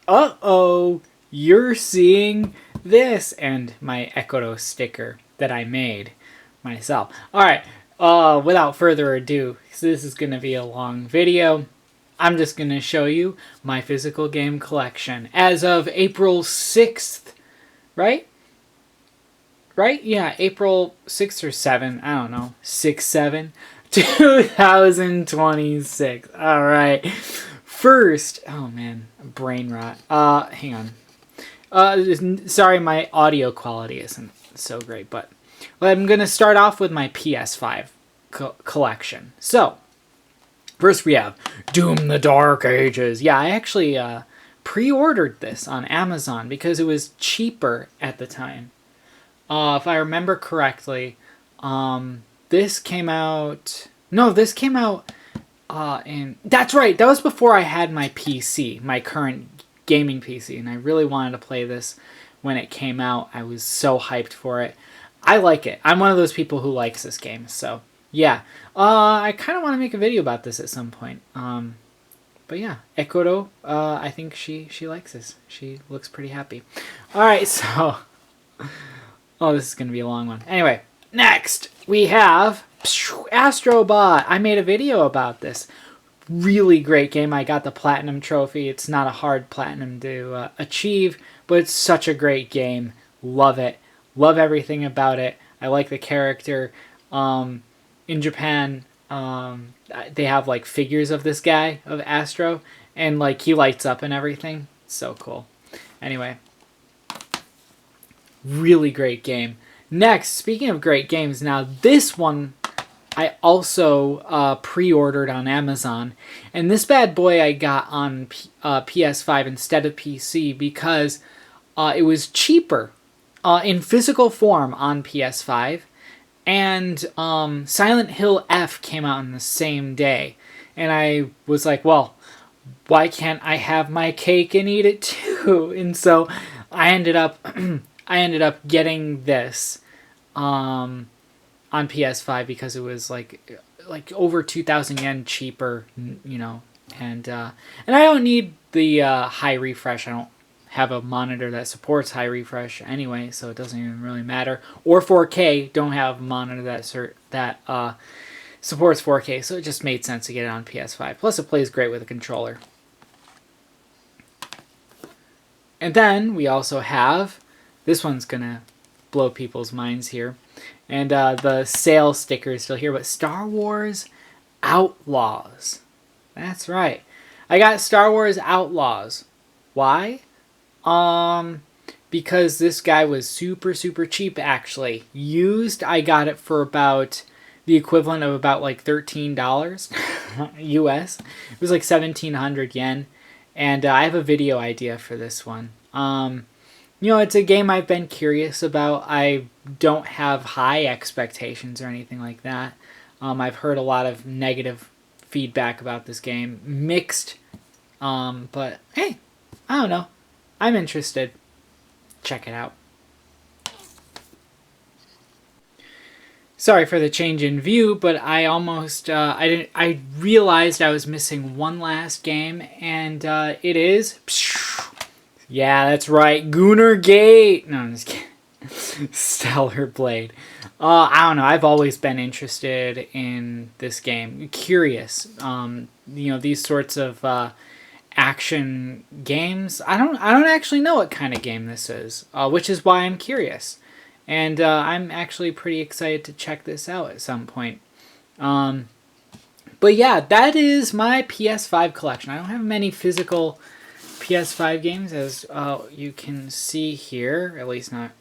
uh-oh, you're seeing this, and my Ekoto sticker that I made myself. Alright, without further ado, because this is going to be a long video, I'm just going to show you my physical game collection as of April 6th, right? Right? Yeah, April 6th or 7th, I don't know, 6, 7, 2026. Alright. First, oh man, brain rot. Hang on. Sorry, my audio quality isn't so great, but I'm going to start off with my PS5 collection. So, first we have Doom the Dark Ages. Yeah, I actually pre-ordered this on Amazon because it was cheaper at the time. If I remember correctly, this came out... No, this came out in... That's right, that was before I had my PC, my current gaming PC, and I really wanted to play this when it came out. I was so hyped for it. I like it. I'm one of those people who likes this game, so yeah. I kind of want to make a video about this at some point. But yeah, Ekoro, I think she likes this. She looks pretty happy. Alright, so... Oh, this is going to be a long one. Anyway, next we have Astrobot. I made a video about this. Really great game. I got the Platinum Trophy. It's not a hard Platinum to achieve, but it's such a great game. Love it. Love everything about it. I like the character. In Japan, they have like figures of this guy, of Astro, and like he lights up and everything. So cool. Anyway. Really great game. Next, speaking of great games, now this one I also pre-ordered on Amazon, and this bad boy I got on PS5 instead of PC because it was cheaper in physical form on PS5, and Silent Hill F came out on the same day, and I was like, well, why can't I have my cake and eat it too? And so I ended up getting this on PS5 because it was like over 2,000 yen cheaper, you know, and I don't need the high refresh. I don't have a monitor that supports high refresh anyway, so it doesn't even really matter. Or 4K, don't have a monitor that supports 4K, so it just made sense to get it on PS5. Plus, it plays great with a controller. And then we also have, this one's gonna blow people's minds here, and the sale sticker is still here, but Star Wars Outlaws. That's right. I got Star Wars Outlaws. Why? Because this guy was super cheap, actually. Used, I got it for about the equivalent of about like $13 US. It was like 1,700 yen, and I have a video idea for this one. You know, it's a game I've been curious about. I don't have high expectations or anything like that. I've heard a lot of negative feedback about this game. Mixed. But, hey, I don't know. I'm interested. Check it out. Sorry for the change in view, but I almost, I realized I was missing one last game, and it is... Yeah, that's right. Gunnar Gate. No, I'm just kidding. Stellar Blade. I don't know. I've always been interested in this game. Curious. You know, these sorts of action games. I don't actually know what kind of game this is, which is why I'm curious. And I'm actually pretty excited to check this out at some point. But yeah, that is my PS5 collection. I don't have many physical PS5 games, as you can see here, at least not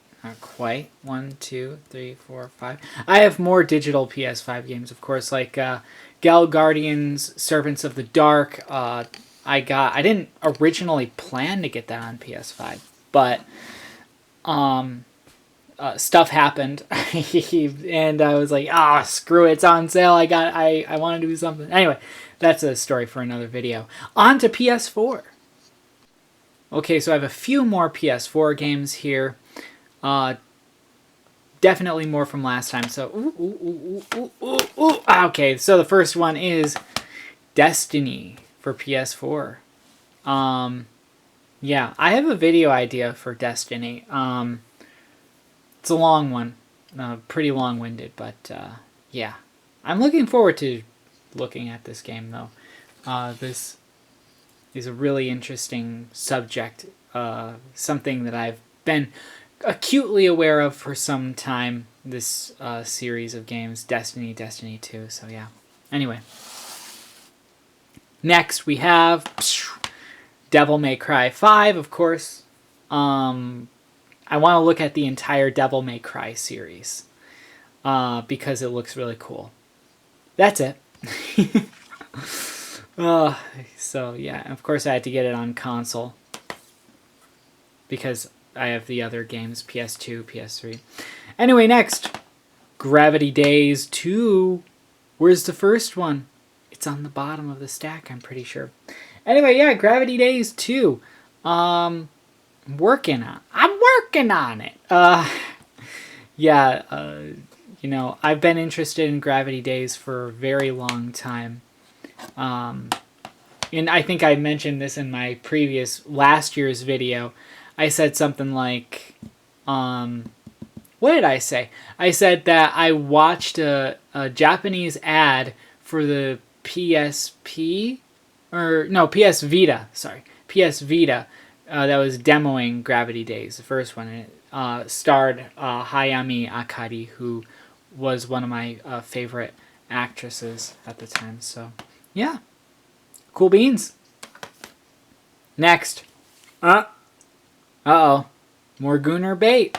quite. 1, 2, 3, 4, 5. I have more digital PS5 games, of course, like Gal Guardians, Servants of the Dark. I didn't originally plan to get that on PS5, but stuff happened, and I was like, screw it, it's on sale. I want to do something. Anyway, that's a story for another video. On to PS4. Okay, so I have a few more PS4 games here. Definitely more from last time. So, okay, so the first one is Destiny for PS4. Yeah, I have a video idea for Destiny. It's a long one, pretty long-winded, but yeah. I'm looking forward to looking at this game, though. This is a really interesting subject, something that I've been acutely aware of for some time, this series of games, Destiny, Destiny 2, so yeah. Anyway. Next, we have Devil May Cry 5, of course. I want to look at the entire Devil May Cry series because it looks really cool. That's it. So, yeah, of course I had to get it on console because I have the other games, PS2, PS3. Anyway, next, Gravity Days 2. Where's the first one? It's on the bottom of the stack, I'm pretty sure. Anyway, yeah, Gravity Days 2. I'm working on it. You know, I've been interested in Gravity Days for a very long time. And I think I mentioned this in my last year's video. I said something like, what did I say? I said that I watched a Japanese ad for the PSP, or no, PS Vita, sorry. PS Vita that was demoing Gravity Days, the first one. And it starred Hayami Akari, who was one of my favorite actresses at the time. So, yeah. Cool beans. Next. Uh-oh. More Gunner bait.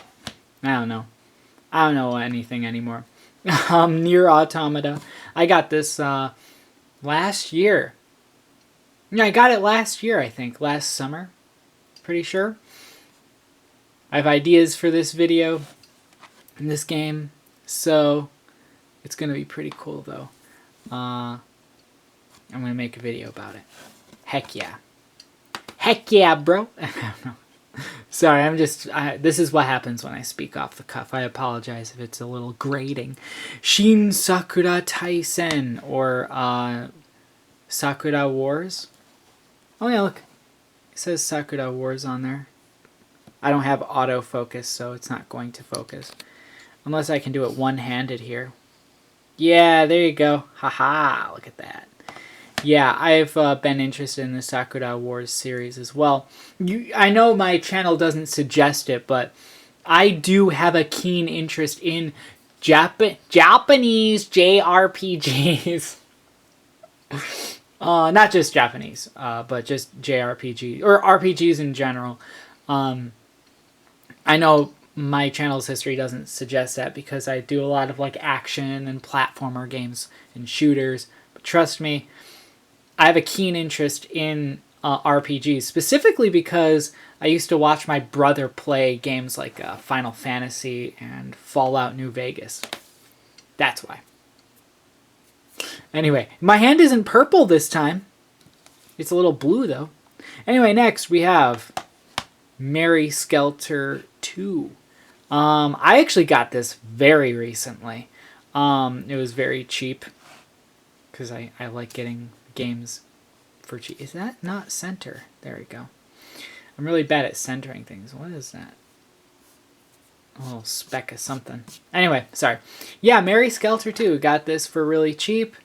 I don't know anything anymore. Nier Automata. I got this last year. Yeah, I got it last year, I think. Last summer. Pretty sure. I have ideas for this video in this game, so it's going to be pretty cool, though. I'm going to make a video about it. Heck yeah. Heck yeah, bro. I don't know. Sorry, this is what happens when I speak off the cuff. I apologize if it's a little grating. Shin Sakura Taisen, or Sakura Wars. Oh yeah, look. It says Sakura Wars on there. I don't have autofocus, so it's not going to focus. Unless I can do it one-handed here. Yeah, there you go. Haha, look at that. Yeah, I've been interested in the Sakura Wars series as well. I know my channel doesn't suggest it, but I do have a keen interest in Japanese JRPGs. Not just Japanese, but just JRPG, or RPGs in general. I know my channel's history doesn't suggest that because I do a lot of like action and platformer games and shooters. But trust me, I have a keen interest in RPGs, specifically because I used to watch my brother play games like Final Fantasy and Fallout New Vegas. That's why. Anyway, my hand isn't purple this time. It's a little blue, though. Anyway, next we have Mary Skelter 2. I actually got this very recently. It was very cheap because I like getting games for cheap. Is that not center? There we go. I'm really bad at centering things. What is that? A little speck of something. Anyway, sorry. Yeah, Mary Skelter 2. Got this for really cheap.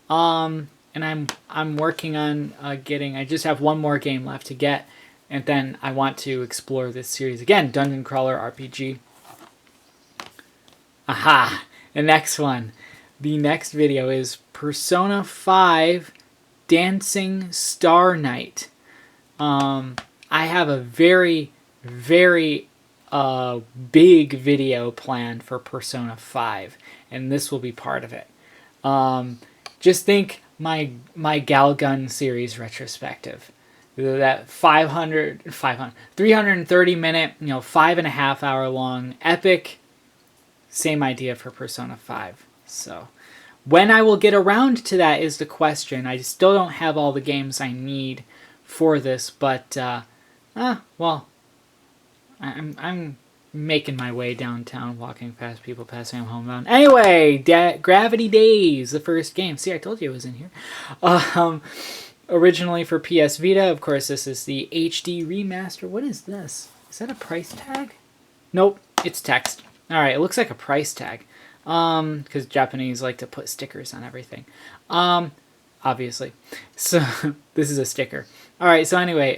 And I'm working on getting. I just have one more game left to get, and then I want to explore this series again. Dungeon crawler RPG. Aha! The next one. The next video is Persona 5 Dancing Star Night. I have a very, very big video planned for Persona 5, and this will be part of it. Just think my Galgun series retrospective. That 330 minute, 5.5 hour long epic. Same idea for Persona 5. So when I will get around to that is the question. I still don't have all the games I need for this, but well, I'm making my way downtown, walking past people passing them homebound. Anyway, Gravity Days, the first game. See, I told you it was in here. originally for PS Vita. Of course, this is the HD remaster. What is this? Is that a price tag? Nope, it's text. All right, it looks like a price tag. Because Japanese like to put stickers on everything. Obviously. So this is a sticker. All right, so anyway,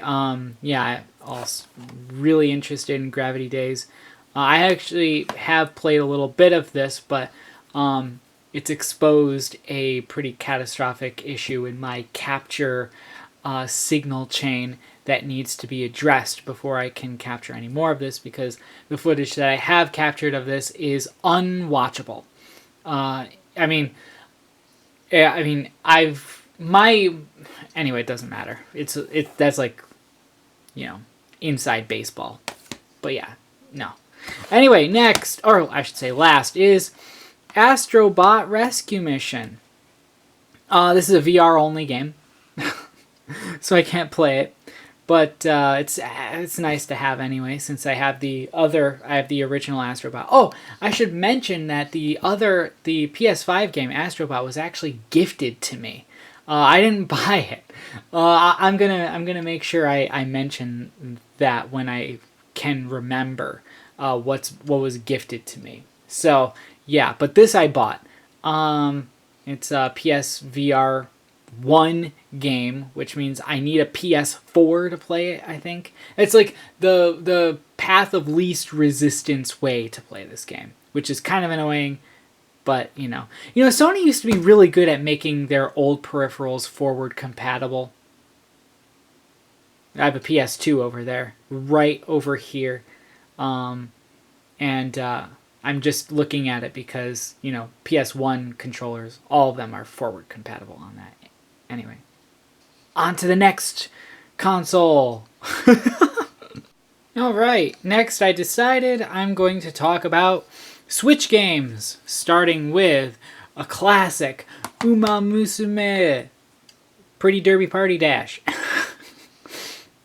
yeah, also really interested in Gravity Days. I actually have played a little bit of this, but it's exposed a pretty catastrophic issue in my capture signal chain that needs to be addressed before I can capture any more of this, because the footage that I have captured of this is unwatchable. Anyway, it doesn't matter. That's like, inside baseball. But yeah, no. Anyway, next, or I should say last, is Astrobot Rescue Mission. This is a VR only game, so I can't play it. But it's nice to have anyway, since I have the original Astrobot. Oh, I should mention that the PS5 game Astrobot was actually gifted to me. I didn't buy it. I'm gonna make sure I mention that when I can remember what was gifted to me. So yeah, but this I bought. It's a PSVR 1 game, which means I need a PS4 to play it, I think. It's like the path of least resistance way to play this game, which is kind of annoying, but Sony used to be really good at making their old peripherals forward compatible. I have a PS2 over there, right over here, and I'm just looking at it because, PS1 controllers, all of them are forward compatible on that. Anyway, on to the next console. All right, next I decided I'm going to talk about Switch games, starting with a classic, Uma Musume, Pretty Derby Party Dash.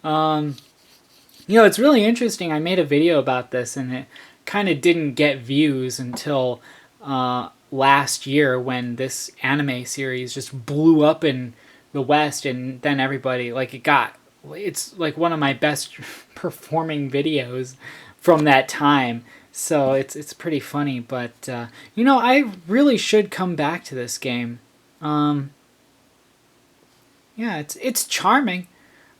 It's really interesting. I made a video about this, and it kind of didn't get views until last year, when this anime series just blew up in the West, and then everybody, it's like one of my best performing videos from that time. So it's pretty funny, but I really should come back to this game. Yeah, it's charming.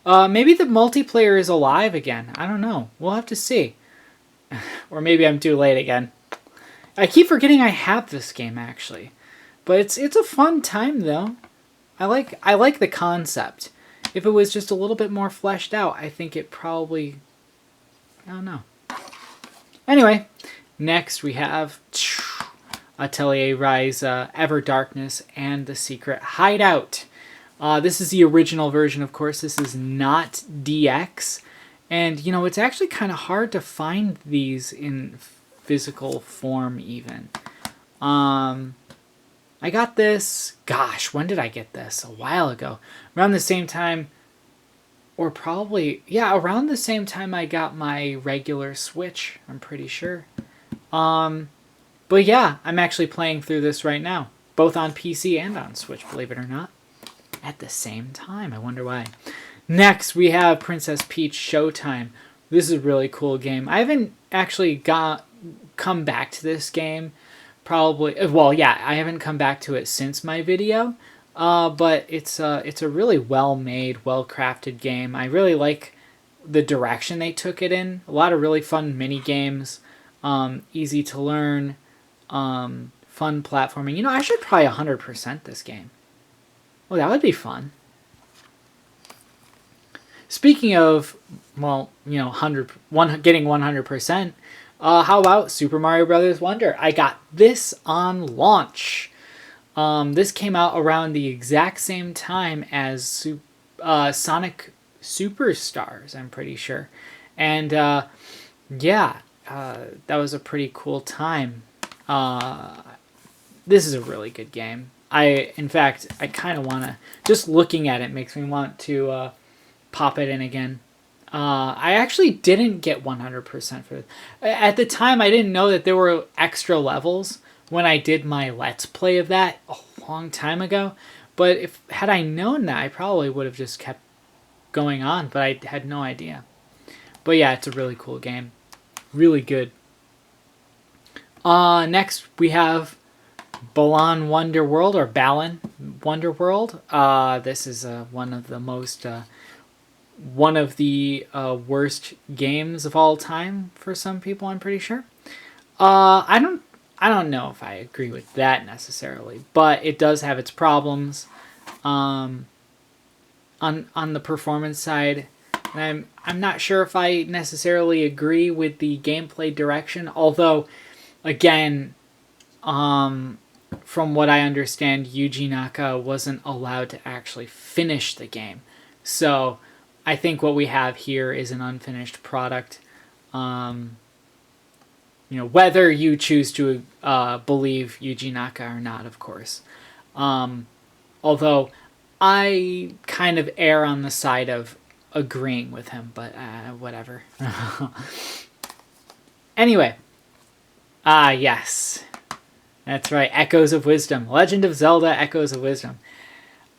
Maybe the multiplayer is alive again. I don't know. We'll have to see. Or maybe I'm too late again. I keep forgetting I have this game, actually. But it's a fun time, though. I like the concept. If it was just a little bit more fleshed out, I think it probably... I don't know. Anyway, next we have Atelier Rise, Ever Darkness, and The Secret Hideout. This is the original version, of course. This is not DX. And, it's actually kind of hard to find these in physical form, even. I got this, gosh, when did I get this? A while ago. Around the same time, or probably, yeah, around the same time I got my regular Switch, I'm pretty sure. But yeah, I'm actually playing through this right now, both on PC and on Switch, believe it or not. At the same time, I wonder why. Next, we have Princess Peach Showtime. This is a really cool game. I haven't actually come back to this game. I haven't come back to it since my video. But it's a really well-made, well-crafted game. I really like the direction they took it in. A lot of really fun mini games, easy to learn, fun platforming. I should probably 100% this game. Well, that would be fun. Speaking of, getting 100%, how about Super Mario Bros. Wonder? I got this on launch. This came out around the exact same time as Sonic Superstars, I'm pretty sure. And, that was a pretty cool time. This is a really good game. In fact, I kind of want to, just looking at it makes me want to pop it in again. I actually didn't get 100% for it. At the time, I didn't know that there were extra levels when I did my Let's Play of that a long time ago. But had I known that, I probably would have just kept going on, but I had no idea. But yeah, it's a really cool game. Really good. Next we have Balan Wonderworld, or Balan Wonderworld. This is one of the most worst games of all time for some people, I'm pretty sure. I don't know if I agree with that necessarily, but it does have its problems. On the performance side, and I'm not sure if I necessarily agree with the gameplay direction. Although, again, from what I understand, Yuji Naka wasn't allowed to actually finish the game, so I think what we have here is an unfinished product. Whether you choose to believe Yuji Naka or not, of course. Although I kind of err on the side of agreeing with him, but whatever. Anyway. Yes. That's right. Echoes of Wisdom. Legend of Zelda Echoes of Wisdom.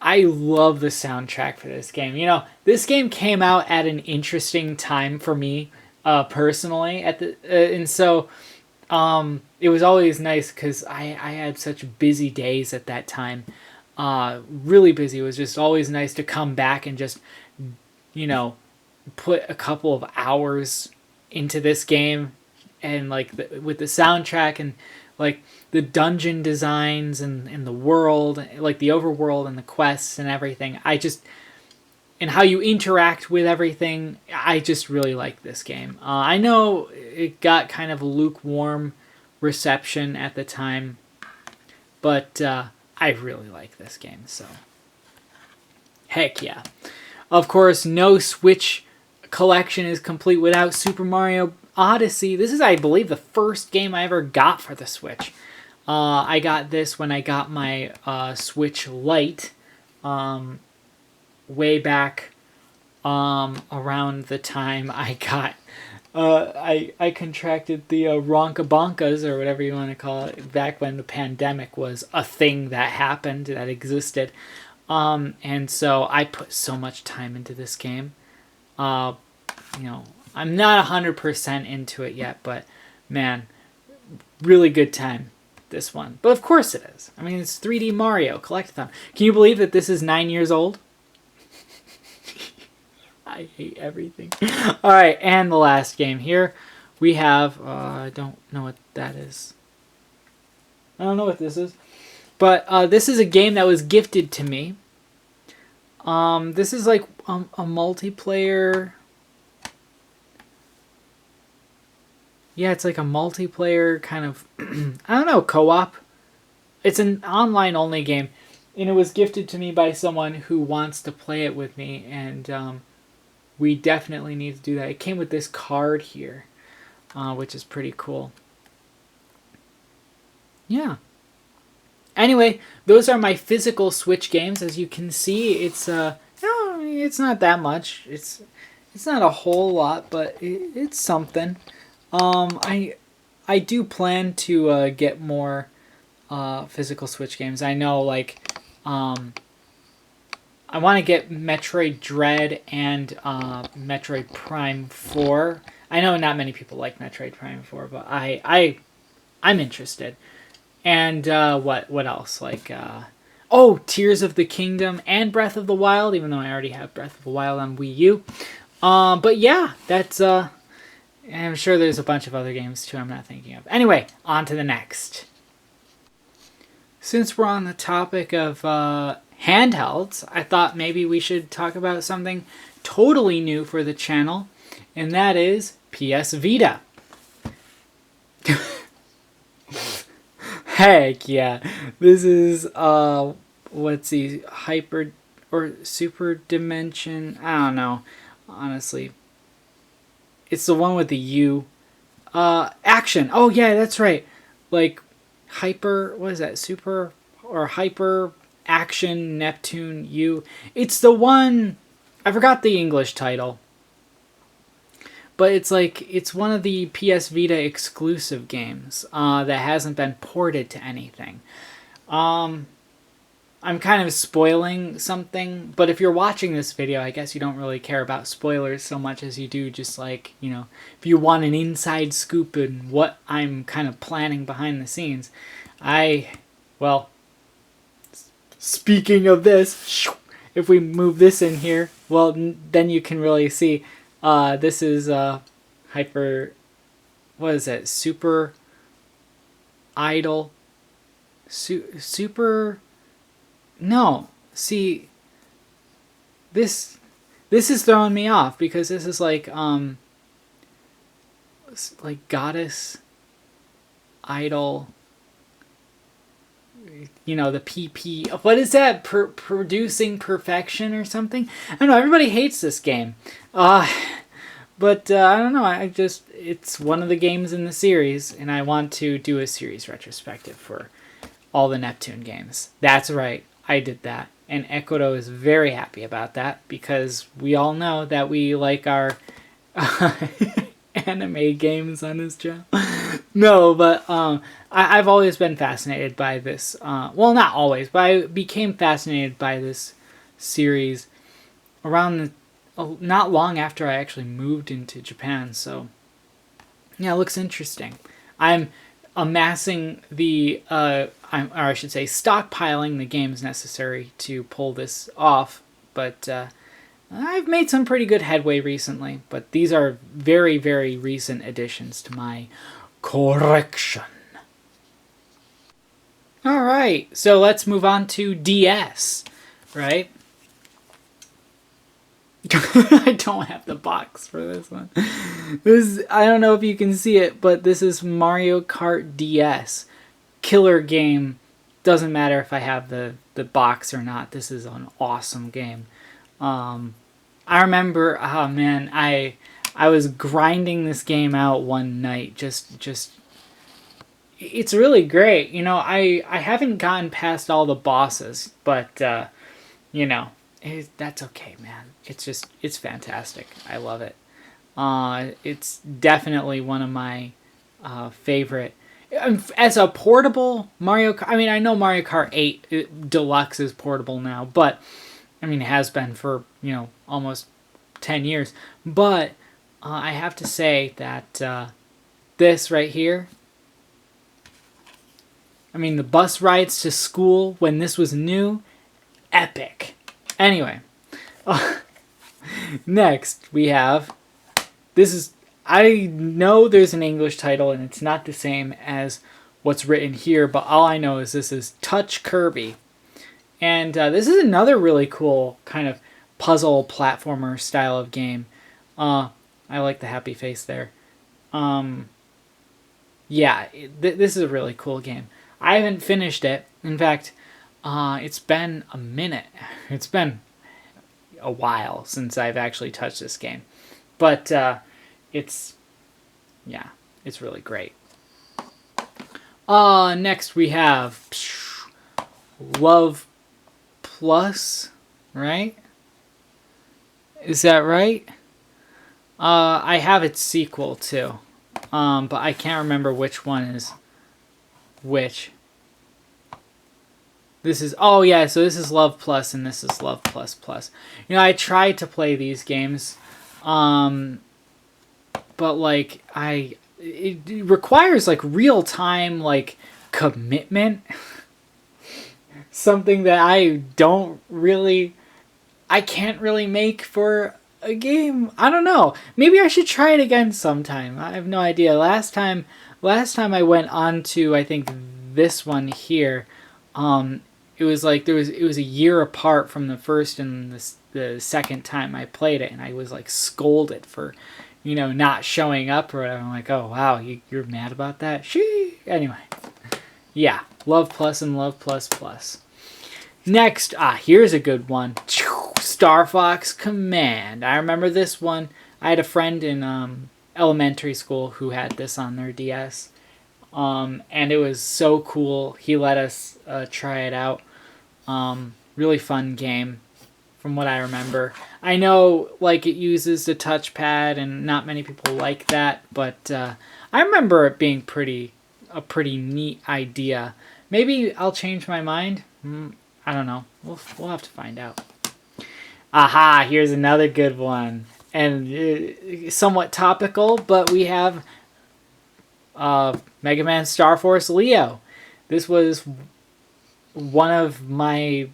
I love the soundtrack for this game. This game came out at an interesting time for me, personally. And so it was always nice because I had such busy days at that time. Really busy. It was just always nice to come back and just, put a couple of hours into this game, and with the soundtrack and the dungeon designs and the world, the overworld and the quests and everything. And how you interact with everything, I just really like this game. I know it got kind of a lukewarm reception at the time, but I really like this game, so heck yeah. Of course, no Switch collection is complete without Super Mario Odyssey. This is, I believe, the first game I ever got for the Switch. I got this when I got my Switch Lite way back around the time I got I contracted the ronkabonkas, or whatever you want to call it, back when the pandemic was a thing that happened, that existed. And so I put so much time into this game. I'm not 100% into it yet, but man, really good time, this one. But of course it is. I mean, it's 3D Mario Collectathon. Can you believe that this is 9 years old? I hate everything. All right, and the last game here, we have, I don't know what that is. I don't know what this is. But this is a game that was gifted to me. This is like a multiplayer. Yeah, it's like a multiplayer kind of, I don't know, co-op. It's an online only game. And it was gifted to me by someone who wants to play it with me. And we definitely need to do that. It came with this card here, which is pretty cool. Yeah. Anyway, those are my physical Switch games. As you can see, it's it's not that much. It's not a whole lot, but it's something. I do plan to get more physical Switch games. I know, I want to get Metroid Dread and Metroid Prime 4. I know not many people like Metroid Prime 4, but I'm interested. And what else? Tears of the Kingdom and Breath of the Wild, even though I already have Breath of the Wild on Wii U. But yeah, that's I'm sure there's a bunch of other games too I'm not thinking of. Anyway, on to the next. Since we're on the topic of handhelds, I thought maybe we should talk about something totally new for the channel, and that is PS Vita. Heck yeah. This is, hyper or super dimension? I don't know, honestly. It's the one with the U. Action. Oh yeah, that's right. Hyper, what is that? Super or Hyper Action Neptune U. It's the one, I forgot the English title. But it's one of the PS Vita exclusive games that hasn't been ported to anything. I'm kind of spoiling something, but if you're watching this video, I guess you don't really care about spoilers so much as you do just like, you know, if you want an inside scoop in what I'm kind of planning behind the scenes. Well, speaking of this, if we move this in here, well, then you can really see this is what is it? Super idle. Super. No, see, this is throwing me off because this is like goddess idol. You know, the PP. What is that? Producing perfection or something? I don't know. Everybody hates this game. But I don't know. It's one of the games in the series, and I want to do a series retrospective for all the Neptune games. That's right. I did that. And Ekoto is very happy about that because we all know that we like our anime games on his channel. No, but I've always been fascinated by this. Well, not always, but I became fascinated by this series around not long after I actually moved into Japan. So, yeah, it looks interesting. I'm amassing or I should say stockpiling the games necessary to pull this off, but I've made some pretty good headway recently, but these are very, very recent additions to my collection. Alright, so let's move on to DS, right? I don't have the box for this one. I don't know if you can see it, but this is Mario Kart DS. Killer game. Doesn't matter if I have the box or not. This is an awesome game. I remember, oh man, I was grinding this game out one night. Just it's really great. You know, I haven't gotten past all the bosses, but you know, that's okay, man. It's fantastic. I love it. It's definitely one of my favorite. As a portable Mario Kart, I mean, I know Mario Kart 8 Deluxe is portable now, but, I mean, it has been for, you know, almost 10 years. But I have to say that this right here, I mean, the bus rides to school when this was new, epic. Anyway. Next, we have, I know there's an English title and it's not the same as what's written here, but all I know is this is Touch Kirby. And this is another really cool kind of puzzle platformer style of game. I like the happy face there. Yeah, this is a really cool game. I haven't finished it. In fact, it's been a minute. It's been a while since I've actually touched this game, but it's really great. Next we have Love Plus, right? Is that right? I have its sequel too, but I can't remember which one is which. This is, oh yeah, so this is Love Plus and this is Love Plus Plus. You know, I tried to play these games, but like, it requires like real-time like commitment. Something that I can't really make for a game. I don't know. Maybe I should try it again sometime. I have no idea. Last time I went on to, I think, this one here, it was like it was a year apart from the first and the second time I played it, and I was like scolded for, you know, not showing up or whatever. I'm like, oh wow, you're mad about that? Shee. Anyway, yeah, Love Plus and Love Plus Plus. Next, here's a good one. Star Fox Command. I remember this one. I had a friend in elementary school who had this on their DS. And it was so cool. He let us try it out. Really fun game from what I remember. I know like it uses the touchpad and not many people like that, but I remember it being a pretty neat idea. Maybe I'll change my mind. I don't know. We'll have to find out. Aha, here's another good one. And somewhat topical, but we have Mega Man Star Force Leo. This was one of my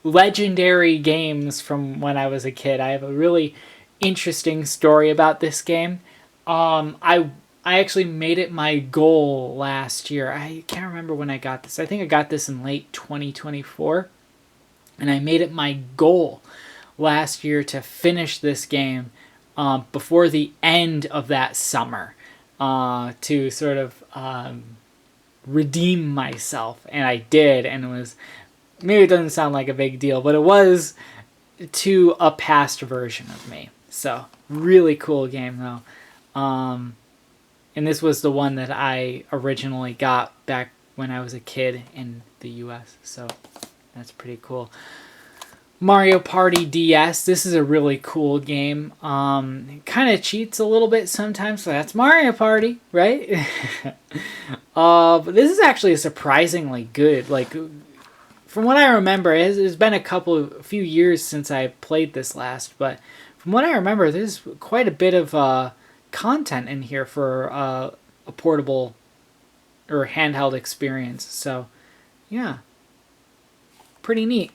legendary games from when I was a kid. I have a really interesting story about this game. I actually made it my goal last year. I can't remember when I got this. I think I got this in late 2024. And I made it my goal last year to finish this game before the end of that summer to sort of redeem myself. And I did, and it was, maybe it doesn't sound like a big deal, but it was to a past version of me. So, really cool game, though. And this was the one that I originally got back when I was a kid in the US. So, that's pretty cool. Mario Party DS. This is a really cool game. It kind of cheats a little bit sometimes, so that's Mario Party, right? But this is actually surprisingly good. Like, from what I remember, it's been a few years since I played this last, but from what I remember, there's quite a bit of content in here for a portable or handheld experience. So, yeah. Pretty neat.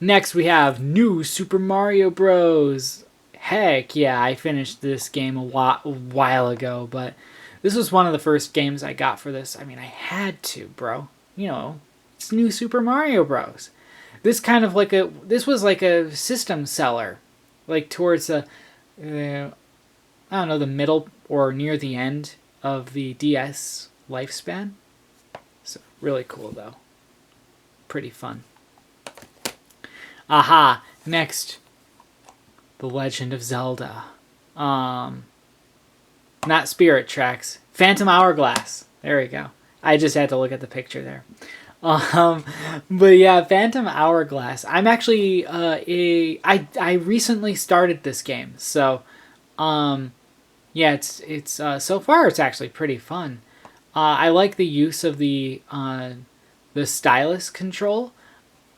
Next, we have New Super Mario Bros. Heck yeah, I finished this game a while ago, but this was one of the first games I got for this. I mean, I had to, bro. You know, it's New Super Mario Bros. This was like a system seller, like towards the, I don't know, the middle or near the end of the DS lifespan. So, really cool, though. Pretty fun. Aha! Next, The Legend of Zelda. Not Spirit Tracks. Phantom Hourglass. There we go. I just had to look at the picture there. But yeah, Phantom Hourglass. I'm actually I recently started this game, so yeah, it's so far it's actually pretty fun. I like the use of the stylus control.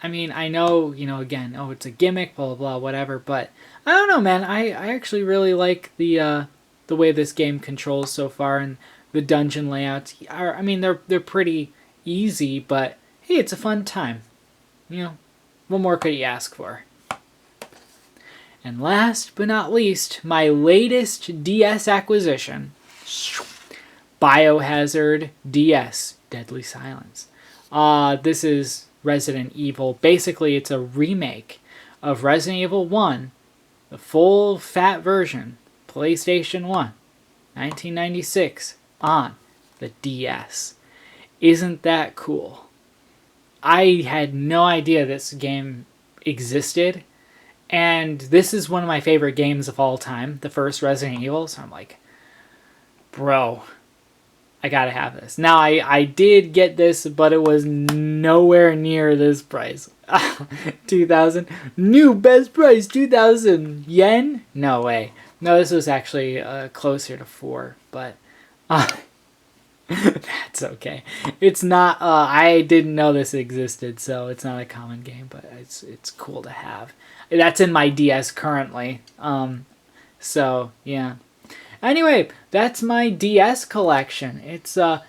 I mean, I know, again, it's a gimmick, blah, blah, blah, whatever, but I don't know, man. I actually really like the way this game controls so far, and the dungeon layouts are, I mean, they're pretty easy, but hey, it's a fun time. What more could you ask for? And last but not least, my latest DS acquisition, Biohazard DS, Deadly Silence. This is Resident Evil. Basically, it's a remake of Resident Evil 1, the full fat version, PlayStation 1, 1996, on the DS. Isn't that cool? I had no idea this game existed, and this is one of my favorite games of all time, the first Resident Evil, so I'm like, bro, I gotta have this. Now, I did get this, but it was nowhere near this price. 2,000. New best price, 2,000 yen? No way. No, this was actually closer to 4, but that's okay. It's not, I didn't know this existed, so it's not a common game, but it's cool to have. That's in my DS currently. So, yeah. Anyway, that's my DS collection. It's I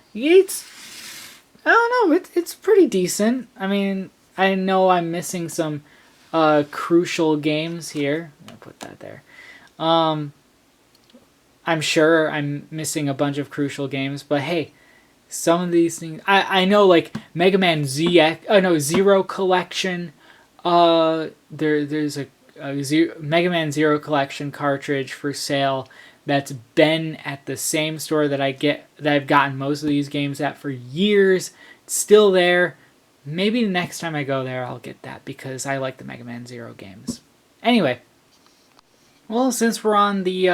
don't know, it's pretty decent. I mean, I know I'm missing some crucial games here. I'll put that there. I'm sure I'm missing a bunch of crucial games, but hey, some of these things I know, like Mega Man Zero collection. There's a Mega Man Zero collection cartridge for sale that's been at the same store that I've gotten most of these games at for years. It's still there. Maybe the next time I go there, I'll get that because I like the Mega Man Zero games. Anyway, well, since we're on the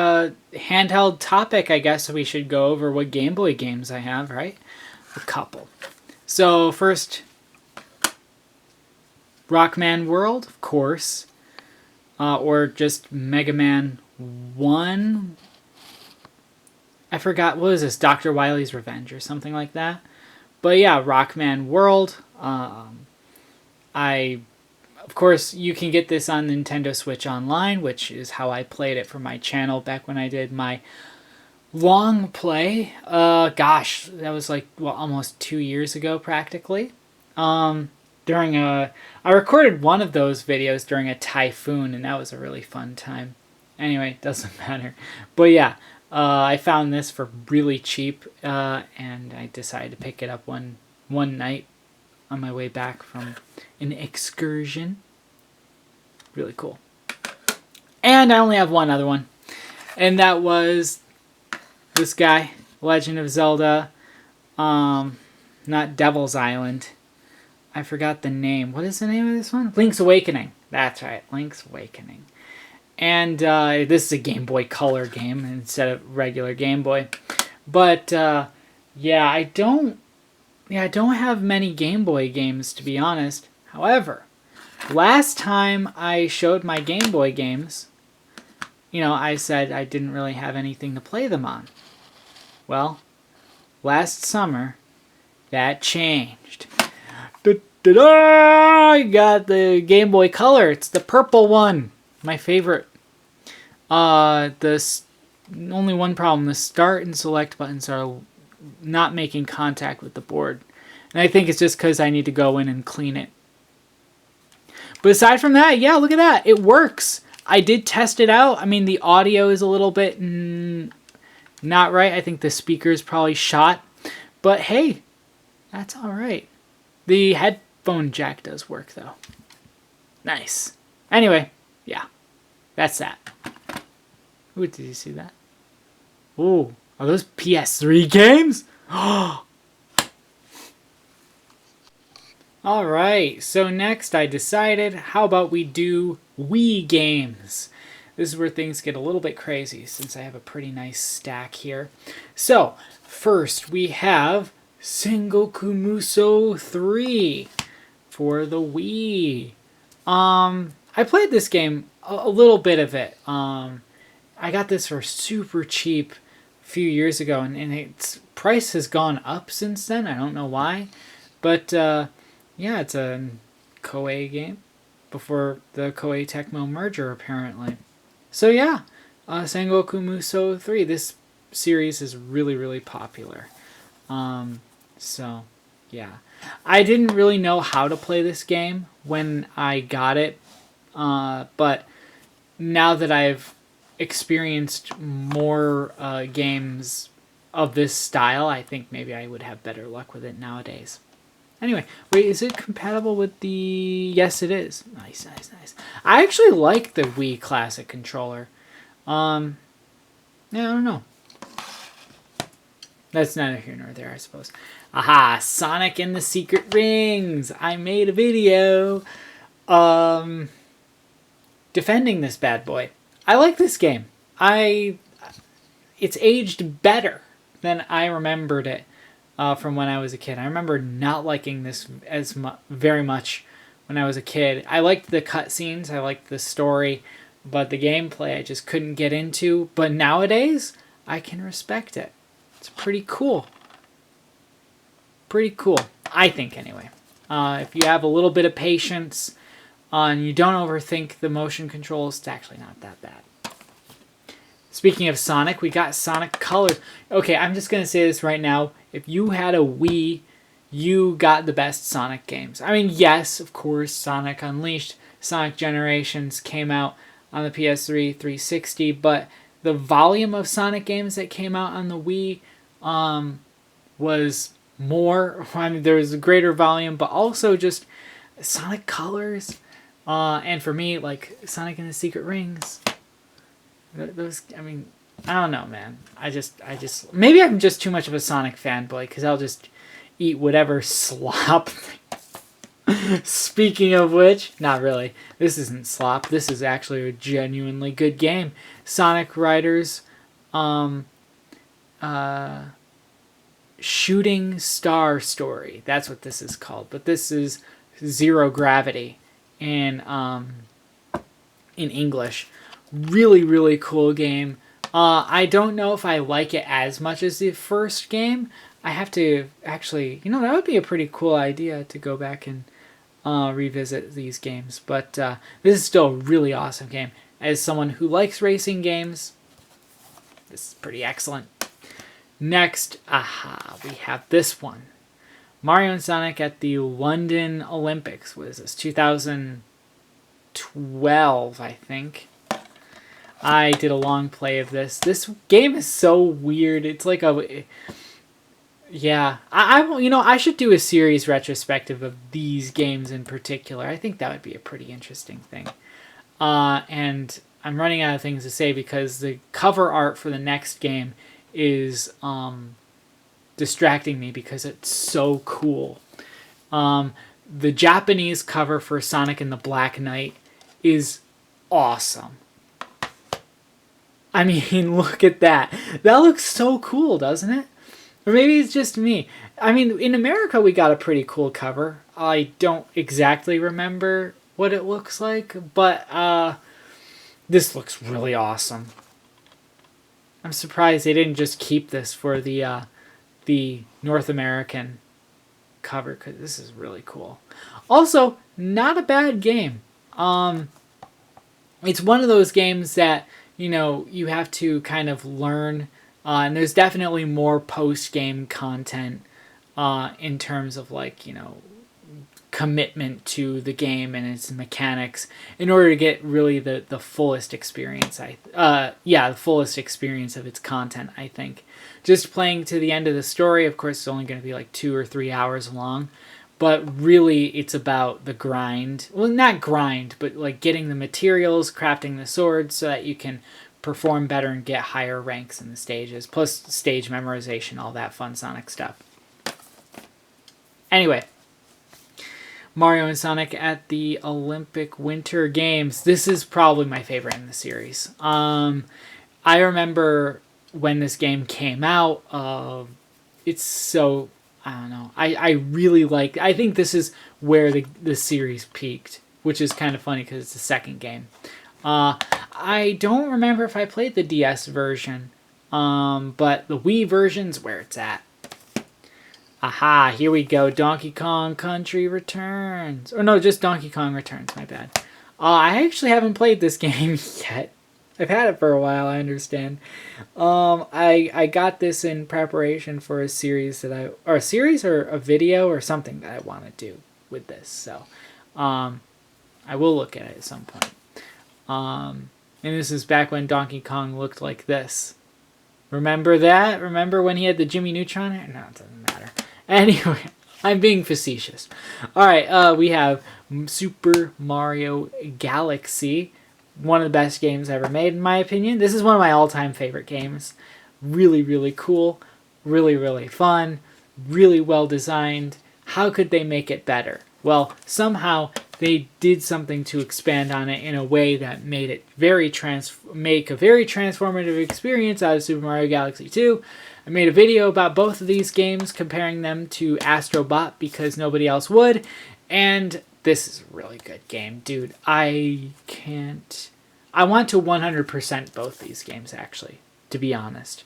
handheld topic, I guess we should go over what Game Boy games I have, right? A couple. So first, Rockman World, of course, or just Mega Man 1. I forgot, what was this, Dr. Wily's Revenge or something like that? But yeah, Rockman World. Of course, you can get this on Nintendo Switch Online, which is how I played it for my channel back when I did my long play. Gosh, that was like, well, almost 2 years ago practically. I recorded one of those videos during a typhoon, and that was a really fun time. Anyway, doesn't matter. But yeah, I found this for really cheap, and I decided to pick it up one night on my way back from an excursion. Really cool. And I only have one other one, and that was this guy, Legend of Zelda, not Devil's Island. I forgot the name. What is the name of this one? Link's Awakening. That's right, Link's Awakening. And this is a Game Boy Color game instead of regular Game Boy. But yeah, I don't have many Game Boy games, to be honest. However, last time I showed my Game Boy games, I said I didn't really have anything to play them on. Well, last summer, that changed. I got the Game Boy Color. It's the purple one. My favorite. Only one problem. The start and select buttons are not making contact with the board. And I think it's just because I need to go in and clean it. But aside from that, yeah, look at that. It works. I did test it out. I mean, the audio is a little bit not right. I think the speaker is probably shot. But hey, that's all right. The headphone jack does work, though. Nice. Anyway, yeah, that's that. Ooh, did you see that? Ooh, are those PS3 games? Alright, so next I decided, how about we do Wii games? This is where things get a little bit crazy, since I have a pretty nice stack here. So, first we have Sengoku Musou 3 for the Wii. I played this game, a little bit of it. I got this for super cheap a few years ago, and its price has gone up since then. I don't know why. But, yeah, it's a Koei game before the Koei Tecmo merger, apparently. So, yeah, Sengoku Musou 3. This series is really, really popular. So, yeah. I didn't really know how to play this game when I got it, but now that I've experienced more games of this style, I think maybe I would have better luck with it nowadays. Anyway, wait, is it compatible with the... Yes, it is. Nice, nice, nice. I actually like the Wii Classic controller. Yeah, I don't know. That's neither here nor there, I suppose. Aha! Sonic and the Secret Rings! I made a video defending this bad boy. I like this game. It's aged better than I remembered it from when I was a kid. I remember not liking this very much when I was a kid. I liked the cutscenes, I liked the story, but the gameplay I just couldn't get into. But nowadays, I can respect it. It's pretty cool. Pretty cool, I think, anyway. If you have a little bit of patience and you don't overthink the motion controls, it's actually not that bad. Speaking of Sonic, we got Sonic Colors. Okay, I'm just going to say this right now. If you had a Wii, you got the best Sonic games. I mean, yes, of course, Sonic Unleashed, Sonic Generations came out on the PS3 360, but the volume of Sonic games that came out on the Wii was more. I mean, there was a greater volume, but also just Sonic Colors. And for me, like Sonic and the Secret Rings. Those, I mean, I don't know, man. I just, maybe I'm just too much of a Sonic fanboy, because I'll just eat whatever slop. Speaking of which, not really. This isn't slop. This is actually a genuinely good game. Sonic Riders, Shooting Star Story. That's what this is called. But this is Zero Gravity in English. Really, really cool game. I don't know if I like it as much as the first game. I have to actually, that would be a pretty cool idea to go back and revisit these games. But this is still a really awesome game. As someone who likes racing games, this is pretty excellent. Next, we have this one. Mario and Sonic at the London Olympics. What is this? 2012, I think. I did a long play of this. This game is so weird. It's like a... Yeah. I should do a series retrospective of these games in particular. I think that would be a pretty interesting thing. And I'm running out of things to say because the cover art for the next game is... distracting me because it's so cool. The Japanese cover for Sonic and the Black Knight is awesome. I mean, look at that. That looks so cool, doesn't it? Or maybe it's just me. I mean, in America we got a pretty cool cover. I don't exactly remember what it looks like, but this looks really awesome. I'm surprised they didn't just keep this for the North American cover, because this is really cool. Also, not a bad game. It's one of those games that, you have to kind of learn, and there's definitely more post-game content in terms of, commitment to the game and its mechanics in order to get really the fullest experience. The fullest experience of its content, I think. Just playing to the end of the story, of course, it's only going to be 2 or 3 hours long, but really it's about the grind. Well, not grind, but getting the materials, crafting the swords so that you can perform better and get higher ranks in the stages, plus stage memorization, all that fun Sonic stuff. Anyway, Mario and Sonic at the Olympic Winter Games. This is probably my favorite in the series. I remember when this game came out, it's so, I don't know. I really like, I think this is where the series peaked, which is kind of funny because it's the second game. I don't remember if I played the DS version, but the Wii version's where it's at. Aha, here we go. Donkey Kong Country Returns. Or no, just Donkey Kong Returns, my bad. I actually haven't played this game yet. I've had it for a while, I understand. I got this in preparation for a series or a video or something that I want to do with this. So, I will look at it at some point. And this is back when Donkey Kong looked like this. Remember that? Remember when he had the Jimmy Neutron hair? No, it doesn't matter. Anyway, I'm being facetious. Alright, we have Super Mario Galaxy. One of the best games ever made, in my opinion. This is one of my all-time favorite games. Really, really cool. Really, really fun. Really well designed. How could they make it better? Well, somehow they did something to expand on it in a way that made it make a very transformative experience out of Super Mario Galaxy 2. I made a video about both of these games, comparing them to Astro Bot because nobody else would, and this is a really good game, dude. I want to 100% both these games, actually, to be honest.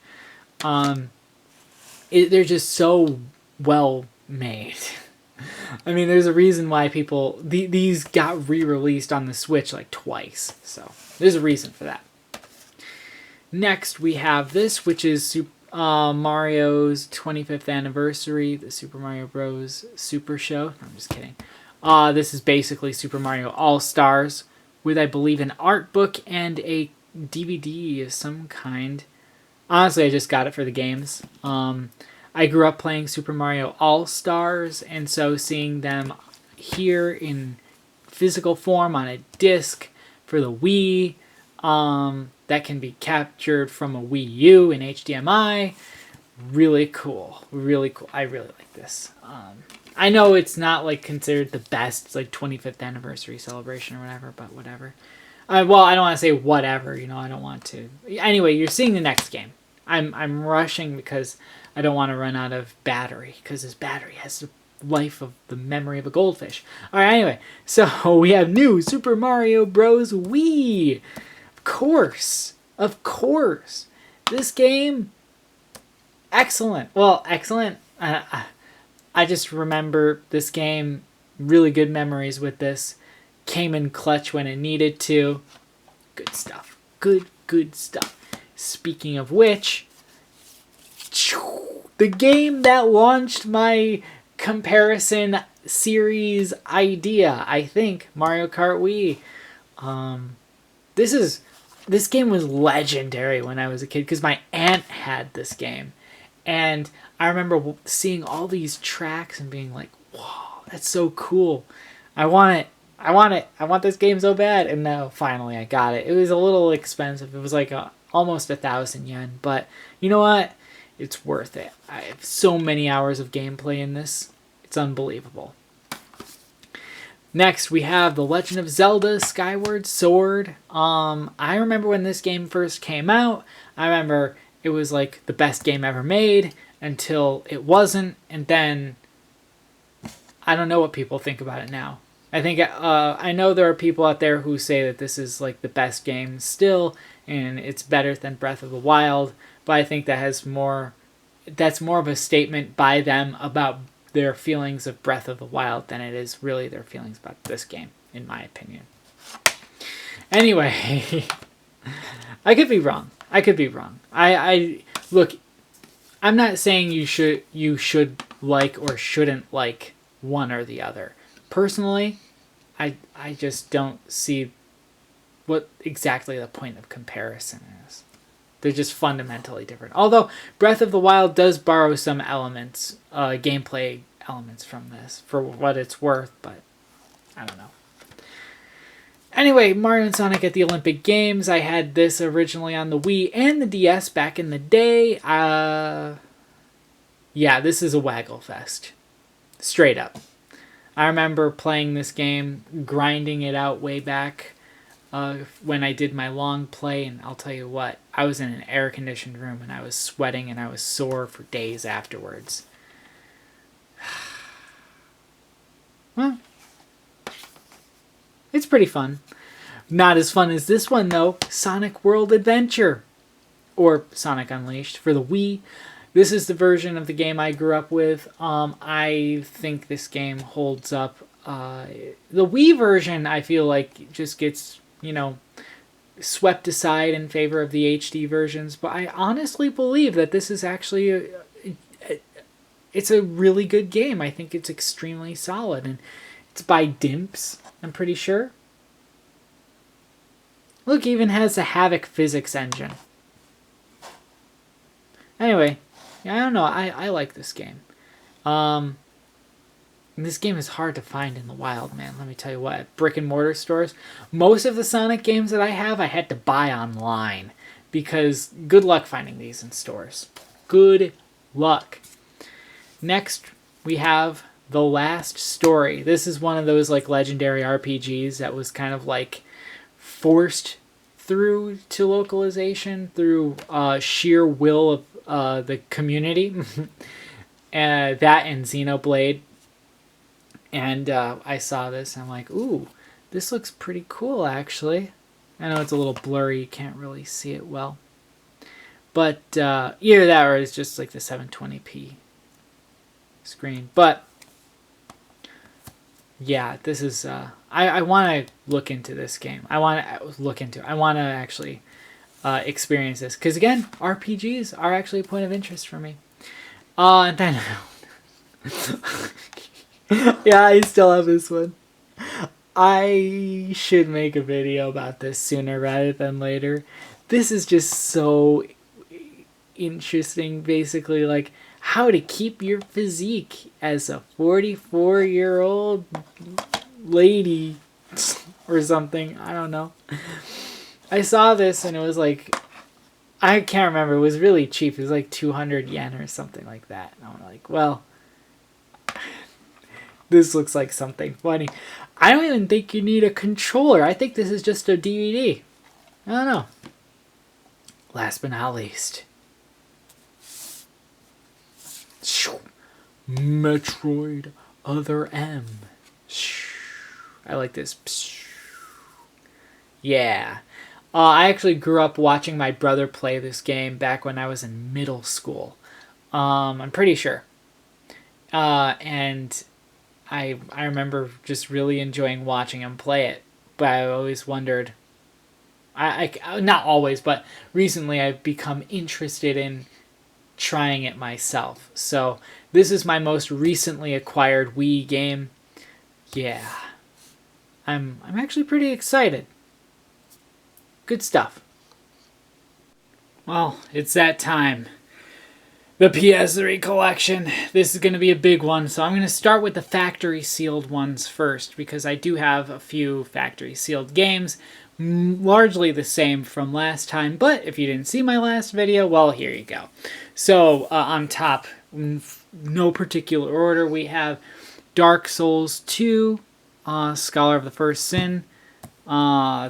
They're just so well made. I mean, there's a reason why these got re-released on the Switch twice, so there's a reason for that. Next, we have this, which is Mario's 25th anniversary, the Super Mario Bros. Super Show. I'm just kidding. This is basically Super Mario All-Stars with, I believe, an art book and a DVD of some kind. Honestly, I just got it for the games. I grew up playing Super Mario All-Stars, and so seeing them here in physical form on a disc for the Wii, that can be captured from a Wii U in HDMI, really cool. Really cool. I really like this. I know it's not considered the best, it's 25th anniversary celebration or whatever, but whatever. Well, I don't want to say whatever, I don't want to. Anyway, you're seeing the next game. I'm rushing because I don't want to run out of battery, because this battery has the life of the memory of a goldfish. Alright, anyway, so we have new Super Mario Bros. Wii. Of course. This game, excellent. Well, excellent. I just remember this game, really good memories with this. Came in clutch when it needed to. Good stuff. Good stuff. Speaking of which, the game that launched my comparison series idea, I think, Mario Kart Wii. This game was legendary when I was a kid because my aunt had this game. And I remember seeing all these tracks and being like, whoa, that's so cool. I want it. I want this game so bad. And now finally I got it. It was a little expensive. It was like almost 1,000 yen. But you know what? It's worth it. I have so many hours of gameplay in this. It's unbelievable. Next, we have The Legend of Zelda Skyward Sword. I remember when this game first came out. I remember it was like the best game ever made until it wasn't. And then I don't know what people think about it now. I think I know there are people out there who say that this is like the best game still, and it's better than Breath of the Wild. But I think that's more of a statement by them about their feelings of Breath of the Wild than it is really their feelings about this game, in my opinion. Anyway, I could be wrong. I look, I'm not saying you should like or shouldn't like one or the other. Personally, I just don't see what exactly the point of comparison is. They're just fundamentally different. Although Breath of the Wild does borrow some elements, gameplay elements from this, for what it's worth, but I don't know. Anyway, Mario and Sonic at the Olympic Games. I had this originally on the Wii and the DS back in the day. Yeah, this is a waggle fest. Straight up. I remember playing this game, grinding it out way back when I did my long play, and I'll tell you what, I was in an air-conditioned room, and I was sweating, and I was sore for days afterwards. Well, it's pretty fun. Not as fun as this one, though. Sonic World Adventure, or Sonic Unleashed for the Wii. This is the version of the game I grew up with. I think this game holds up. The Wii version, I feel like, just gets, swept aside in favor of the HD versions. But I honestly believe that this is actually it's a really good game. I think it's extremely solid. And it's by Dimps, I'm pretty sure. Look, it even has the Havoc physics engine. Anyway, I don't know. I like this game. This game is hard to find in the wild, man. Let me tell you what. At brick and mortar stores, most of the Sonic games that I have, I had to buy online. Because good luck finding these in stores. Good luck. Next, we have The Last Story. This is one of those like legendary RPGs that was kind of like forced through to localization through sheer will of the community. That and Xenoblade. And I saw this and I'm like, ooh, this looks pretty cool actually. I know it's a little blurry, you can't really see it well. But either that or it's just like the 720p screen. But yeah, this is I want to look into this game. I want to actually experience this, because again, RPGs are actually a point of interest for me. And then yeah, I still have this one. I should make a video about this sooner rather than later. This is just so interesting, basically, like how to keep your physique as a 44-year-old lady or something. I don't know. I saw this and it was like, I can't remember. It was really cheap. It was like 200 yen or something like that. And I'm like, well, this looks like something funny. I don't even think you need a controller. I think this is just a DVD. I don't know. Last but not least, Metroid Other M. I like this. Yeah. I actually grew up watching my brother play this game back when I was in middle school. I'm pretty sure. And I remember just really enjoying watching him play it. But I always wondered, I not always, but recently I've become interested in trying it myself. So this is my most recently acquired Wii game. Yeah, I'm actually pretty excited. Good stuff. Well, it's that time. The PS3 collection. This is going to be a big one, so I'm going to start with the factory sealed ones first, because I do have a few factory sealed games, largely the same from last time, but if you didn't see my last video, well, here you go. So on top, no particular order, we have Dark Souls 2, Scholar of the First Sin.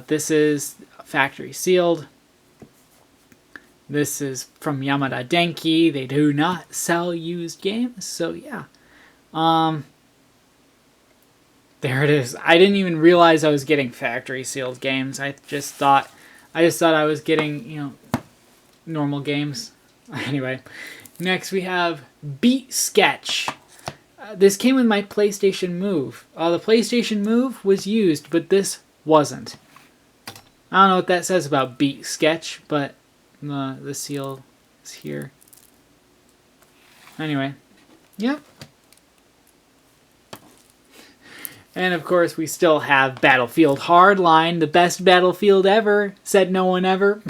This is factory sealed. This is from Yamada Denki. They do not sell used games, so yeah. There it is. I didn't even realize I was getting factory sealed games. I just thought I was getting, normal games. Anyway, next we have Beat Sketch. This came with my PlayStation Move. The PlayStation Move was used, but this wasn't. I don't know what that says about Beat Sketch, but the seal is here. Anyway, yep. And of course, we still have Battlefield Hardline, the best Battlefield ever, said no one ever.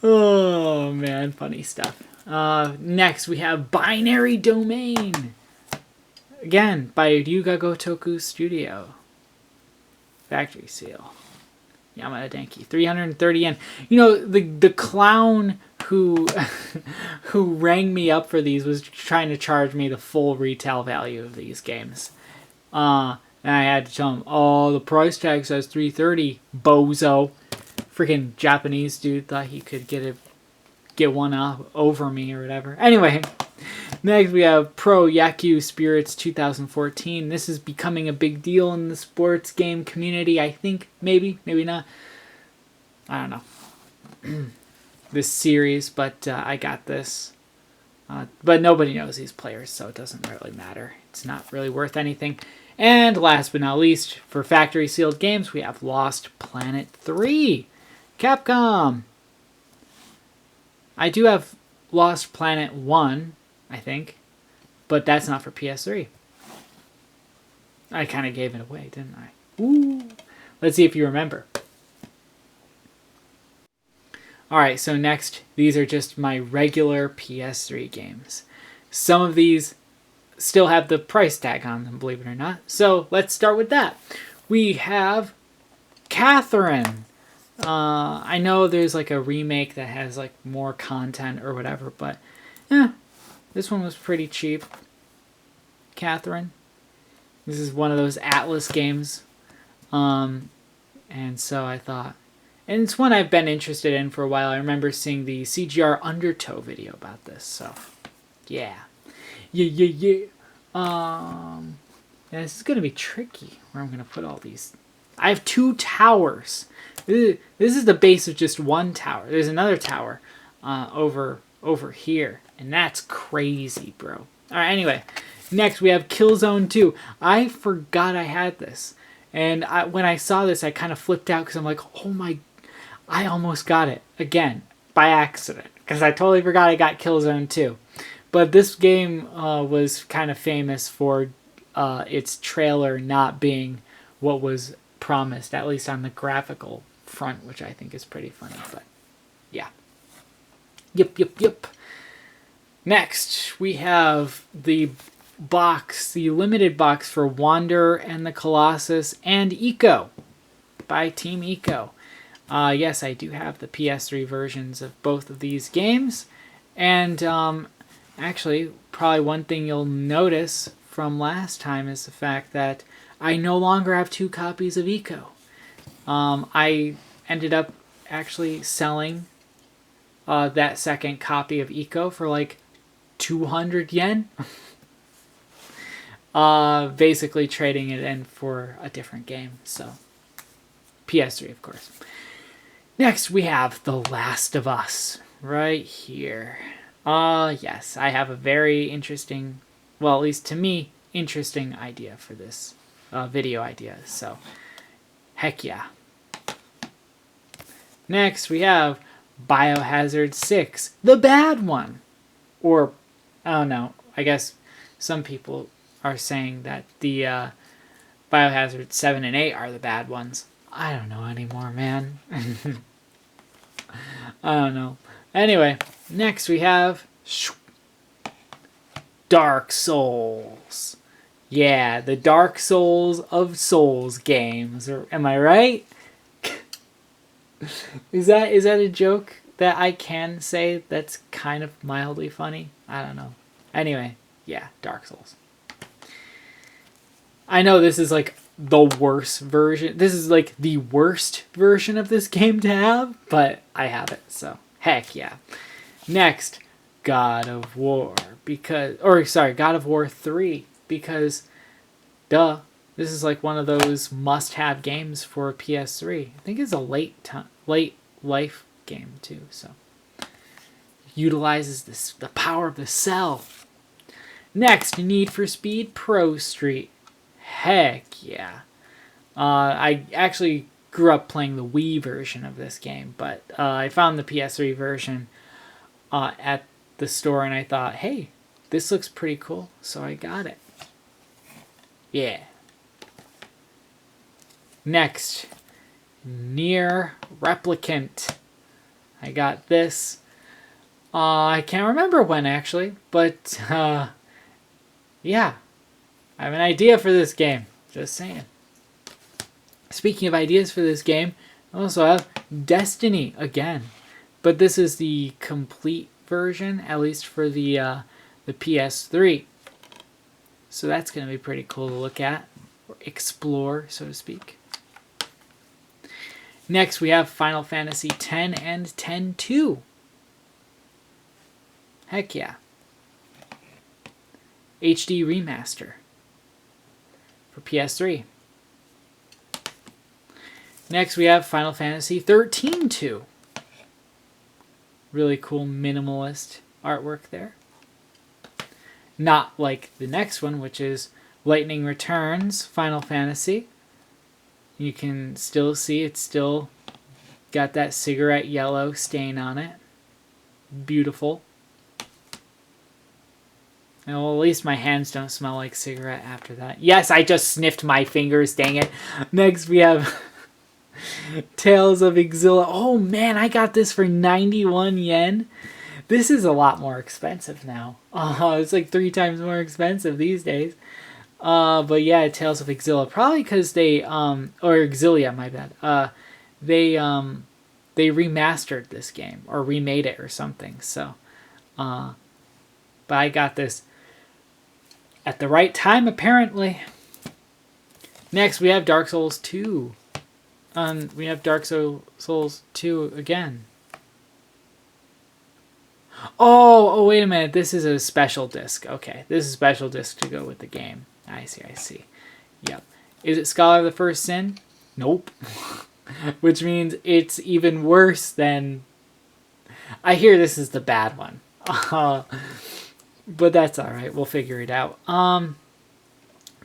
Oh man, funny stuff. Next, we have Binary Domain. Again, by Ryuga Gotoku Studio. Factory seal. Yamada Denki, 330 yen. The clown who who rang me up for these was trying to charge me the full retail value of these games. And I had to tell him, the price tag says 330, bozo. Freaking Japanese dude thought he could get one over me or whatever. Anyway, next we have Pro Yaku Spirits 2014. This is becoming a big deal in the sports game community, I think. Maybe not. I don't know. This series, but I got this. But nobody knows these players, so it doesn't really matter. It's not really worth anything. And last but not least, for factory sealed games, we have Lost Planet 3. Capcom. I do have Lost Planet 1, I think, but that's not for PS3. I kind of gave it away, didn't I? Ooh. Let's see if you remember. Alright, so next, these are just my regular PS3 games. Some of these still have the price tag on them, believe it or not. So let's start with that. We have Catherine. I know there's like a remake that has like more content or whatever, but this one was pretty cheap. Catherine. This is one of those Atlas games. And so I thought, and it's one I've been interested in for a while. I remember seeing the CGR Undertow video about this, so yeah. Yeah. This is going to be tricky where I'm going to put all these. I have 2 towers. This is the base of just one tower. There's another tower over here, and that's crazy, bro. All right, anyway, next we have Killzone 2. I forgot I had this, and when I saw this, I kind of flipped out because I'm like, oh my, I almost got it again by accident because I totally forgot I got Killzone 2. But this game was kind of famous for its trailer not being what was promised, at least on the graphical front, which I think is pretty funny, but yeah. Yep. Next, we have the limited box for Wander and the Colossus and Eco by Team Eco. Yes, I do have the PS3 versions of both of these games, and actually, probably one thing you'll notice from last time is the fact that I no longer have 2 copies of Eco. I ended up actually selling that second copy of Eco for like 200 yen. Basically trading it in for a different game. So, PS3, of course. Next, we have The Last of Us right here. Yes, I have a very interesting, well, at least to me, interesting idea for this video idea. So, heck yeah. Next, we have Biohazard 6, the bad one. Or, I don't know, I guess some people are saying that the Biohazard 7 and 8 are the bad ones. I don't know anymore, man. I don't know. Anyway, next we have Dark Souls. Yeah, the Dark Souls of Souls games. Am I right? Is that a joke that I can say that's kind of mildly funny? I don't know. Anyway, yeah, Dark Souls. I know this is like the worst version. This is like the worst version of this game to have, but I have it, so heck yeah. Next, God of War. God of War 3, because duh, this is like one of those must-have games for a PS3. I think it's a late life game too, so utilizes the power of the cell. Next, Need for Speed Pro Street. Heck yeah. I actually grew up playing the Wii version of this game, but I found the PS3 version at the store, and I thought, hey, this looks pretty cool, so I got it. Yeah. Next, Nier Replicant. I got this. I can't remember when, actually, but yeah. I have an idea for this game. Just saying. Speaking of ideas for this game, I also have Destiny again. But this is the complete version, at least for the PS3. So that's going to be pretty cool to look at, or explore, so to speak. Next, we have Final Fantasy X and X-2. Heck yeah. HD Remaster for PS3. Next, we have Final Fantasy 13-2. Really cool minimalist artwork there. Not like the next one, which is Lightning Returns Final Fantasy. You can still see it's still got that cigarette yellow stain on it. Beautiful. Well, at least my hands don't smell like cigarette after that. Yes, I just sniffed my fingers, dang it. Next, we have Tales of Exila. Oh, man, I got this for 91 yen. This is a lot more expensive now. It's like 3 times more expensive these days. But yeah, Tales of Exila. Probably because they, or Exilia, my bad. They remastered this game, or remade it or something, so. But I got this at the right time, apparently. Next, we have Dark Souls 2. We have Dark Souls 2 again. Oh, wait a minute. This is a special disc. Okay, this is a special disc to go with the game. I see. Yep. Is it Scholar of the First Sin? Nope. Which means it's even worse than... I hear this is the bad one. But that's alright. We'll figure it out.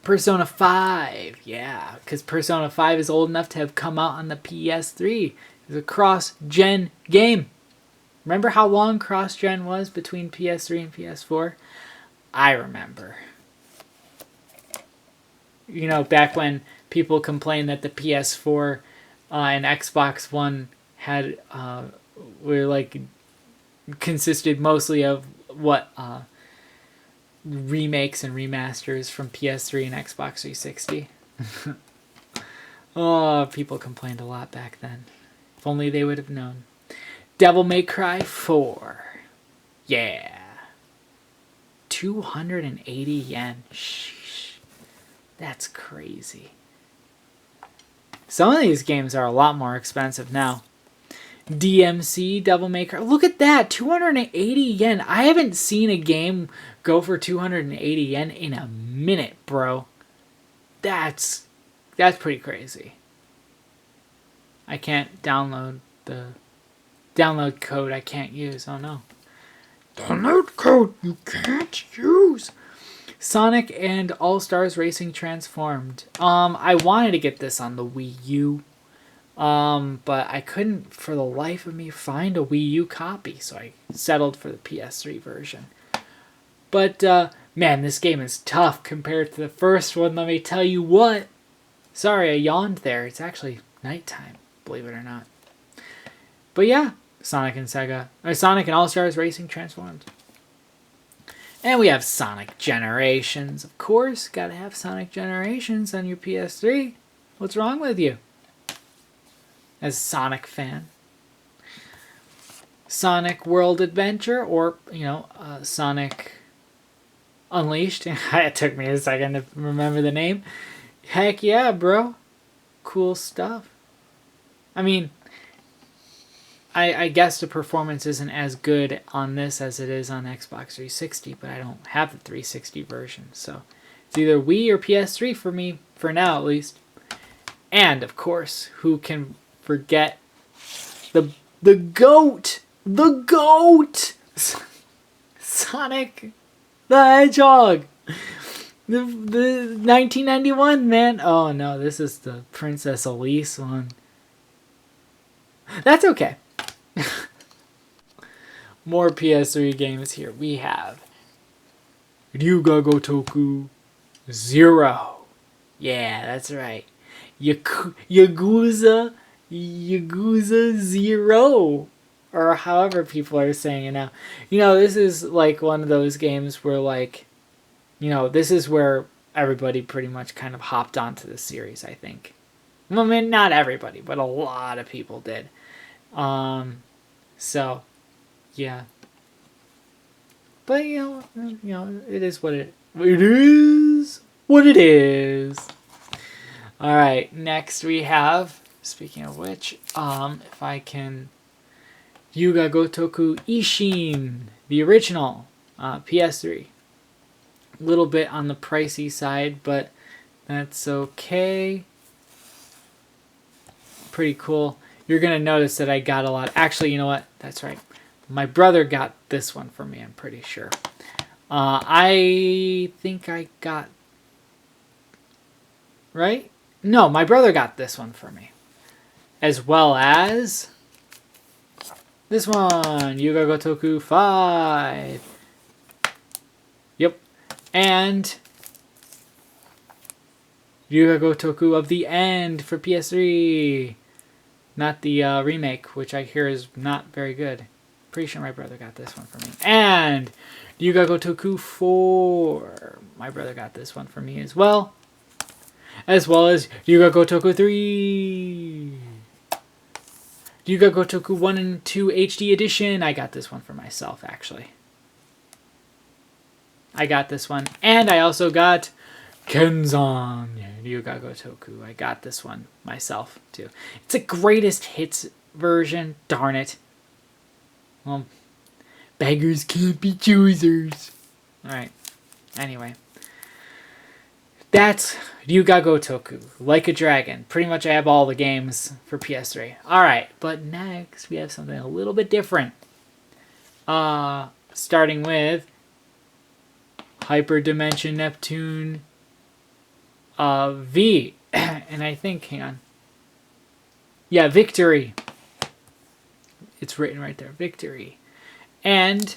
Persona 5. Yeah, because Persona 5 is old enough to have come out on the PS3. It's a cross-gen game. Remember how long cross-gen was between PS3 and PS4? I remember. You know, back when people complained that the PS4 and Xbox One had were like consisted mostly of what remakes and remasters from PS3 and Xbox 360. Oh, people complained a lot back then. If only they would have known. Devil May Cry 4. Yeah. 280 yen. Sheesh. That's crazy. Some of these games are a lot more expensive now. DMC, Devil May Cry. Look at that. 280 yen. I haven't seen a game go for 280 yen in a minute, bro. That's pretty crazy. I can't download the download code I can't use. Oh no. Download code you can't use. Sonic and All-Stars Racing Transformed. I wanted to get this on the Wii U. But I couldn't for the life of me find a Wii U copy, so I settled for the PS3 version. But, man, this game is tough compared to the first one, let me tell you what. Sorry, I yawned there. It's actually nighttime, believe it or not. But yeah, Sonic and All-Stars Racing Transformed. And we have Sonic Generations, of course. Gotta have Sonic Generations on your PS3. What's wrong with you? As a Sonic fan. Sonic World Adventure, or, Sonic Unleashed. It took me a second to remember the name. Heck yeah, bro. Cool stuff. I mean, I guess the performance isn't as good on this as it is on Xbox 360, but I don't have the 360 version, so it's either Wii or PS3 for me, for now at least. And, of course, who can forget the GOAT! The GOAT! Sonic the Hedgehog! The 1991, man. Oh, no, this is the Princess Elise one. That's okay. More PS3 games here. We have Ryuga Gotoku 0. Yeah, that's right. Yakuza 0. Or however people are saying it now. This is like one of those games where this is where everybody pretty much kind of hopped onto the series, I think. Well, I mean, not everybody, but a lot of people did. So, yeah. But, it is what it is. What it is. Alright, next we have, speaking of which, if I can, Yuga Gotoku Ishin, the original, PS3. A little bit on the pricey side, but that's okay. Pretty cool. You're going to notice that I got a lot. Actually, you know what? That's right. My brother got this one for me, I'm pretty sure. I think I got... Right? No, my brother got this one for me. As well as... this one. Yuga Gotoku 5. Yep. And... Yuga Gotoku of the End for PS3. Not the remake, which I hear is not very good. Pretty sure my brother got this one for me. And Yuga Gotoku 4. My brother got this one for me as well. As well as Yuga Gotoku 3. Yuga Gotoku 1 and 2 HD Edition. I got this one for myself, actually. I got this one. And I also got Kenzan Yuga Gotoku. I got this one myself, too. It's a greatest hits version. Darn it. Well, beggars can't be choosers. Alright. Anyway. That's Yuga Gotoku. Like a Dragon. Pretty much I have all the games for PS3. Alright, but next we have something a little bit different. Starting with Hyperdimension Neptune V. And I think, hang on. Yeah, Victory. It's written right there. Victory. And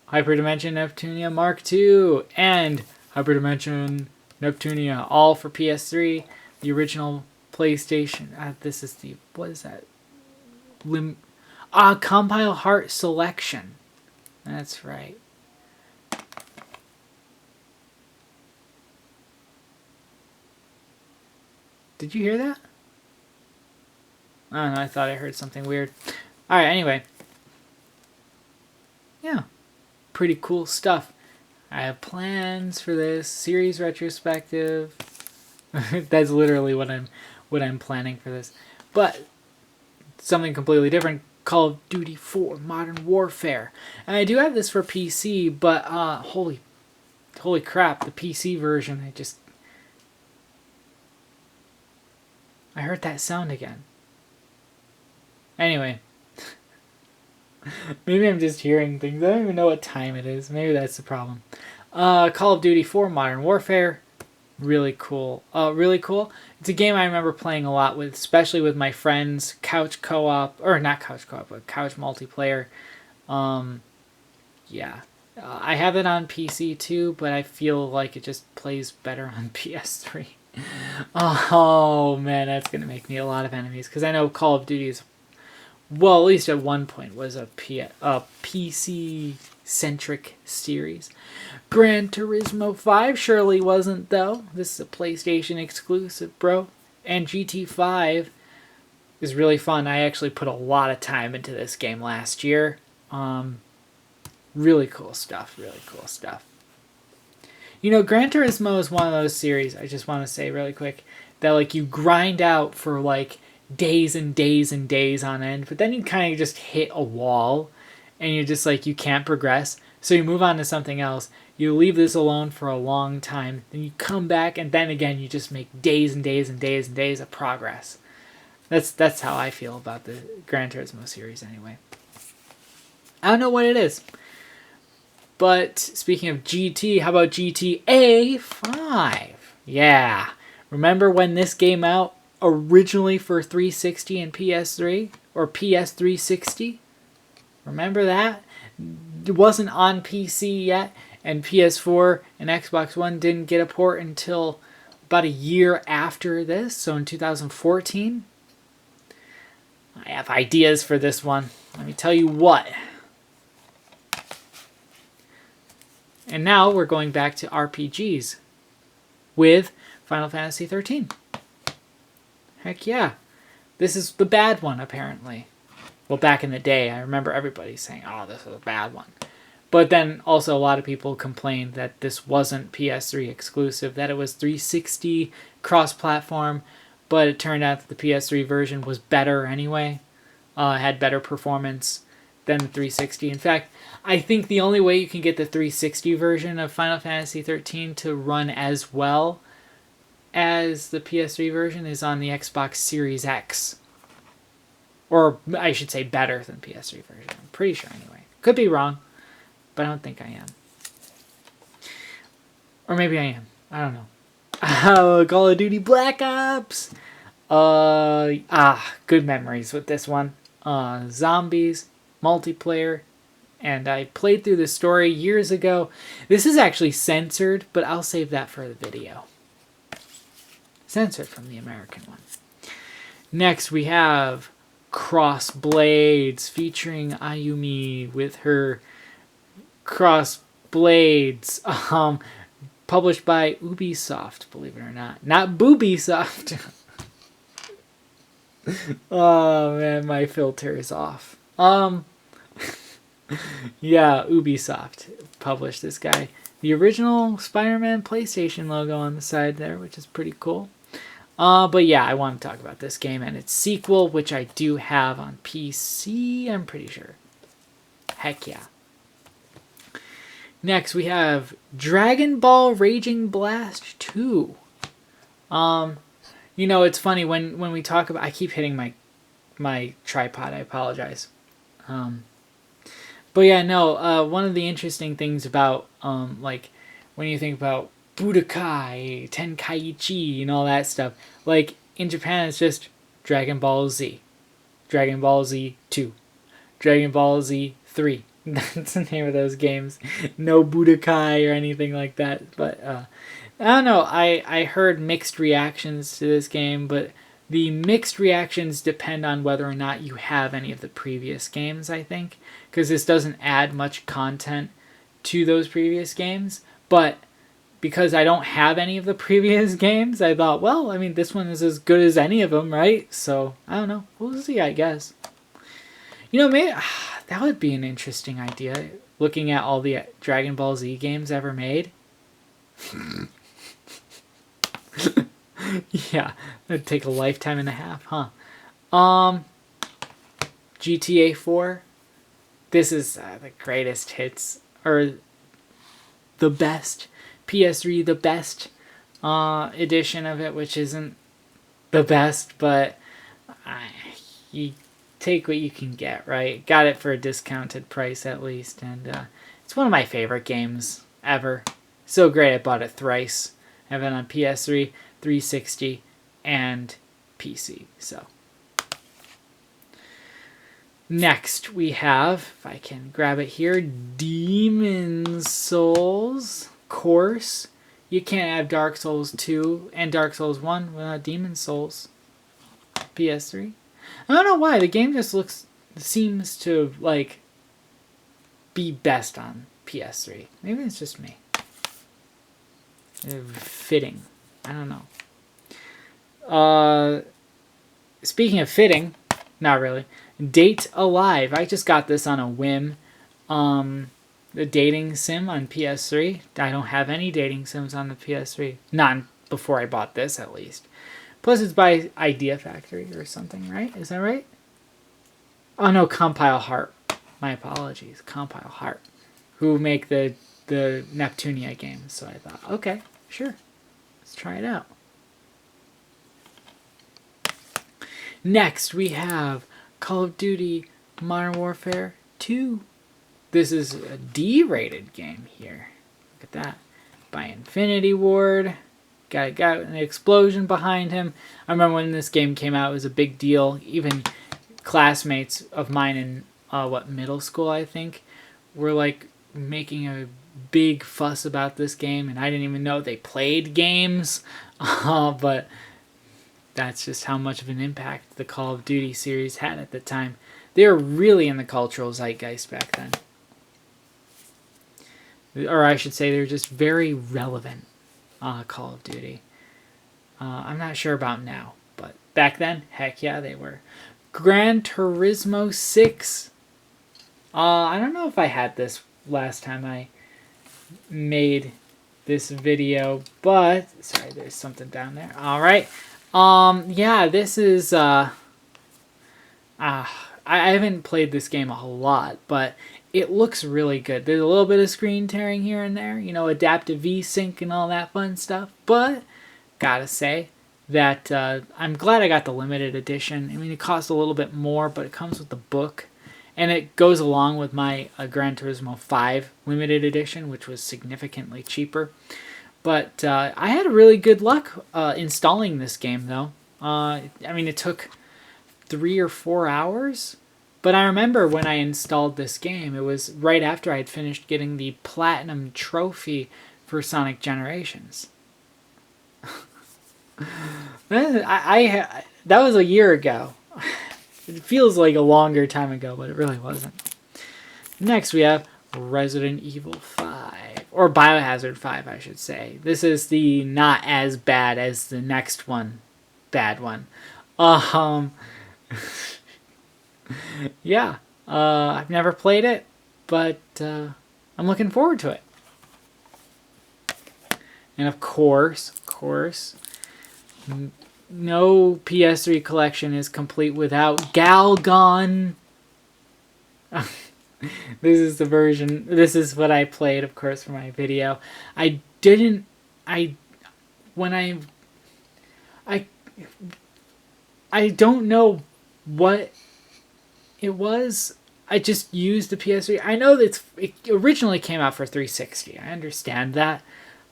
Hyperdimension Neptunia Mark II. And Hyperdimension Neptunia. All for PS3. The original PlayStation. This is the... what is that? Compile Heart Selection. That's right. Did you hear that? I don't know, I thought I heard something weird. Alright, anyway. Yeah. Pretty cool stuff. I have plans for this series retrospective. That's literally what I'm planning for this. But something completely different. Call of Duty 4 Modern Warfare. And I do have this for PC, but holy crap, the PC version, I heard that sound again. Anyway. Maybe I'm just hearing things. I don't even know what time it is. Maybe that's the problem. Call of Duty 4 Modern Warfare. Really cool. Really cool. It's a game I remember playing a lot with, especially with my friends. Couch co-op, or not couch co-op, but couch multiplayer. Yeah. I have it on PC too, but I feel like it just plays better on PS3. Oh man, that's gonna make me a lot of enemies because I know Call of Duty is, well, at least at one point was a PC centric series. Gran Turismo 5 surely wasn't though. This is a PlayStation exclusive, bro. And GT5 is really fun. I actually put a lot of time into this game last year. Really cool stuff. Really cool stuff. You know, Gran Turismo is one of those series, I just want to say really quick, that like you grind out for like days and days and days on end, but then you kind of just hit a wall and you're just like, you can't progress. So you move on to something else. You leave this alone for a long time. Then you come back and then again you just make days and days and days and days of progress. That's how I feel about the Gran Turismo series anyway. I don't know what it is. But speaking of GT, how about GTA 5? Yeah. Remember when this came out originally for 360 and PS3? Or PS360? Remember that? It wasn't on PC yet, and PS4 and Xbox One didn't get a port until about a year after this, so in 2014. I have ideas for this one. Let me tell you what. And now we're going back to RPGs with Final Fantasy 13. Heck yeah. This is the bad one, apparently. Well, back in the day, I remember everybody saying, oh, this is a bad one. But then also a lot of people complained that this wasn't PS3 exclusive, that it was 360 cross-platform, but it turned out that the PS3 version was better anyway. Had better performance than the 360. In fact, I think the only way you can get the 360 version of Final Fantasy 13 to run as well as the PS3 version is on the Xbox Series X. Or I should say better than PS3 version. I'm pretty sure anyway. Could be wrong, but I don't think I am. Or maybe I am. I don't know. Call of Duty Black Ops! Good memories with this one. Zombies, multiplayer, and I played through the story years ago. This is actually censored, but I'll save that for the video. Censored from the American one. Next we have Cross Blades featuring Ayumi with her Cross Blades, published by Ubisoft, believe it or not. Not Boobisoft. Oh man, my filter is off. Yeah, Ubisoft published this guy. The original Spider-Man PlayStation logo on the side there, which is pretty cool. But yeah, I want to talk about this game and its sequel, which I do have on PC, I'm pretty sure. Heck yeah. Next, we have Dragon Ball Raging Blast 2. You know, it's funny, when we talk about... I keep hitting my tripod, I apologize. But yeah, no, one of the interesting things about, like, when you think about Budokai, Tenkaichi, and all that stuff, like, in Japan it's just Dragon Ball Z, Dragon Ball Z 2, Dragon Ball Z 3. That's the name of those games. No Budokai or anything like that, but, I don't know, I heard mixed reactions to this game, but the mixed reactions depend on whether or not you have any of the previous games, I think, because this doesn't add much content to those previous games, but because I don't have any of the previous games, I thought, well, I mean, this one is as good as any of them, right? So, I don't know. We'll see, I guess. You know, maybe that would be an interesting idea, looking at all the Dragon Ball Z games ever made. Yeah, that'd take a lifetime and a half, huh? GTA 4. This is the greatest hits, or the best. PS3, the best edition of it, which isn't the best, but you take what you can get, right? Got it for a discounted price at least, and it's one of my favorite games ever. So great, I bought it thrice. I have it on PS3, 360, and PC. So next we have, if I can grab it here, Demon's Souls. Of course, you can't have Dark Souls 2 and Dark Souls 1 without Demon's Souls. PS3. I don't know why, the game just seems to like be best on PS3. Maybe it's just me. Fitting. I don't know. Speaking of fitting, not really. Date Alive. I just got this on a whim. The dating sim on PS3. I don't have any dating sims on the PS3. Not before I bought this, at least. Plus, it's by Idea Factory or something, right? Is that right? Oh, no, Compile Heart. My apologies. Compile Heart. Who make the Neptunia games. So I thought, okay, sure. Let's try it out. Next, we have Call of Duty Modern Warfare 2. This is a D-rated game here. Look at that. By Infinity Ward. Got an explosion behind him. I remember when this game came out, it was a big deal. Even classmates of mine in, middle school, I think, were like making a big fuss about this game, and I didn't even know they played games. But that's just how much of an impact the Call of Duty series had at the time. They were really in the cultural zeitgeist back then. Or I should say, they're just very relevant. Call of Duty. I'm not sure about now, but back then, heck yeah, they were. Gran Turismo 6. I don't know if I had this last time I made this video, but sorry, there's something down there. All right. Yeah, this is I haven't played this game a whole lot, but it looks really good. There's a little bit of screen tearing here and there, you know, adaptive VSync and all that fun stuff. But gotta say that I'm glad I got the limited edition. I mean, it costs a little bit more, but it comes with the book, and it goes along with my Gran Turismo 5 limited edition, which was significantly cheaper. But I had really good luck installing this game, though. I mean, it took 3 or 4 hours. But I remember when I installed this game, it was right after I had finished getting the Platinum Trophy for Sonic Generations. That was a year ago. It feels like a longer time ago, but it really wasn't. Next, we have Resident Evil 5. Or Biohazard 5, I should say. This is the not as bad as the next one. Bad one. Yeah, I've never played it, but I'm looking forward to it. And of course, no PS3 collection is complete without Galgun. This is the version, this is what I played, of course, for my video. I don't know what it was. I just used the PS3. I know that it originally came out for 360. I understand that.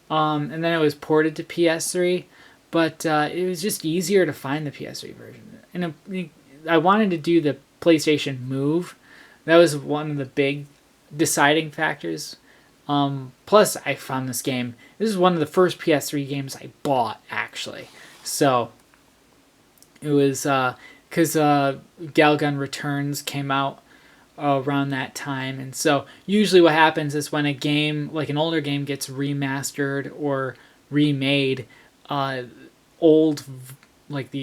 And then it was ported to PS3. But it was just easier to find the PS3 version. And I wanted to do the PlayStation Move. That was one of the big deciding factors. Plus, I found this game. This is one of the first PS3 games I bought, actually. So, it was... because Galgun Returns came out around that time, and so usually what happens is when a game, like an older game, gets remastered or remade, the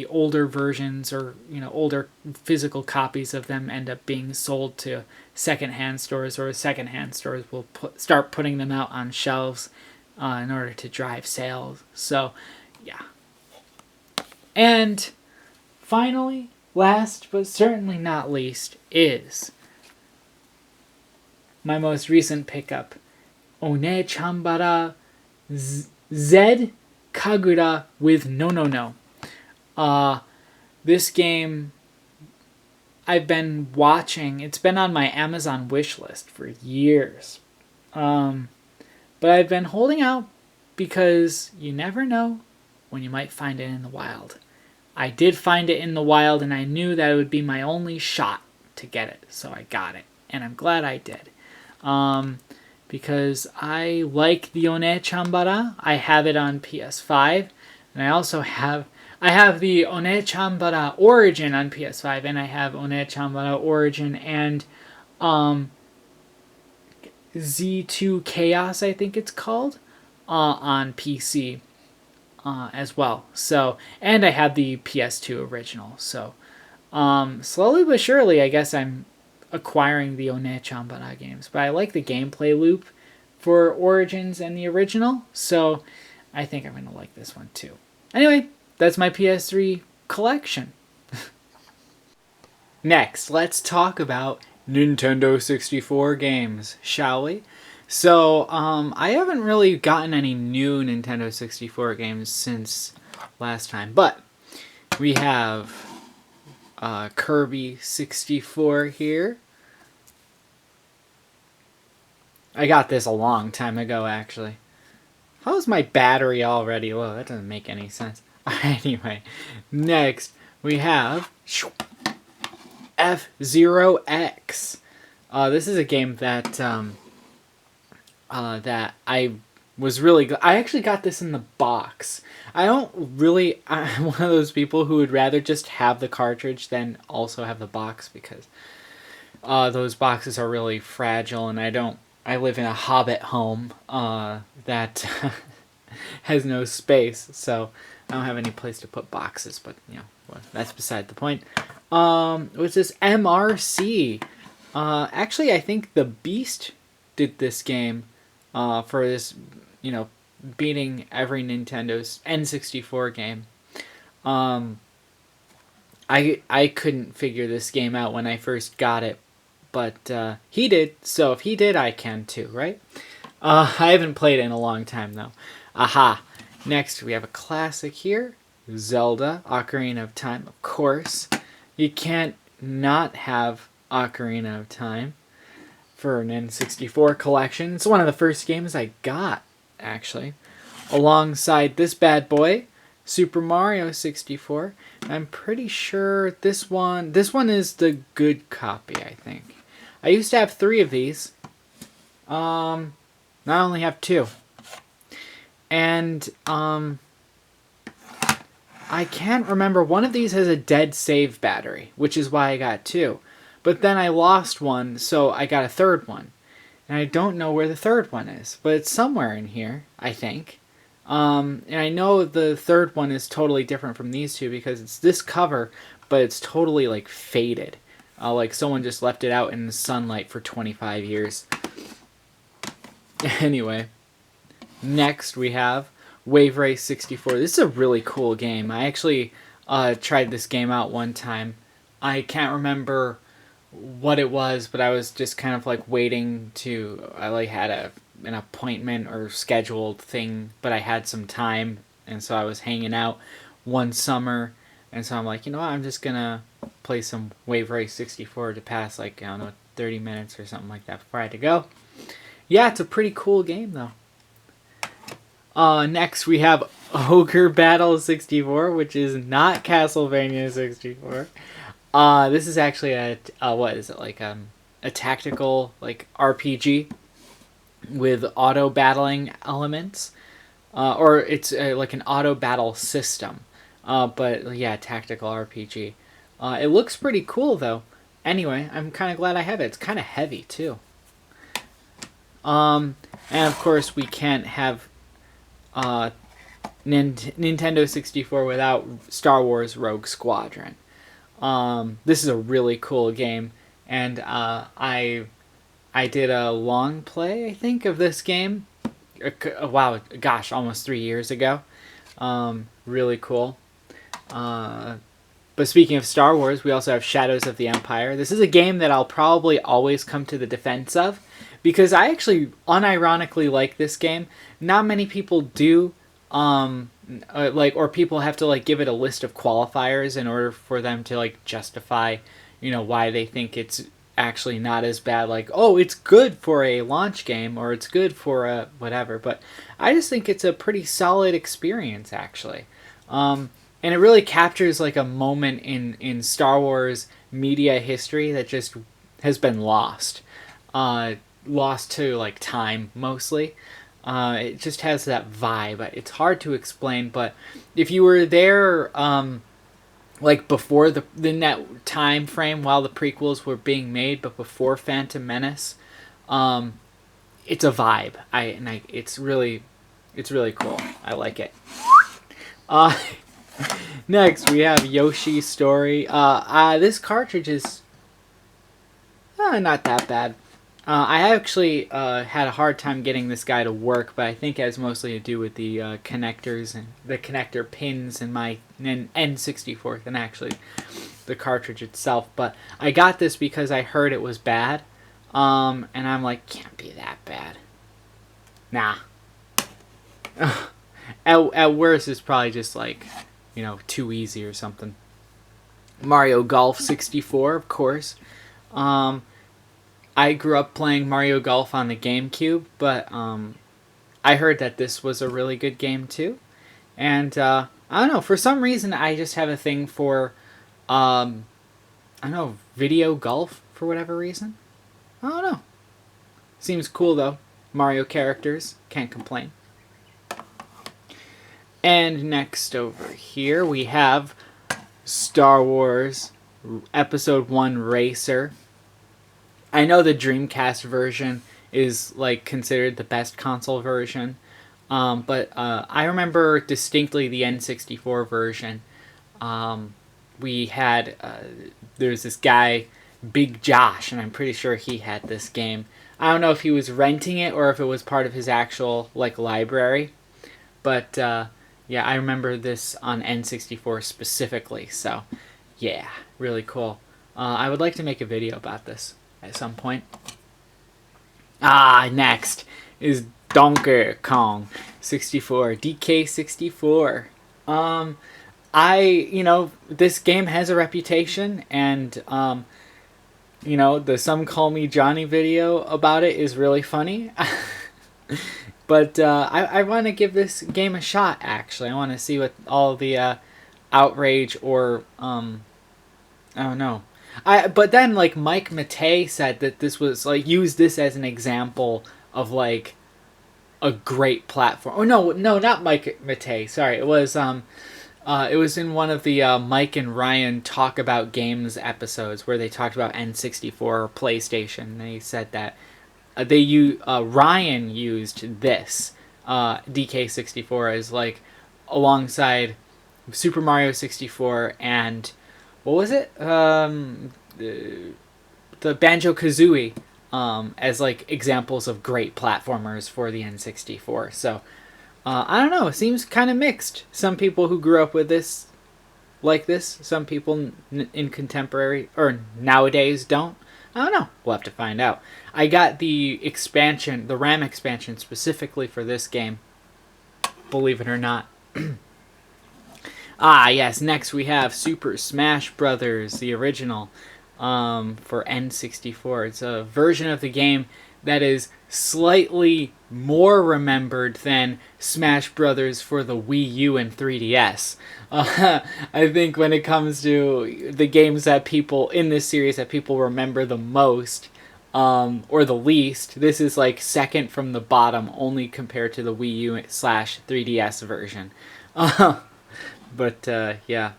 older versions or older physical copies of them end up being sold to secondhand stores, or secondhand stores will start putting them out on shelves in order to drive sales. So, yeah. And finally, last but certainly not least, is my most recent pickup, One Chambara Z Kagura with No. This game, I've been watching. It's been on my Amazon wish list for years. But I've been holding out because you never know when you might find it in the wild. I did find it in the wild, and I knew that it would be my only shot to get it, so I got it, and I'm glad I did. Because I like the One Chambara. I have it on PS5, and I also have the One Chambara Origin on PS5, and I have One Chambara Origin and Z2 Chaos, I think it's called, on PC as well. So, and I have the PS2 original. So, slowly but surely, I guess I'm acquiring the One Chambara games. But I like the gameplay loop for Origins and the original, so I think I'm going to like this one too. Anyway, that's my PS3 collection. Next, let's talk about Nintendo 64 games, shall we? So, I haven't really gotten any new Nintendo 64 games since last time, but we have Kirby 64 here. I got this a long time ago, actually. How's my battery already low? That doesn't make any sense. Anyway, next we have F-Zero X. This is a game that that I was really I actually got this in the box. I'm one of those people who would rather just have the cartridge than also have the box, because those boxes are really fragile, and I live in a hobbit home that has no space, so I don't have any place to put boxes, but well, that's beside the point. What's this? MRC. Actually, I think the Beast did this game for this, beating every Nintendo's N64 game. I couldn't figure this game out when I first got it, but he did, so if he did, I can too, right? I haven't played it in a long time, though. Aha! Next, we have a classic here. Zelda, Ocarina of Time, of course. You can't not have Ocarina of Time for an N64 collection. It's one of the first games I got, actually. Alongside this bad boy, Super Mario 64. I'm pretty sure this one is the good copy, I think. I used to have 3 of these. Now I only have 2. And, I can't remember. One of these has a dead save battery, which is why I got 2. But then I lost one, so I got a 3rd one. And I don't know where the 3rd one is, but it's somewhere in here, I think. And I know the 3rd one is totally different from these two because it's this cover, but it's totally, like, faded. Like someone just left it out in the sunlight for 25 years. Anyway, next we have Wave Race 64. This is a really cool game. I actually tried this game out one time. I can't remember what it was, but I was just kind of like waiting to... I like had an appointment or scheduled thing, but I had some time, and so I was hanging out one summer, and so I'm like, you know what, I'm just gonna play some Wave Race 64 to pass, like, I don't know, 30 minutes or something like that before I had to go. Yeah, it's a pretty cool game, though. Next, we have Ogre Battle 64, which is not Castlevania 64. This is actually a what is it, like, a tactical, like, RPG with auto battling elements. Or it's like an auto battle system. But yeah, tactical RPG. It looks pretty cool, though. Anyway, I'm kind of glad I have it. It's kind of heavy, too. And of course, we can't have Nintendo 64 without Star Wars Rogue Squadron. This is a really cool game, and I did a long play, I think, of this game. Wow, gosh, almost 3 years ago. Really cool. But speaking of Star Wars, we also have Shadows of the Empire. This is a game that I'll probably always come to the defense of, because I actually unironically like this game. Not many people do, or people have to, like, give it a list of qualifiers in order for them to, like, justify, why they think it's actually not as bad. Like, oh, it's good for a launch game, or it's good for a whatever. But I just think it's a pretty solid experience, actually. And it really captures like a moment in Star Wars media history that just has been lost. Lost to like time mostly. It just has that vibe. It's hard to explain, but if you were there like before the net time frame while the prequels were being made, but before Phantom Menace, it's a vibe. It's really cool. I like it. Next we have Yoshi's Story. This cartridge is not that bad. I actually had a hard time getting this guy to work, but I think it has mostly to do with the connectors and the connector pins in my N64 than actually the cartridge itself. But I got this because I heard it was bad, and I'm like, can't be that bad. Nah. At worst, it's probably just like, too easy or something. Mario Golf 64, of course. I grew up playing Mario Golf on the GameCube, but I heard that this was a really good game too. And I don't know, for some reason I just have a thing for, video golf for whatever reason. I don't know. Seems cool though. Mario characters, can't complain. And next over here we have Star Wars Episode 1 Racer. I know the Dreamcast version is like considered the best console version, but I remember distinctly the N64 version. We had there's this guy, Big Josh, and I'm pretty sure he had this game. I don't know if he was renting it or if it was part of his actual like library, but yeah, I remember this on N64 specifically. So yeah, really cool. I would like to make a video about this at some point. Next is Donkey Kong 64, DK64. This game has a reputation, and the Some Call Me Johnny video about it is really funny. But I want to give this game a shot, actually. I want to see what all the outrage or I don't know. But then like Mike Matei said that this was like used this as an example of like a great platform. Oh no, not Mike Matei. Sorry, it was in one of the Mike and Ryan Talk About Games episodes where they talked about N64 or PlayStation. They said that Ryan used this DK64 as like alongside Super Mario 64 and what was it? The Banjo-Kazooie as like examples of great platformers for the N64. So I don't know. It seems kind of mixed. Some people who grew up with this like this. Some people in contemporary or nowadays don't. I don't know. We'll have to find out. I got the expansion, the RAM expansion specifically for this game. Believe it or not. Yes. Next we have Super Smash Brothers, the original, for N64. It's a version of the game that is slightly more remembered than Smash Brothers for the Wii U and 3DS. I think when it comes to the games that people in this series that people remember the most, or the least, this is like second from the bottom, only compared to the Wii U / 3DS version. But yeah.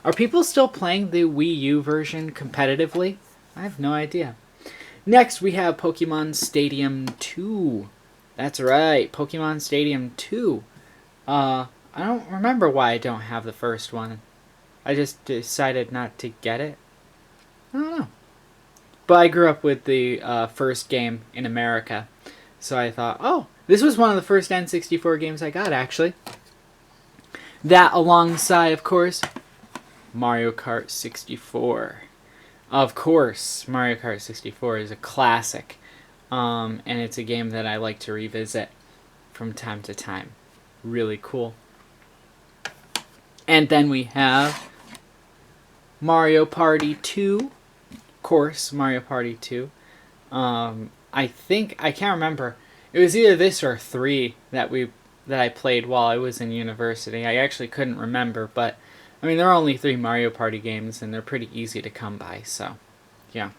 Are people still playing the Wii U version competitively? I have no idea. Next, we have Pokemon Stadium 2. That's right, Pokemon Stadium 2. I don't remember why I don't have the first one. I just decided not to get it. I don't know. But I grew up with the first game in America. So I thought, oh, this was one of the first N64 games I got, actually. That alongside, of course, Mario Kart 64. Of course, Mario Kart 64 is a classic. And it's a game that I like to revisit from time to time. Really cool. And then we have Mario Party 2. Of course, Mario Party 2. I think, I can't remember. It was either this or 3 that I played while I was in university. I actually couldn't remember, but I mean, there are only 3 Mario Party games, and they're pretty easy to come by, so yeah.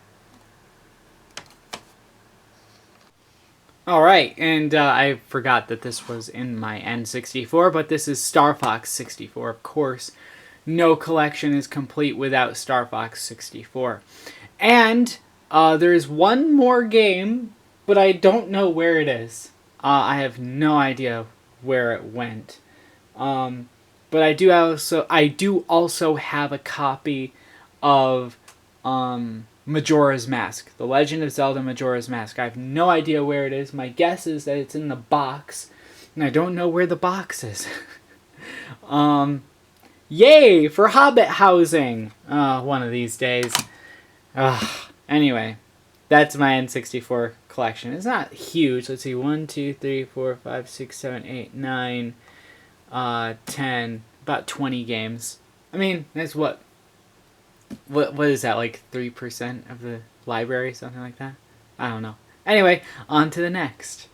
Alright, and I forgot that this was in my N64, but this is Star Fox 64, of course. No collection is complete without Star Fox 64. And there's one more game, but I don't know where it is. I have no idea where it went. But I do also have a copy of Majora's Mask, The Legend of Zelda Majora's Mask. I have no idea where it is. My guess is that it's in the box, and I don't know where the box is. Yay for Hobbit housing! One of these days. Anyway, that's my N64 collection. It's not huge. Let's see, 1, 2, 3, 4, 5, 6, 7, 8, 9, 10, about 20 games. I mean, that's what is that, like 3% of the library, something like that? I don't know. Anyway, on to the next.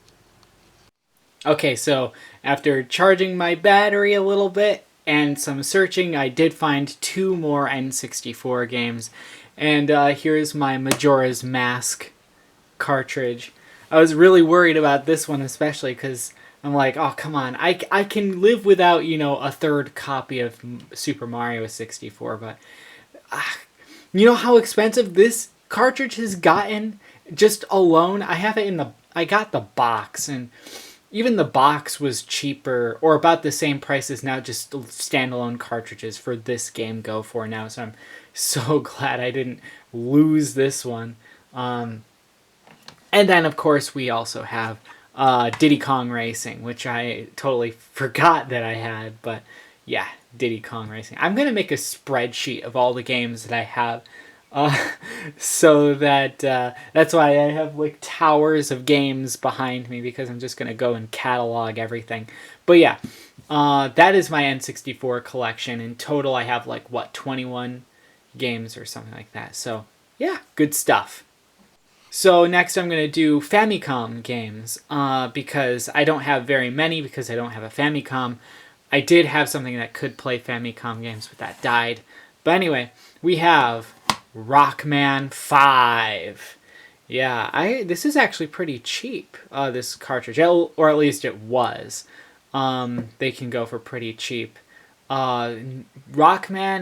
Okay, so after charging my battery a little bit and some searching, I did find 2 more N64 games. And here's my Majora's Mask cartridge. I was really worried about this one especially because I'm like, oh, come on. I can live without, a third copy of Super Mario 64, but you know how expensive this cartridge has gotten just alone? I got the box, and even the box was cheaper or about the same price as now just standalone cartridges for this game go for now. So I'm so glad I didn't lose this one. And then, of course, we also have Diddy Kong Racing, which I totally forgot that I had. But yeah, Diddy Kong Racing. I'm going to make a spreadsheet of all the games that I have. So that that's why I have like towers of games behind me, because I'm just going to go and catalog everything. But yeah, that is my N64 collection. In total, I have 21 games or something like that. So yeah, good stuff. So next I'm going to do Famicom games, because I don't have very many, because I don't have a Famicom. I did have something that could play Famicom games, but that died. But anyway, we have Rockman 5. Yeah, this is actually pretty cheap, this cartridge, or at least it was. They can go for pretty cheap. Rockman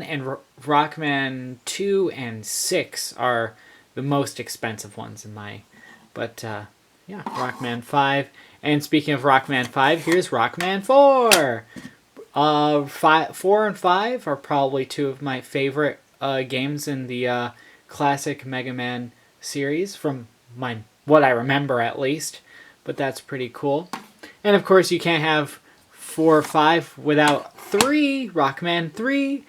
and Rockman 2 and 6 are the most expensive ones but yeah, Rockman 5. And speaking of Rockman 5, here's Rockman 4. 4 and 5 are probably 2 of my favorite games in the classic Mega Man series, from what I remember at least. But that's pretty cool. And of course, you can't have 4 or 5 without 3, Rockman 3.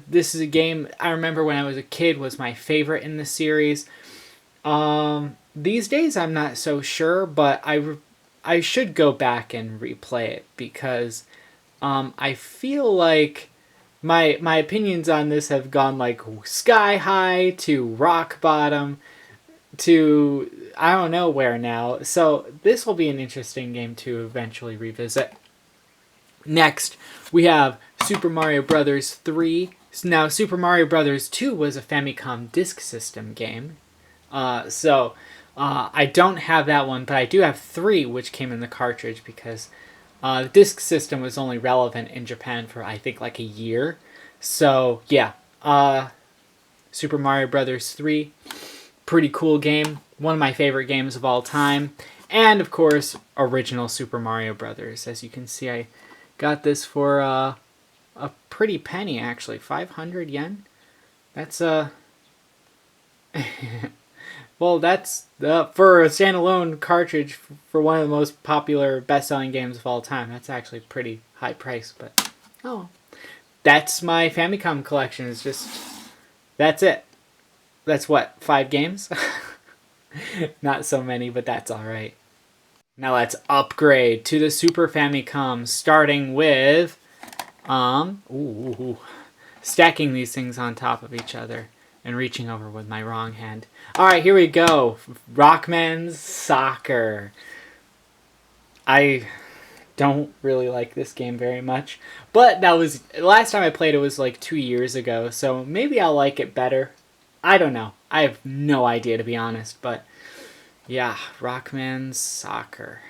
This is a game I remember when I was a kid was my favorite in the series. These days I'm not so sure, but I should go back and replay it, because I feel like my opinions on this have gone sky high to rock bottom to I don't know where now. So this will be an interesting game to eventually revisit. Next, we have Super Mario Bros. 3. Now, Super Mario Bros. 2 was a Famicom Disk System game. So I don't have that one, but I do have 3, which came in the cartridge, because the Disk System was only relevant in Japan for, I think, a year. So, yeah. Super Mario Bros. 3. Pretty cool game. One of my favorite games of all time. And, of course, original Super Mario Bros. As you can see, I got this for a pretty penny, actually. 500 yen? That's well, that's for a standalone cartridge for one of the most popular best-selling games of all time. That's actually pretty high price, but oh. That's my Famicom collection. That's it. That's what, 5 games? Not so many, but that's alright. Now let's upgrade to the Super Famicom, starting with stacking these things on top of each other and reaching over with my wrong hand. Alright, here we go. Rockman's Soccer. I don't really like this game very much, but that was last time I played it was like 2 years ago, so maybe I'll like it better. I don't know. I have no idea, to be honest, but yeah, Rockman's Soccer.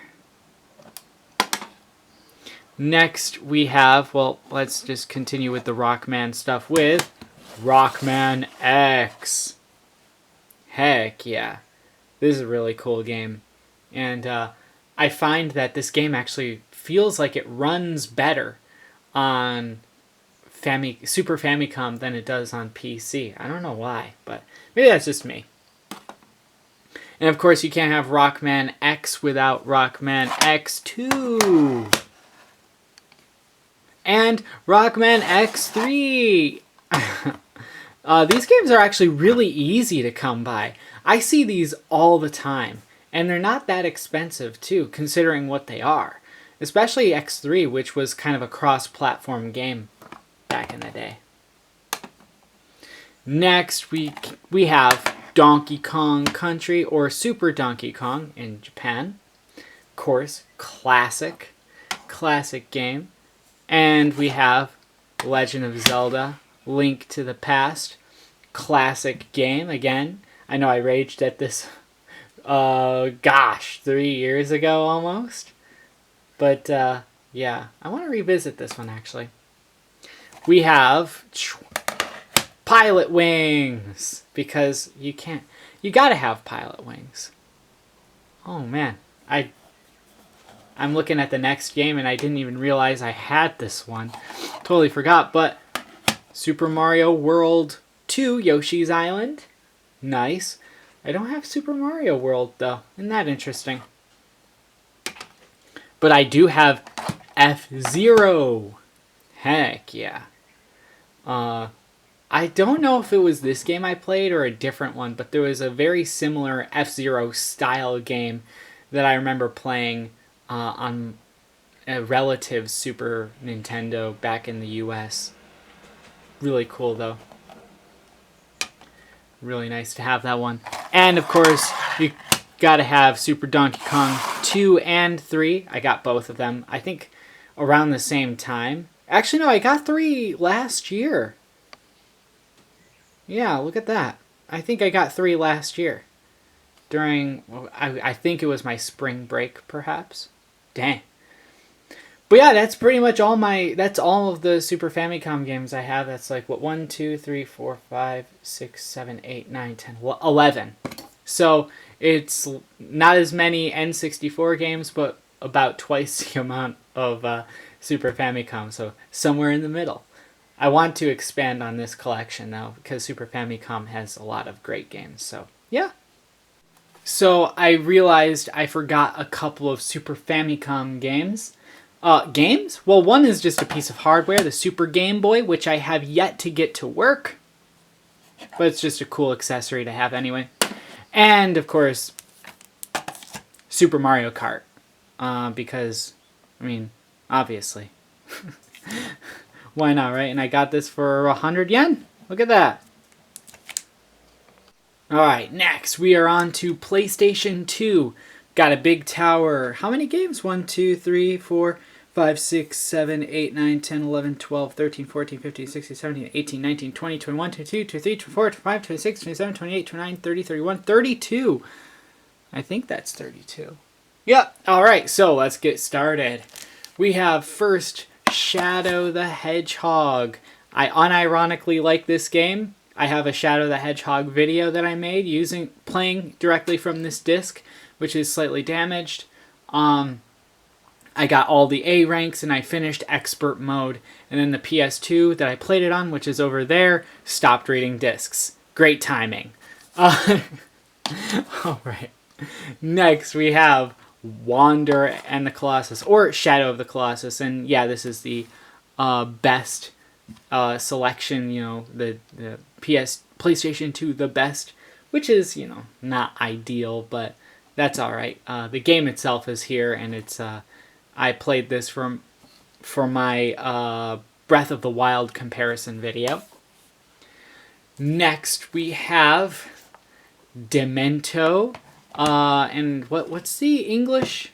Next we have, well, let's just continue with the Rockman stuff with Rockman X. Heck yeah. This is a really cool game. And I find that this game actually feels like it runs better on Super Famicom than it does on PC. I don't know why, but maybe that's just me. And of course you can't have Rockman X without Rockman X2. And Rockman X3. These games are actually really easy to come by. I see these all the time. And they're not that expensive, too, considering what they are. Especially X3, which was kind of a cross-platform game back in the day. Next, we have Donkey Kong Country, or Super Donkey Kong in Japan. Of course, classic game. And we have Legend of Zelda, Link to the Past. Classic game, again. I know I raged at this, 3 years ago almost. But, yeah, I want to revisit this one, actually. We have Pilot Wings, because you gotta have Pilot Wings. Oh, man. I'm looking at the next game, and I didn't even realize I had this one. Totally forgot, but Super Mario World 2, Yoshi's Island. Nice. I don't have Super Mario World, though. Isn't that interesting? But I do have F-Zero. Heck yeah. I don't know if it was this game I played or a different one, but there was a very similar F-Zero style game that I remember playing on a relative Super Nintendo back in the US. Really cool, though. Really nice to have that one. And, of course, you gotta have Super Donkey Kong 2 and 3. I got both of them, I think, around the same time. Actually, no, I got 3 last year. Yeah, look at that. I think I got 3 last year. During, I think it was my spring break, perhaps. Dang. But yeah, that's pretty much that's all of the Super Famicom games I have. That's like, what, 1, 2, 3, 4, 5, 6, 7, 8, 9, 10, 11. So it's not as many N64 games, but about twice the amount of Super Famicom. So somewhere in the middle. I want to expand on this collection, though, because Super Famicom has a lot of great games. So, yeah. So I realized I forgot a couple of Super Famicom games. Games? Well, one is just a piece of hardware, the Super Game Boy, which I have yet to get to work. But it's just a cool accessory to have anyway. And, of course, Super Mario Kart. Because, I mean, obviously. Why not, right? And I got this for 100 yen. Look at that. Alright, next we are on to PlayStation 2. Got a big tower. How many games? 1, 2, 3, 4, 5, 6, 7, 8, 9, 10, 11, 12, 13, 14, 15, 16, 17, 18, 19, 20, 21, 22, 23, 24, 25, 26, 27, 28, 29, 30, 31, 32. I think that's 32. Yep. Alright, so let's get started. We have first Shadow the Hedgehog. I unironically like this game. I have a Shadow the Hedgehog video that I made playing directly from this disc, which is slightly damaged. I got all the A ranks and I finished expert mode. And then the PS2 that I played it on, which is over there, stopped reading discs. Great timing. Alright. Next we have Wander and the Colossus, or Shadow of the Colossus. And yeah, this is the best selection, you know, the PlayStation 2 the best, which is, you know, not ideal, but that's alright. The game itself is here, and it's I played this for my Breath of the Wild comparison video. Next we have Demento. And what's the English?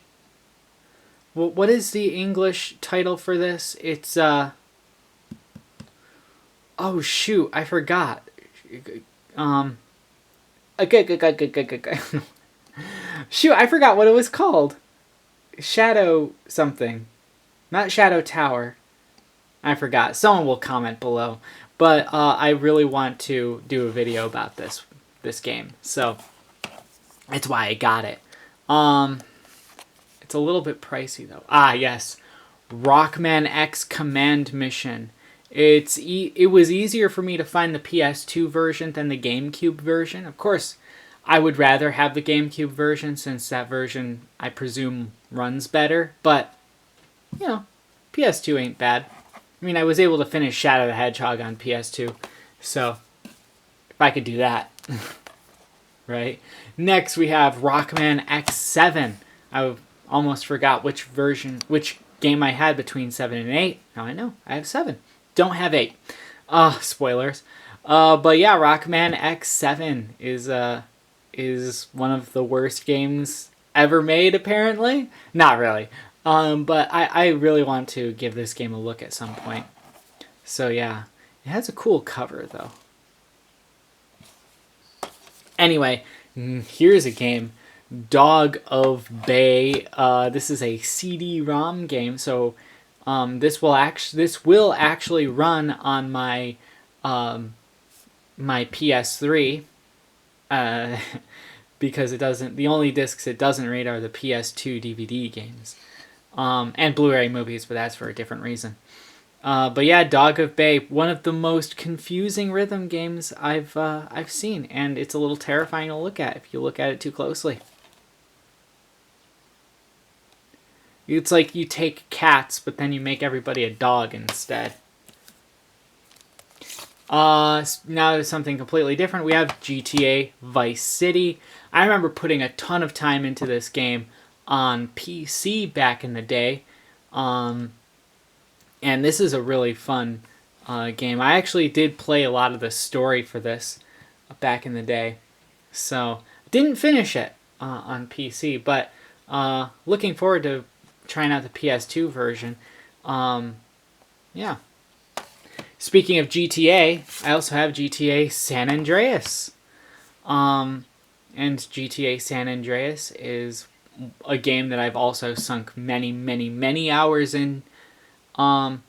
What is the English title for this? It's oh shoot, I forgot. Shoot, I forgot what it was called. Shadow something. Not Shadow Tower. I forgot. Someone will comment below. But I really want to do a video about this game. So that's why I got it. It's a little bit pricey though. Ah, yes. Rockman X Command Mission. It was easier for me to find the PS2 version than the GameCube version. Of course, I would rather have the GameCube version since that version, I presume, runs better. But, you know, PS2 ain't bad. I mean, I was able to finish Shadow the Hedgehog on PS2. So, if I could do that. Right? Next, we have Rockman X7. I almost forgot which game I had between 7 and 8. Now I know. I have 7. Don't have 8. Spoilers. But yeah, Rockman X7 is one of the worst games ever made, apparently. Not really. But I really want to give this game a look at some point. So yeah, it has a cool cover though. Anyway, here's a game, Dog of Bay. This is a CD-ROM game, so this will actually run on my my PS3 because it doesn't. The only discs it doesn't read are the PS2 DVD games and Blu-ray movies, but that's for a different reason. But yeah, Dog of Bay, one of the most confusing rhythm games I've seen, and it's a little terrifying to look at if you look at it too closely. It's like you take cats, but then you make everybody a dog instead. Now to something completely different. We have GTA Vice City. I remember putting a ton of time into this game on PC back in the day. And this is a really fun game. I actually did play a lot of the story for this back in the day. So, didn't finish it on PC, but looking forward to trying out the PS2 version. Yeah. Speaking of GTA, I also have GTA San Andreas. And GTA San Andreas is a game that I've also sunk many, many, many hours in. And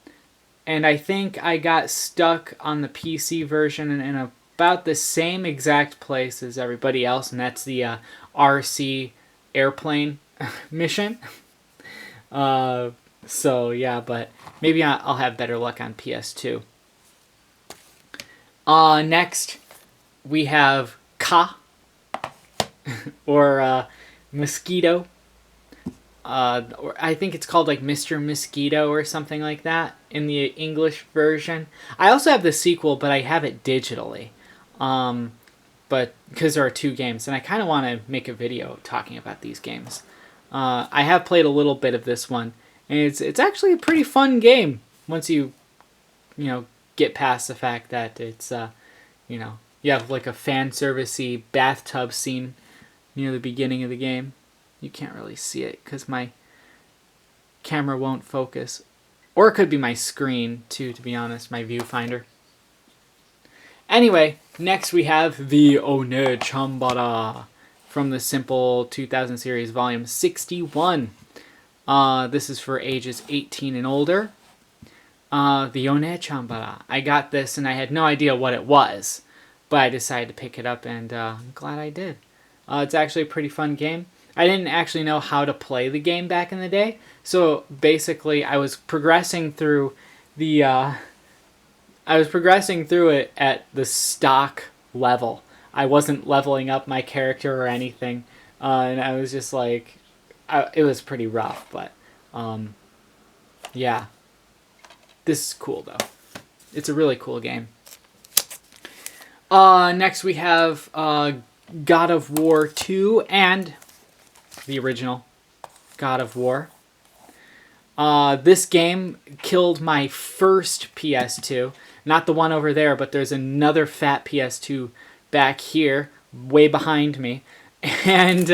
I think I got stuck on the PC version in about the same exact place as everybody else, and that's the RC airplane mission. So yeah, but maybe I'll have better luck on PS2. Next, we have Ka, or Mosquito. Or I think it's called like Mr. Mosquito or something like that in the English version. I also have the sequel, but I have it digitally. But because there are 2 games, and I kind of want to make a video talking about these games. I have played a little bit of this one, and it's actually a pretty fun game once you get past the fact that it's you have like a fan servicey bathtub scene near the beginning of the game. You can't really see it because my camera won't focus. Or it could be my screen, too, to be honest, my viewfinder. Anyway, next we have the One Chambara from the Simple 2000 series, volume 61. This is for ages 18 and older. The One Chambara. I got this and I had no idea what it was, but I decided to pick it up, and I'm glad I did. It's actually a pretty fun game. I didn't actually know how to play the game back in the day, so basically I was progressing through it at the stock level. I wasn't leveling up my character or anything, and I was just like, it was pretty rough, but yeah. This is cool though. It's a really cool game. Next we have God of War 2 and the original God of War. This game killed my first PS2. Not the one over there, but there's another fat PS2 back here, way behind me. And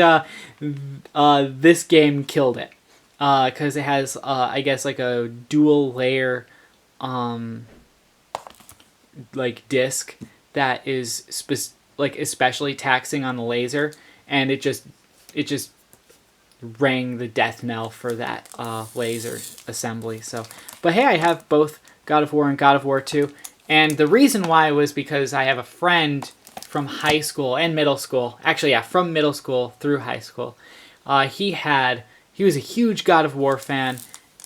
this game killed it. Because it has, I guess, like a dual layer like disc that is like especially taxing on the laser, and it just rang the death knell for that laser assembly. So, but hey, I have both God of War and God of War 2, and the reason why was because I have a friend from high school and middle school. Actually, yeah, from middle school through high school. He was a huge God of War fan,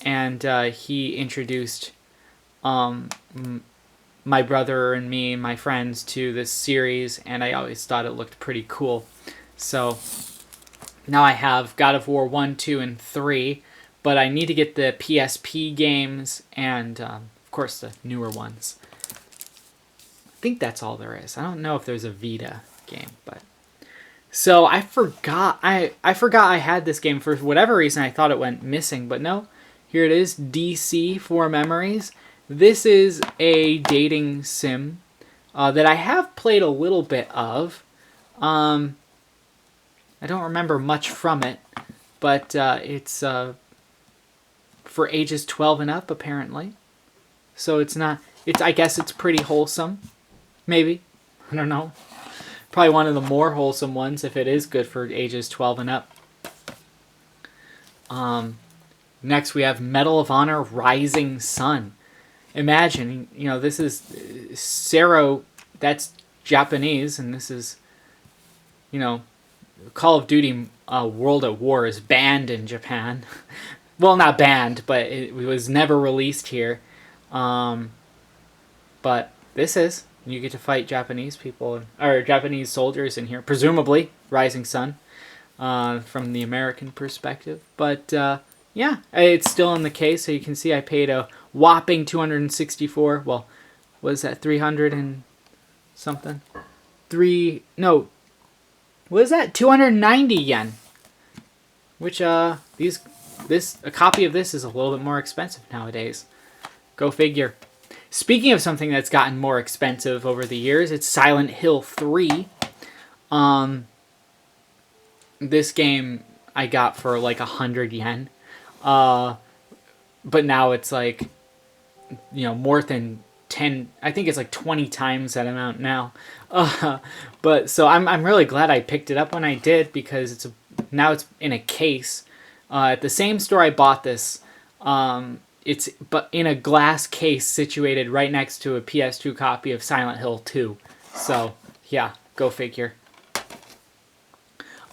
and he introduced my brother and me and my friends to this series, and I always thought it looked pretty cool. So now I have God of War 1, 2, and 3, but I need to get the PSP games and, of course, the newer ones. I think that's all there is. I don't know if there's a Vita game, but... So I forgot I had this game. For whatever reason, I thought it went missing, but no. Here it is, DC for Memories. This is a dating sim that I have played a little bit of. I don't remember much from it, but it's for ages 12 and up, apparently. So I guess it's pretty wholesome. Maybe. I don't know. Probably one of the more wholesome ones if it is good for ages 12 and up. Next we have Medal of Honor Rising Sun. Imagine, this is Sero, that's Japanese, and this is, Call of Duty World at War is banned in Japan. Well, not banned, but it was never released here. But this is. You get to fight Japanese people, or Japanese soldiers in here, presumably Rising Sun, from the American perspective. But yeah, it's still in the case, so you can see I paid a whopping 264. Well, what is that, 300 and something? What is that? 290 yen. Which a copy of this is a little bit more expensive nowadays. Go figure. Speaking of something that's gotten more expensive over the years, it's Silent Hill 3. This game I got for like 100 yen. But now it's like, more than 10, I think it's like 20 times that amount now. But so I'm really glad I picked it up when I did, because now it's in a case. At the same store I bought this, it's in a glass case situated right next to a PS2 copy of Silent Hill 2. So, yeah, go figure.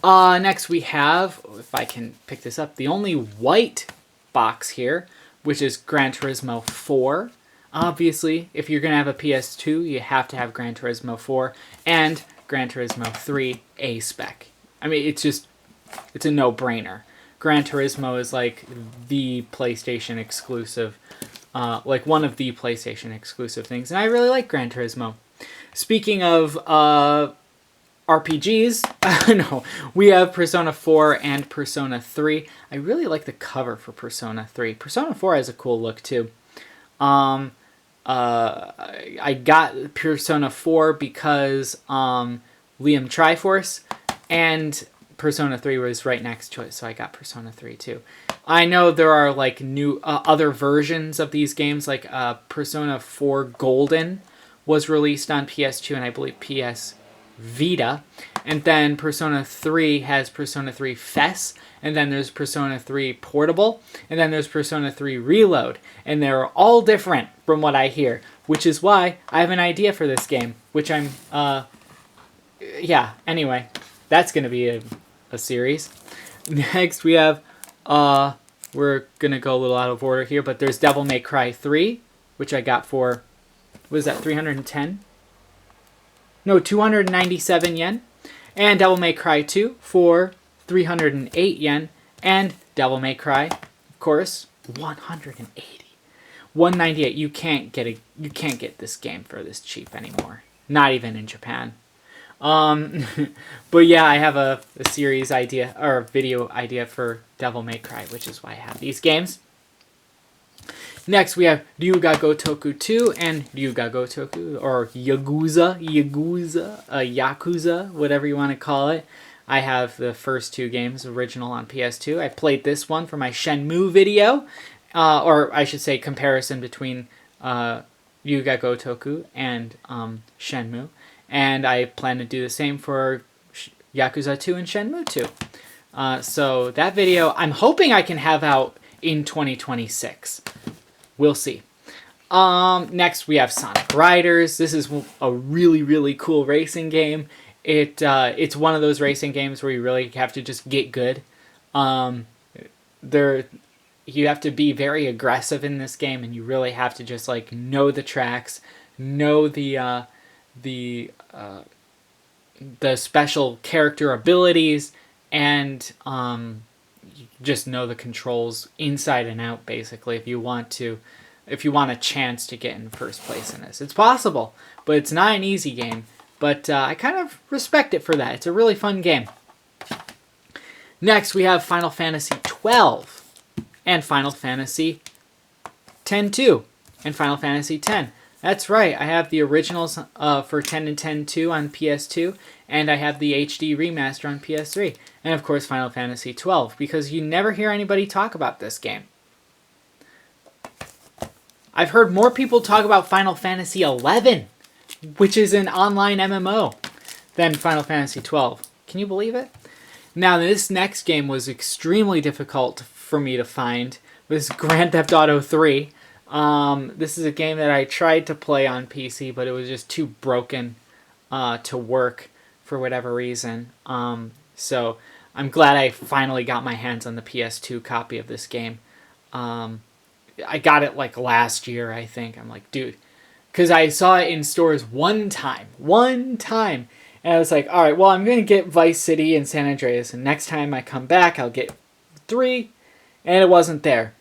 Next we have, if I can pick this up, the only white box here, which is Gran Turismo 4. Obviously, if you're going to have a PS2, you have to have Gran Turismo 4 and Gran Turismo 3 A-Spec. I mean, it's a no-brainer. Gran Turismo is like the PlayStation exclusive, like one of the PlayStation exclusive things, and I really like Gran Turismo. Speaking of RPGs, no, we have Persona 4 and Persona 3. I really like the cover for Persona 3. Persona 4 has a cool look too. I got Persona 4 because Liam Triforce, and Persona 3 was right next to it, so I got Persona 3 too. I know there are like new other versions of these games, like Persona 4 Golden was released on PS2 and I believe PS Vita, and then Persona 3 has Persona 3 FES, and then there's Persona 3 Portable, and then there's Persona 3 Reload, and they're all different from what I hear, which is why I have an idea for this game, which I'm, yeah, anyway, that's going to be a series. Next we have, we're going to go a little out of order here, but there's Devil May Cry 3, which I got for, what is that, 310? No, 297 yen. And Devil May Cry 2 for 308 yen. And Devil May Cry, of course, 180. 198. You can't get this game for this cheap anymore. Not even in Japan. But yeah, I have a series idea, or a video idea for Devil May Cry, which is why I have these games. Next, we have Ryuga Gotoku 2 and Ryuga Gotoku, or Yakuza, whatever you want to call it. I have the first two games original on PS2. I played this one for my Shenmue video, or I should say comparison between Ryuga Gotoku and Shenmue. And I plan to do the same for Yakuza 2 and Shenmue 2. So that video, I'm hoping I can have out in 2026. We'll see. Next, we have Sonic Riders. This is a really, really cool racing game. It's one of those racing games where you really have to just get good. You have to be very aggressive in this game, and you really have to just like know the tracks, know the special character abilities, and just know the controls inside and out, basically, if you want a chance to get in first place in this. It's possible, but it's not an easy game. But I kind of respect it for that. It's a really fun game. Next, we have Final Fantasy 12 and Final Fantasy 10-2 and Final Fantasy 10. That's right, I have the originals for 10 and 10-2 on PS2, and I have the HD remaster on PS3. And of course Final Fantasy 12, because you never hear anybody talk about this game. I've heard more people talk about Final Fantasy 11, which is an online MMO, than Final Fantasy 12. Can you believe it? Now this next game was extremely difficult for me to find. It was Grand Theft Auto 3. This is a game that I tried to play on PC, but it was just too broken to work for whatever reason. So I'm glad I finally got my hands on the PS2 copy of this game. I got it like last year, I think. I'm like, dude, because I saw it in stores one time, and I was like, all right, well, I'm going to get Vice City and San Andreas, and next time I come back, I'll get 3, and it wasn't there.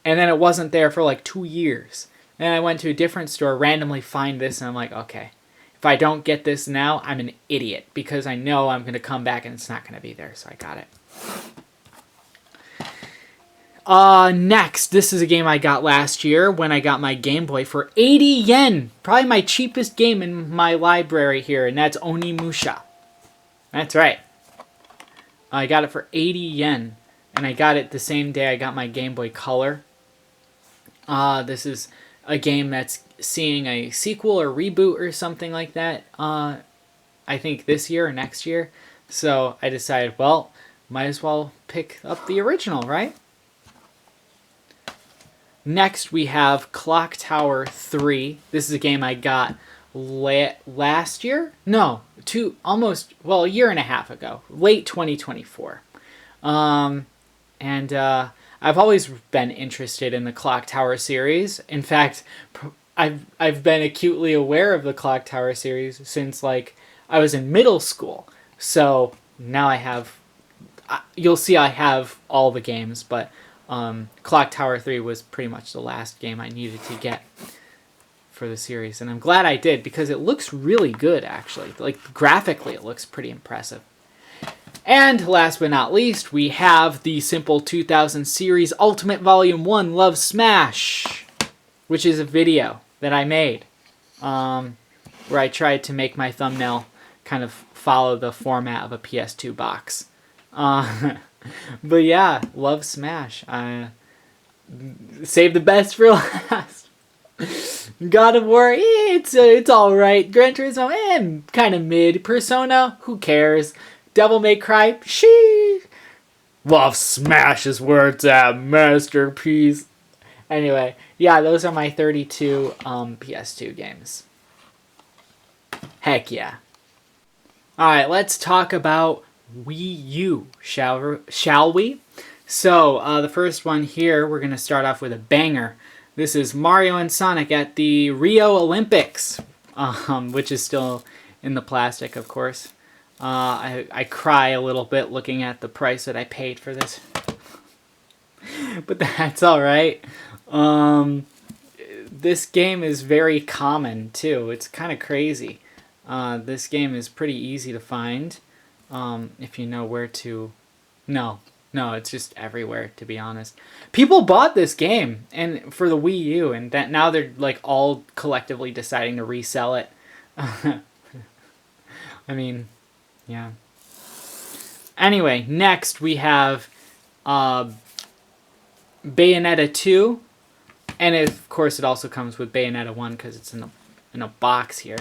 And then it wasn't there for like 2 years. And I went to a different store, randomly find this, and I'm like, okay, if I don't get this now, I'm an idiot, because I know I'm going to come back and it's not going to be there, so I got it. Next, this is a game I got last year when I got my Game Boy for 80 yen. Probably my cheapest game in my library here, and that's Onimusha. That's right. I got it for 80 yen, and I got it the same day I got my Game Boy Color. This is a game that's seeing a sequel or reboot or something like that, I think this year or next year. So I decided, well, might as well pick up the original, right? Next, we have Clock Tower 3. This is a game I got last year? No, a year and a half ago. Late 2024. I've always been interested in the Clock Tower series. In fact, I've been acutely aware of the Clock Tower series since like I was in middle school. So now I have, you'll see I have all the games, but Clock Tower 3 was pretty much the last game I needed to get for the series. And I'm glad I did, because it looks really good, actually. Like, graphically, it looks pretty impressive. And last but not least, we have the Simple 2000 Series Ultimate Volume 1 Love Smash, which is a video that I made, where I tried to make my thumbnail kind of follow the format of a PS2 box. But yeah, Love Smash. Save the best for last. God of War, it's alright. Gran Turismo, kind of mid. Persona, who cares? Devil May Cry, sheesh. Love Smash is where it's at, masterpiece. Anyway, yeah, those are my 32 PS2 games. Heck yeah. Alright, let's talk about Wii U, shall we? So, the first one here, we're going to start off with a banger. This is Mario and Sonic at the Rio Olympics, which is still in the plastic, of course. I cry a little bit looking at the price that I paid for this. But that's alright. This game is very common, too. It's kind of crazy. This game is pretty easy to find. If you know where to... No, No, it's just everywhere, to be honest. People bought this game and for the Wii U, and that now they're like all collectively deciding to resell it. I mean, yeah. Anyway, next we have Bayonetta 2, and of course it also comes with Bayonetta 1 because it's in a box here.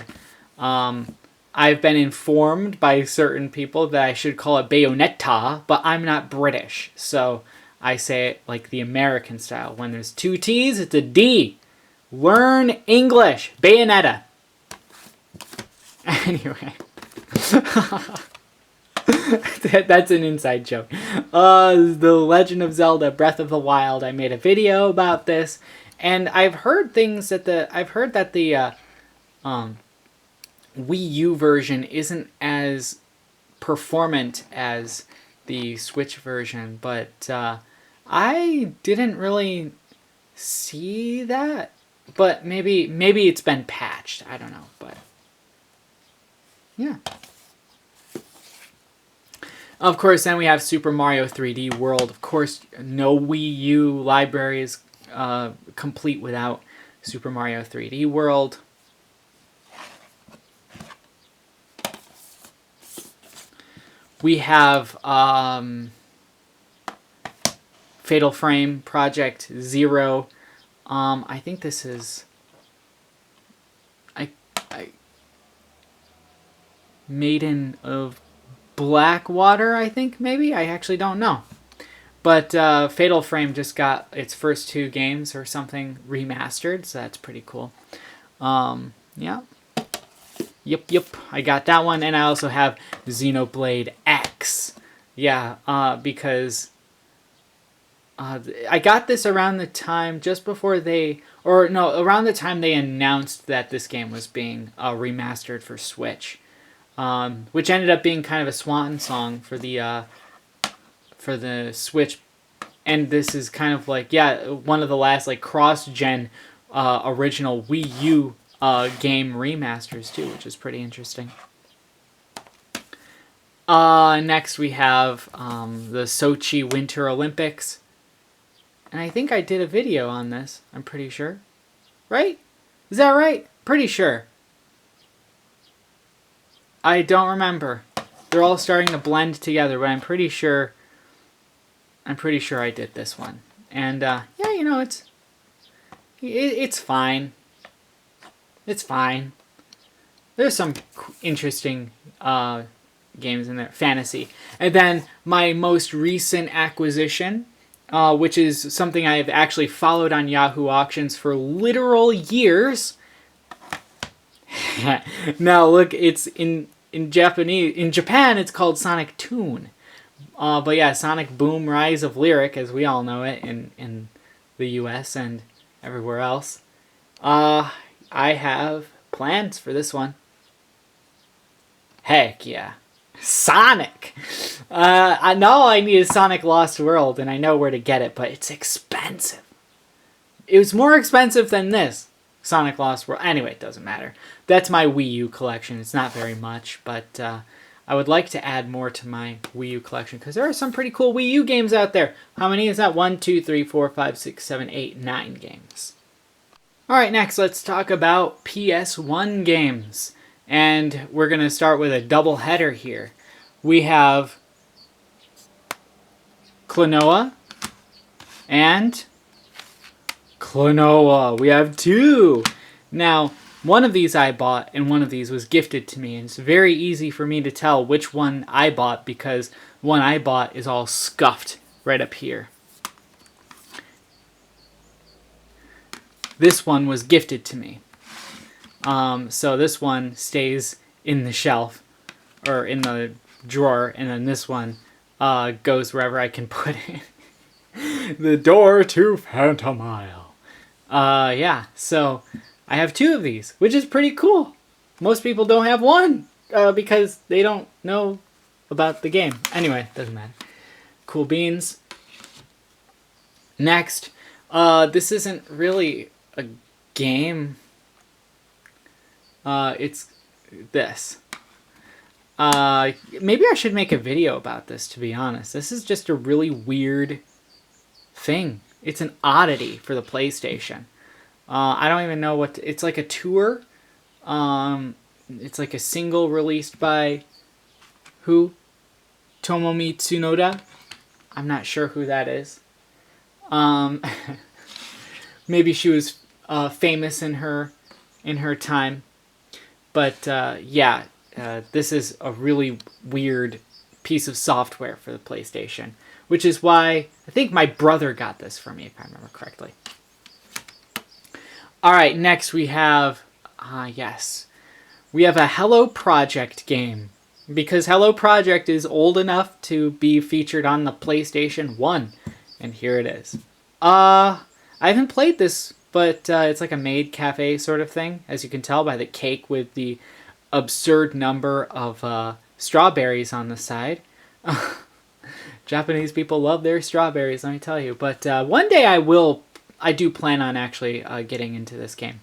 I've been informed by certain people that I should call it Bayonetta, but I'm not British, so I say it like the American style. When there's two T's, it's a D. Learn English. Bayonetta. Anyway. That's an inside joke. The Legend of Zelda Breath of the Wild. I made a video about this, and I've heard that the Wii U version isn't as performant as the Switch version, but I didn't really see that. But maybe it's been patched. I don't know, but yeah. Of course, then we have Super Mario 3D World. Of course, no Wii U library is complete without Super Mario 3D World. We have Fatal Frame Project Zero. I think this is Maiden of Blackwater, I think, maybe? I actually don't know. But Fatal Frame just got its first 2 games or something remastered, so that's pretty cool. Yeah. Yep. I got that one, and I also have Xenoblade X. Yeah, because I got this around the time around the time they announced that this game was being remastered for Switch. Which ended up being kind of a swan song for the Switch, and this is kind of like one of the last like cross-gen original Wii U game remasters too, which is pretty interesting. Next we have the Sochi Winter Olympics, and I think I did a video on this. I'm pretty sure, right? Is that right? Pretty sure. I don't remember. They're all starting to blend together, but I'm pretty sure I did this one. And yeah, you know, it's fine. It's fine. There's some interesting games in there. Fantasy. And then my most recent acquisition, which is something I've actually followed on Yahoo Auctions for literal years. Now look, it's in Japanese. In Japan, it's called Sonic Tune. But yeah, Sonic Boom Rise of Lyric, as we all know it in the US and everywhere else. I have plans for this one. Heck yeah. Sonic! I know I need a Sonic Lost World, and I know where to get it, but it's expensive. It was more expensive than this. Sonic Lost World. Anyway, it doesn't matter. That's my Wii U collection. It's not very much, but I would like to add more to my Wii U collection because there are some pretty cool Wii U games out there. How many is that? 1, 2, 3, 4, 5, 6, 7, 8, 9 games. Alright, next let's talk about PS1 games. And we're going to start with a double header here. We have Klonoa and Klonoa. We have 2. Now, one of these I bought and one of these was gifted to me. And it's very easy for me to tell which one I bought because the one I bought is all scuffed right up here. This one was gifted to me. So this one stays in the shelf or in the drawer, and then this one goes wherever I can put it. The door to Phantom Isle. Yeah, so I have 2 of these, which is pretty cool. Most people don't have one because they don't know about the game. Anyway, doesn't matter. Cool beans. Next, this isn't really a game. It's this. Maybe I should make a video about this, to be honest. This is just a really weird thing. It's an oddity for the PlayStation. I don't even know what... it's like a tour. It's like a single released by... who? Tomomi Tsunoda? I'm not sure who that is. Maybe she was famous in her time. But yeah, this is a really weird piece of software for the PlayStation, which is why I think my brother got this for me, if I remember correctly. All right, next we have, yes, we have a Hello Project game, because Hello Project is old enough to be featured on the PlayStation 1, and here it is. I haven't played this, but it's like a maid cafe sort of thing, as you can tell by the cake with the absurd number of strawberries on the side. Japanese people love their strawberries, let me tell you. But one day I do plan on actually getting into this game,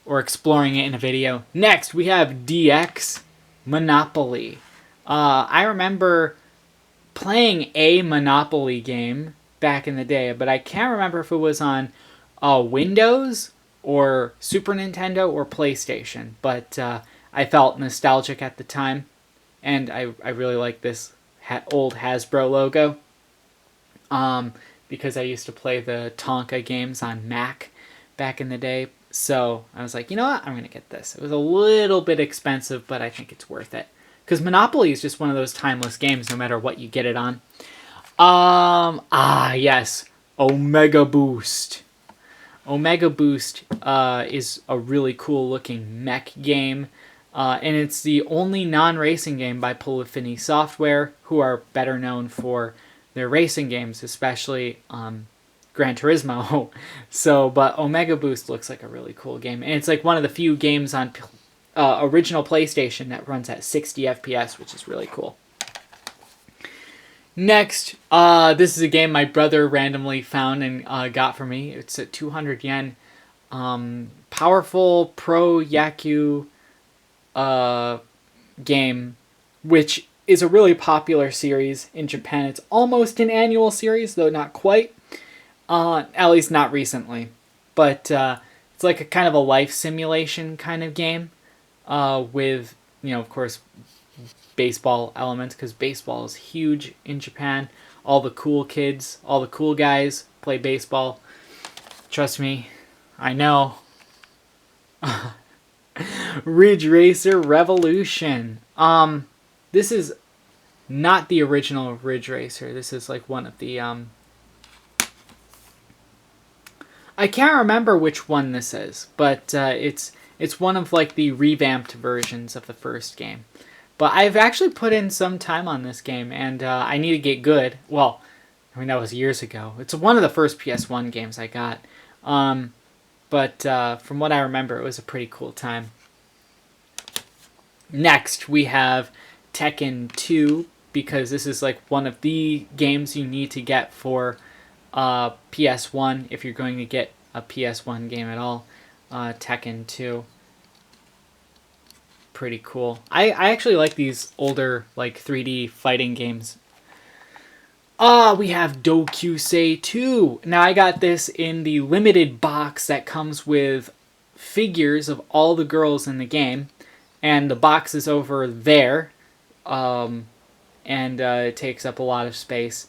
or exploring it in a video. Next, we have DX Monopoly. I remember playing a Monopoly game back in the day, but I can't remember if it was on Windows or Super Nintendo or PlayStation. But I felt nostalgic at the time, and I really like this old Hasbro logo. Because I used to play the Tonka games on Mac back in the day. So I was like, you know what? I'm going to get this. It was a little bit expensive, but I think it's worth it. Because Monopoly is just one of those timeless games, no matter what you get it on. Yes. Omega Boost. Omega Boost is a really cool looking mech game. And it's the only non-racing game by Polyphony Software, who are better known for their racing games, especially Gran Turismo. But Omega Boost looks like a really cool game. And it's like one of the few games on original PlayStation that runs at 60 FPS, which is really cool. Next, this is a game my brother randomly found and got for me. It's at 200 yen. Powerful Pro Yaku game, which is a really popular series in Japan. It's almost an annual series, though not quite. At least not recently. But it's like a kind of a life simulation kind of game with, of course, baseball elements, because baseball is huge in Japan. All the cool kids, all the cool guys play baseball. Trust me, I know. Ridge Racer Revolution. This is not the original Ridge Racer. This is like one of the I can't remember which one this is, but it's one of like the revamped versions of the first game. But I've actually put in some time on this game, and I need to get good. Well, I mean, that was years ago. It's one of the first PS1 games I got. But from what I remember, it was a pretty cool time. Next, we have Tekken 2, because this is like one of the games you need to get for PS1 if you're going to get a PS1 game at all. Tekken 2. Pretty cool. I actually like these older like 3D fighting games. We have Dokusei 2. Now I got this in the limited box that comes with figures of all the girls in the game. And the box is over there. And it takes up a lot of space.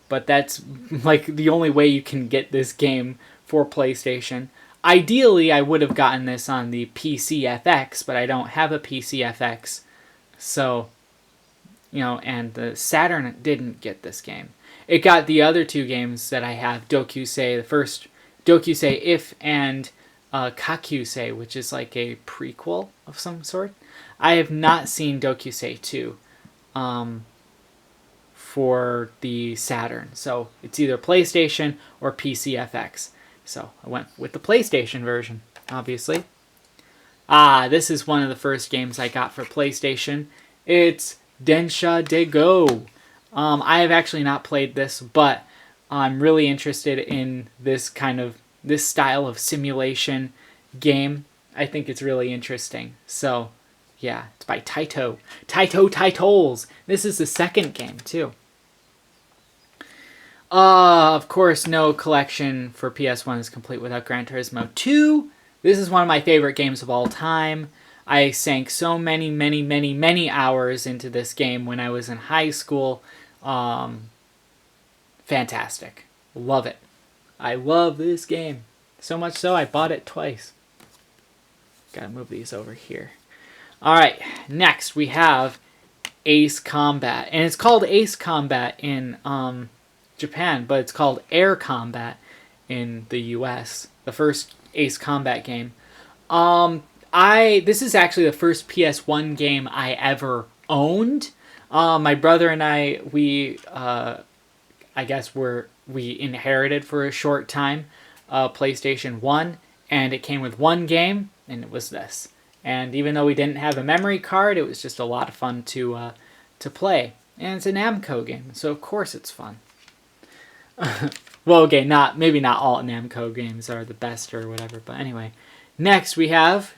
But that's like the only way you can get this game for PlayStation. Ideally, I would have gotten this on the PC FX, but I don't have a PC FX. So, and the Saturn didn't get this game. It got the other two games that I have, Dokusei, the first Dokusei If and Kakusei, which is like a prequel of some sort. I have not seen Dokusei 2 for the Saturn. So it's either PlayStation or PC FX. So I went with the PlayStation version, obviously. This is one of the first games I got for PlayStation. It's Densha de Go. I have actually not played this, but I'm really interested in this style of simulation game. I think it's really interesting. So, Yeah, it's by Taito. Titles. This is the second game, too. Of course, no collection for PS1 is complete without Gran Turismo 2. This is one of my favorite games of all time. I sank so many hours into this game when I was in high school. Fantastic. Love it. I love this game. So much so, I bought it twice. Gotta move these over here. Alright, next we have Ace Combat. And it's called Ace Combat in Japan, but it's called Air Combat in the US. The first Ace Combat game. This is actually the first PS1 game I ever owned. My brother and I guess we inherited for a short time PlayStation 1, and it came with one game, and it was this. And even though we didn't have a memory card, it was just a lot of fun to play. And it's a Namco game, so of course it's fun. Well, okay, maybe not all Namco games are the best or whatever, but anyway. Next, we have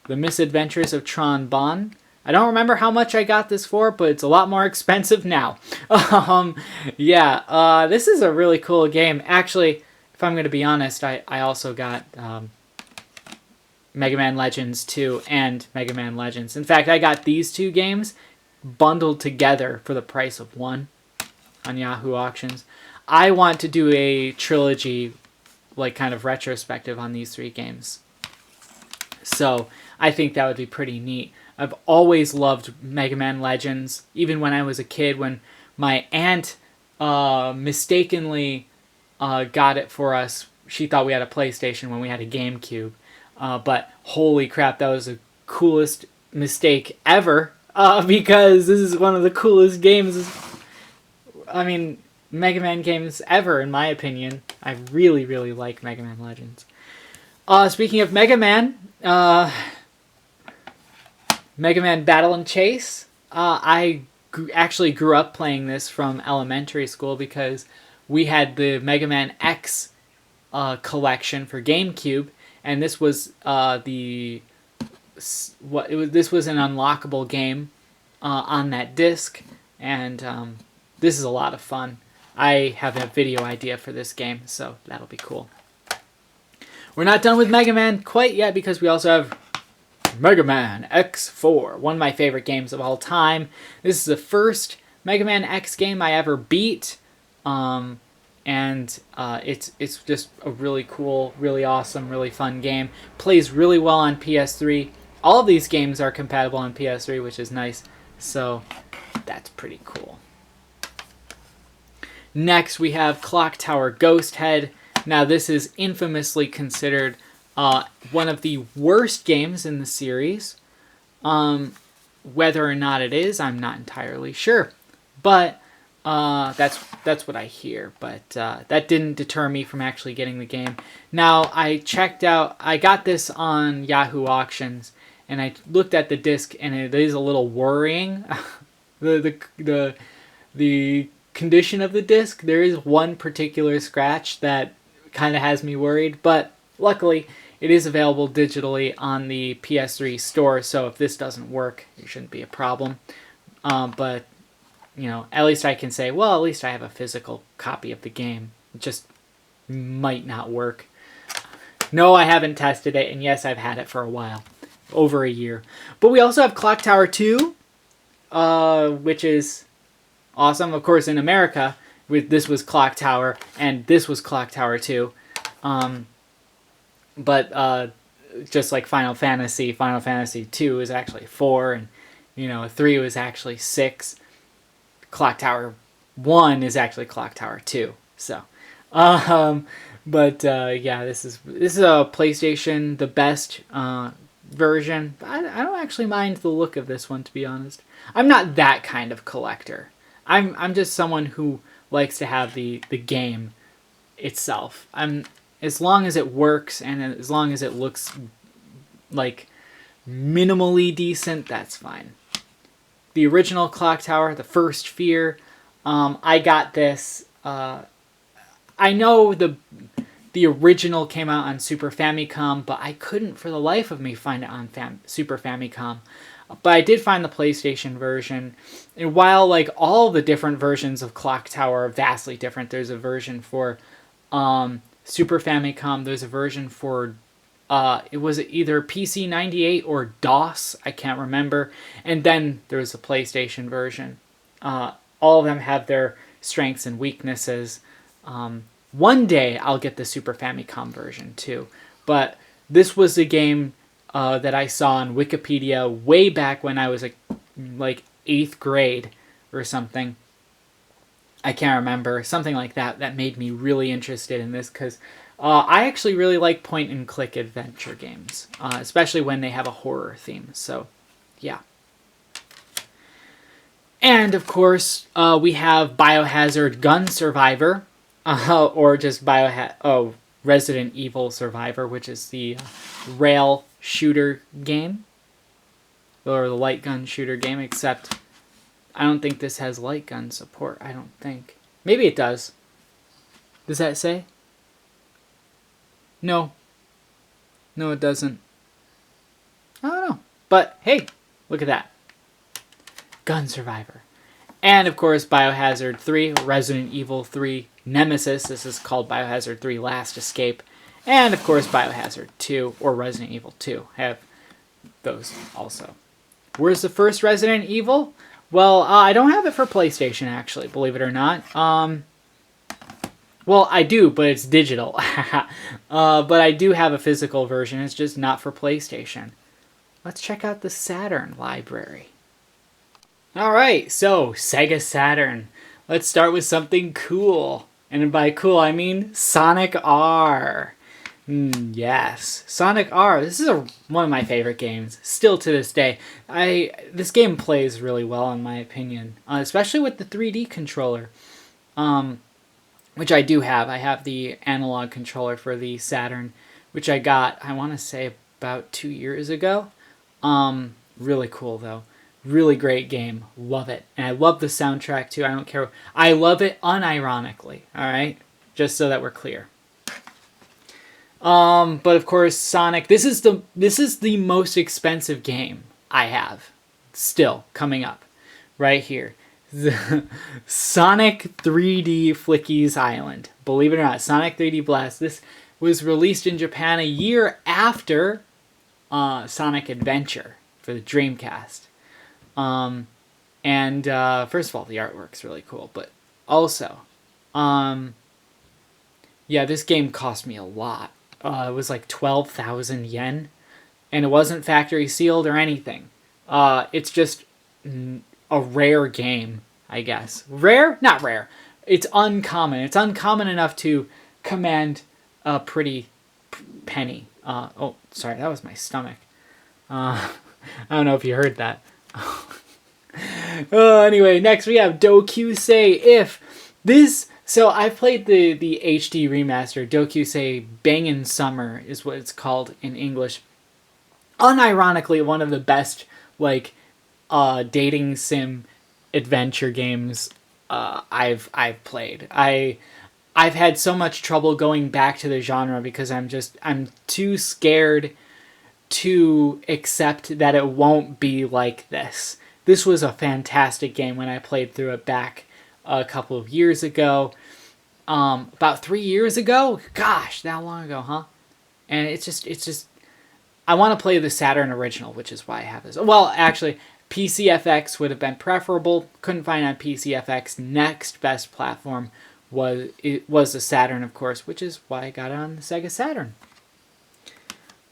The Misadventures of Tron Bonne. I don't remember how much I got this for, but it's a lot more expensive now. This is a really cool game. Actually, if I'm going to be honest, I also got Mega Man Legends 2 and Mega Man Legends. In fact, I got these two games bundled together for the price of one on Yahoo Auctions. I want to do a trilogy, like kind of retrospective on these three games. So I think that would be pretty neat. I've always loved Mega Man Legends, even when I was a kid, when my aunt mistakenly got it for us. She thought we had a PlayStation when we had a GameCube. But holy crap, that was the coolest mistake ever, because this is one of the coolest games, Mega Man games ever, in my opinion. I really, really like Mega Man Legends. Speaking of Mega Man, Mega Man Battle and Chase. I actually grew up playing this from elementary school because we had the Mega Man X collection for GameCube, and this was this was an unlockable game on that disc, and this is a lot of fun. I have a video idea for this game, so that'll be cool. We're not done with Mega Man quite yet because we also have Mega Man X4, one of my favorite games of all time. This is the first Mega Man X game I ever beat, and it's just a really cool, really awesome, really fun game. Plays really well on PS3. All of these games are compatible on PS3, which is nice, so that's pretty cool. Next, we have Clock Tower Ghost Head. Now, this is infamously considered one of the worst games in the series. Whether or not it is, I'm not entirely sure. But that's what I hear. But that didn't deter me from actually getting the game. Now, I got this on Yahoo Auctions, and I looked at the disc, and it is a little worrying. the condition of the disc. There is one particular scratch that kind of has me worried, but luckily it is available digitally on the PS3 store, so if this doesn't work, it shouldn't be a problem. But, at least I can say, well, at least I have a physical copy of the game. It just might not work. No, I haven't tested it, and yes, I've had it for a while. Over a year. But we also have Clock Tower 2, which is awesome. Of course, in America, this was Clock Tower, and this was Clock Tower 2. But just like Final Fantasy 2 is actually 4, and 3 was actually 6. Clock Tower 1 is actually Clock Tower 2. So, yeah, this is a PlayStation, the best version. I don't actually mind the look of this one, to be honest. I'm not that kind of collector. I'm just someone who likes to have the game itself. As long as it works and as long as it looks like minimally decent, that's fine. The original Clock Tower, the first Fear, I got this. I know the original came out on Super Famicom, but I couldn't for the life of me find it on Super Famicom. But I did find the PlayStation version, and while like all the different versions of Clock Tower are vastly different, there's a version for Super Famicom. There's a version for it was either PC 98 or DOS. I can't remember. And then there's a PlayStation version. All of them have their strengths and weaknesses. One day I'll get the Super Famicom version too. But this was a game that I saw on Wikipedia way back when I was like 8th grade or something. I can't remember. Something like that. That made me really interested in this because I actually really like point-and-click adventure games, especially when they have a horror theme. So, yeah. And, of course, we have Biohazard Gun Survivor, or just Resident Evil Survivor, which is the rail shooter game, or the light gun shooter game, except I don't think this has light gun support. I don't think. Maybe it does. Does that say? No. No, it doesn't. I don't know. But, hey, look at that. Gun Survivor. And, of course, Biohazard 3, Resident Evil 3, Nemesis. This is called Biohazard 3 Last Escape. And, of course, Biohazard 2, or Resident Evil 2. Have those also. Where's the first Resident Evil? Well, I don't have it for PlayStation, actually, believe it or not. Well, I do, but it's digital. But I do have a physical version. It's just not for PlayStation. Let's check out the Saturn library. Alright, so Sega Saturn. Let's start with something cool. And by cool, I mean Sonic R. Yes, Sonic R. This is one of my favorite games, still to this day. This game plays really well, in my opinion, especially with the 3D controller. Which I do have. I have the analog controller for the Saturn, which I got, I want to say, about 2 years ago. Really cool, though. Really great game. Love it. And I love the soundtrack, too. I don't care. I love it unironically, alright? Just so that we're clear. But, of course, Sonic. This is the most expensive game I have. Still, coming up. Right here. The Sonic 3D Flickies Island. Believe it or not, Sonic 3D Blast. This was released in Japan a year after Sonic Adventure for the Dreamcast. First of all, the artwork's really cool, but also, yeah, this game cost me a lot. It was like 12,000 yen, and it wasn't factory sealed or anything. It's just a rare game, I guess. Rare? Not rare. It's uncommon. It's uncommon enough to command a pretty penny. Oh, sorry, that was my stomach. I don't know if you heard that. Anyway, next we have Dokusei If. So I played the HD remaster. Dokusei Bangin' Summer is what it's called in English. Unironically, one of the best, like, dating sim adventure games I've played. I've had so much trouble going back to the genre because I'm too scared to accept that it won't be like this. This was a fantastic game when I played through it back a couple of years ago. About 3 years ago? Gosh, that long ago, huh? And it's just I want to play the Saturn original, which is why I have this. Well, actually, PCFX would have been preferable. Couldn't find on PCFX. Next best platform was the Saturn, of course, which is why I got it on the Sega Saturn.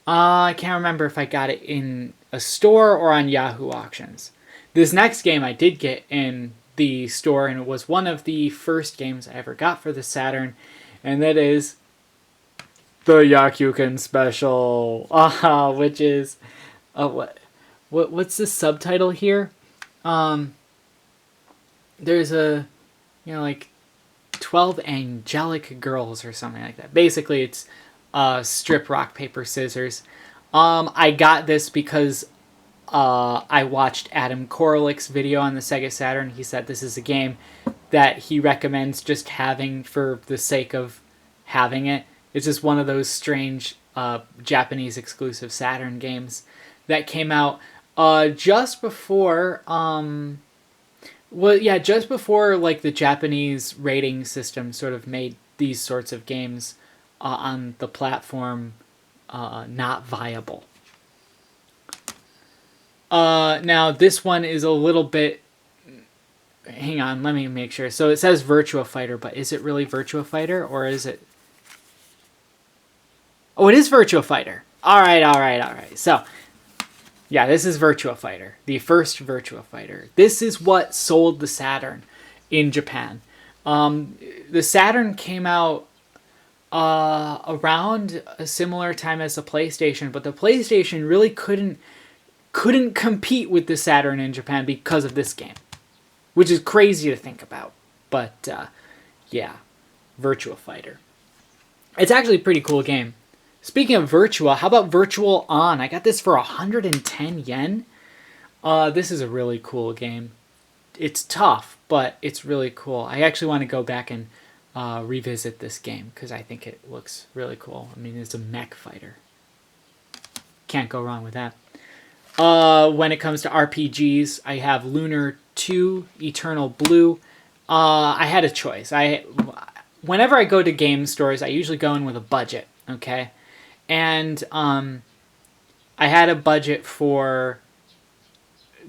I can't remember if I got it in a store or on Yahoo Auctions. This next game I did get in the store, and it was one of the first games I ever got for the Saturn, and that is the Yakuken Special, which is what's the subtitle here? There's like 12 angelic girls or something like that. Basically, it's strip, rock, paper, scissors. I got this because I watched Adam Korolick's video on the Sega Saturn. He said this is a game that he recommends just having for the sake of having it. It's just one of those strange Japanese exclusive Saturn games that came out. Just before, well, yeah, just before like the Japanese rating system sort of made these sorts of games on the platform not viable. Now this one is a little bit. Hang on, let me make sure. So it says Virtua Fighter, but is it really Virtua Fighter or is it? Oh, it is Virtua Fighter. All right. So, yeah, this is Virtua Fighter, the first Virtua Fighter. This is what sold the Saturn in Japan. The Saturn came out around a similar time as the PlayStation, but the PlayStation really couldn't compete with the Saturn in Japan because of this game, which is crazy to think about. But yeah, Virtua Fighter. It's actually a pretty cool game. Speaking of Virtua, how about Virtual On? I got this for 110 yen. This is a really cool game. It's tough, but it's really cool. I actually want to go back and revisit this game because I think it looks really cool. I mean, it's a mech fighter. Can't go wrong with that. When it comes to RPGs, I have Lunar 2, Eternal Blue. I had a choice. Whenever I go to game stores, I usually go in with a budget, okay? And I had a budget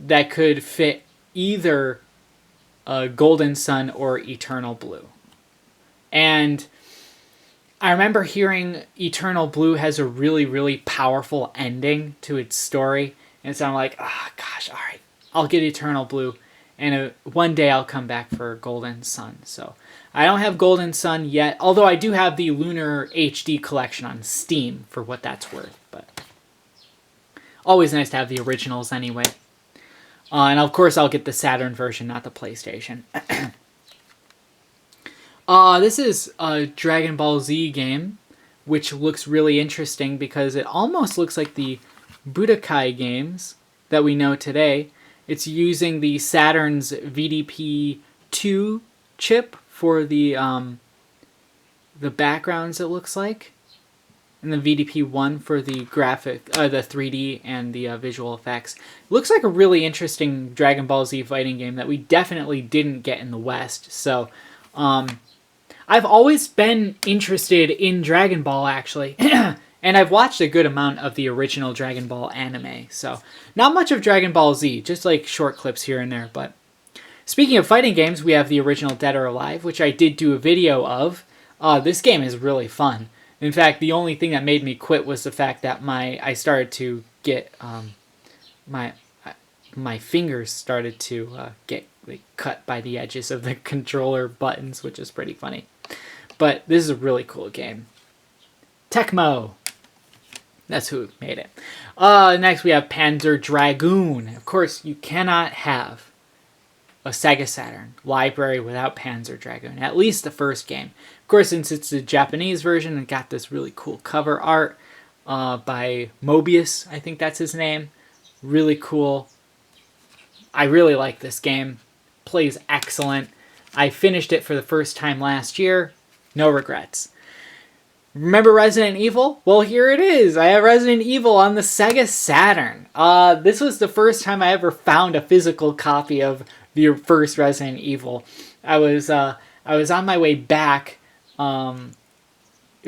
that could fit either Golden Sun or Eternal Blue. And I remember hearing Eternal Blue has a really, really powerful ending to its story. And so I'm like, oh, gosh, all right, I'll get Eternal Blue. And one day I'll come back for Golden Sun. So I don't have Golden Sun yet, although I do have the Lunar HD collection on Steam for what that's worth. But always nice to have the originals anyway. And of course I'll get the Saturn version, not the PlayStation. This is a Dragon Ball Z game, which looks really interesting because it almost looks like the Budokai games that we know today. It's using the Saturn's VDP2 chip for the backgrounds, it looks like, and the VDP1 for the the 3D and the visual effects. It looks like a really interesting Dragon Ball Z fighting game that we definitely didn't get in the West. So, I've always been interested in Dragon Ball, actually. And I've watched a good amount of the original Dragon Ball anime, so not much of Dragon Ball Z, just like short clips here and there. But speaking of fighting games, we have the original Dead or Alive, which I did do a video of. This game is really fun. In fact, the only thing that made me quit was the fact that I started to get my fingers started to get cut by the edges of the controller buttons, which is pretty funny. But this is a really cool game. Tecmo. That's who made it. Next we have Panzer Dragoon. Of course, you cannot have a Sega Saturn library without Panzer Dragoon. At least the first game. Of course, since it's the Japanese version, it got this really cool cover art by Mobius. I think that's his name. Really cool. I really like this game. Plays excellent. I finished it for the first time last year. No regrets. Remember Resident Evil? Well, here it is. I have Resident Evil on the Sega Saturn. This was the first time I ever found a physical copy of the first Resident Evil. I was on my way back. It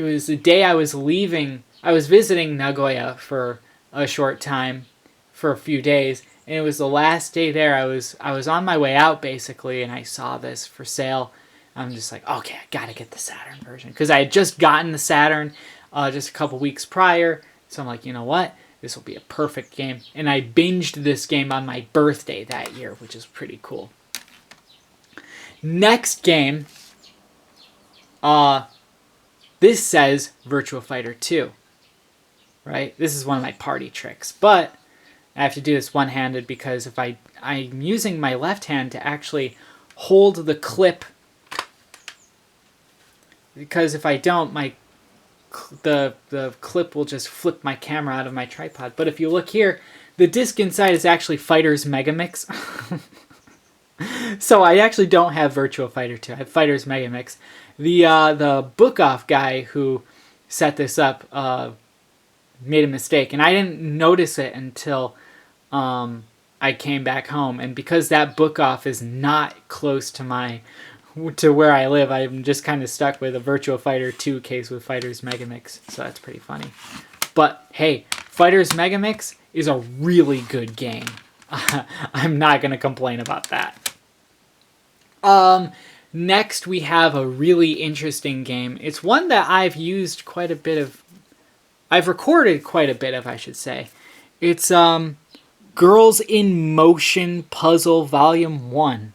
was the day I was leaving. I was visiting Nagoya for a short time, for a few days, and it was the last day there. I was on my way out basically, and I saw this for sale. I'm just like, okay, I gotta get the Saturn version. Because I had just gotten the Saturn just a couple weeks prior. So I'm like, you know what? This will be a perfect game. And I binged this game on my birthday that year, which is pretty cool. Next game. This says Virtua Fighter 2. Right? This is one of my party tricks. But I have to do this one-handed because if I'm using my left hand to actually hold the clip. Because if I don't, the clip will just flip my camera out of my tripod. But if you look here, the disc inside is actually Fighters Megamix. So I actually don't have Virtua Fighter 2. I have Fighters Megamix. The book-off guy who set this up made a mistake, and I didn't notice it until I came back home, and because that book off is not close to where I live, I'm just kind of stuck with a Virtua Fighter 2 case with Fighters Megamix, so that's pretty funny. But hey, Fighters Megamix is a really good game. I'm not going to complain about that. Next we have a really interesting game. It's one that I've used quite a bit of. I've recorded quite a bit of, I should say. It's Girls in Motion Puzzle Volume 1.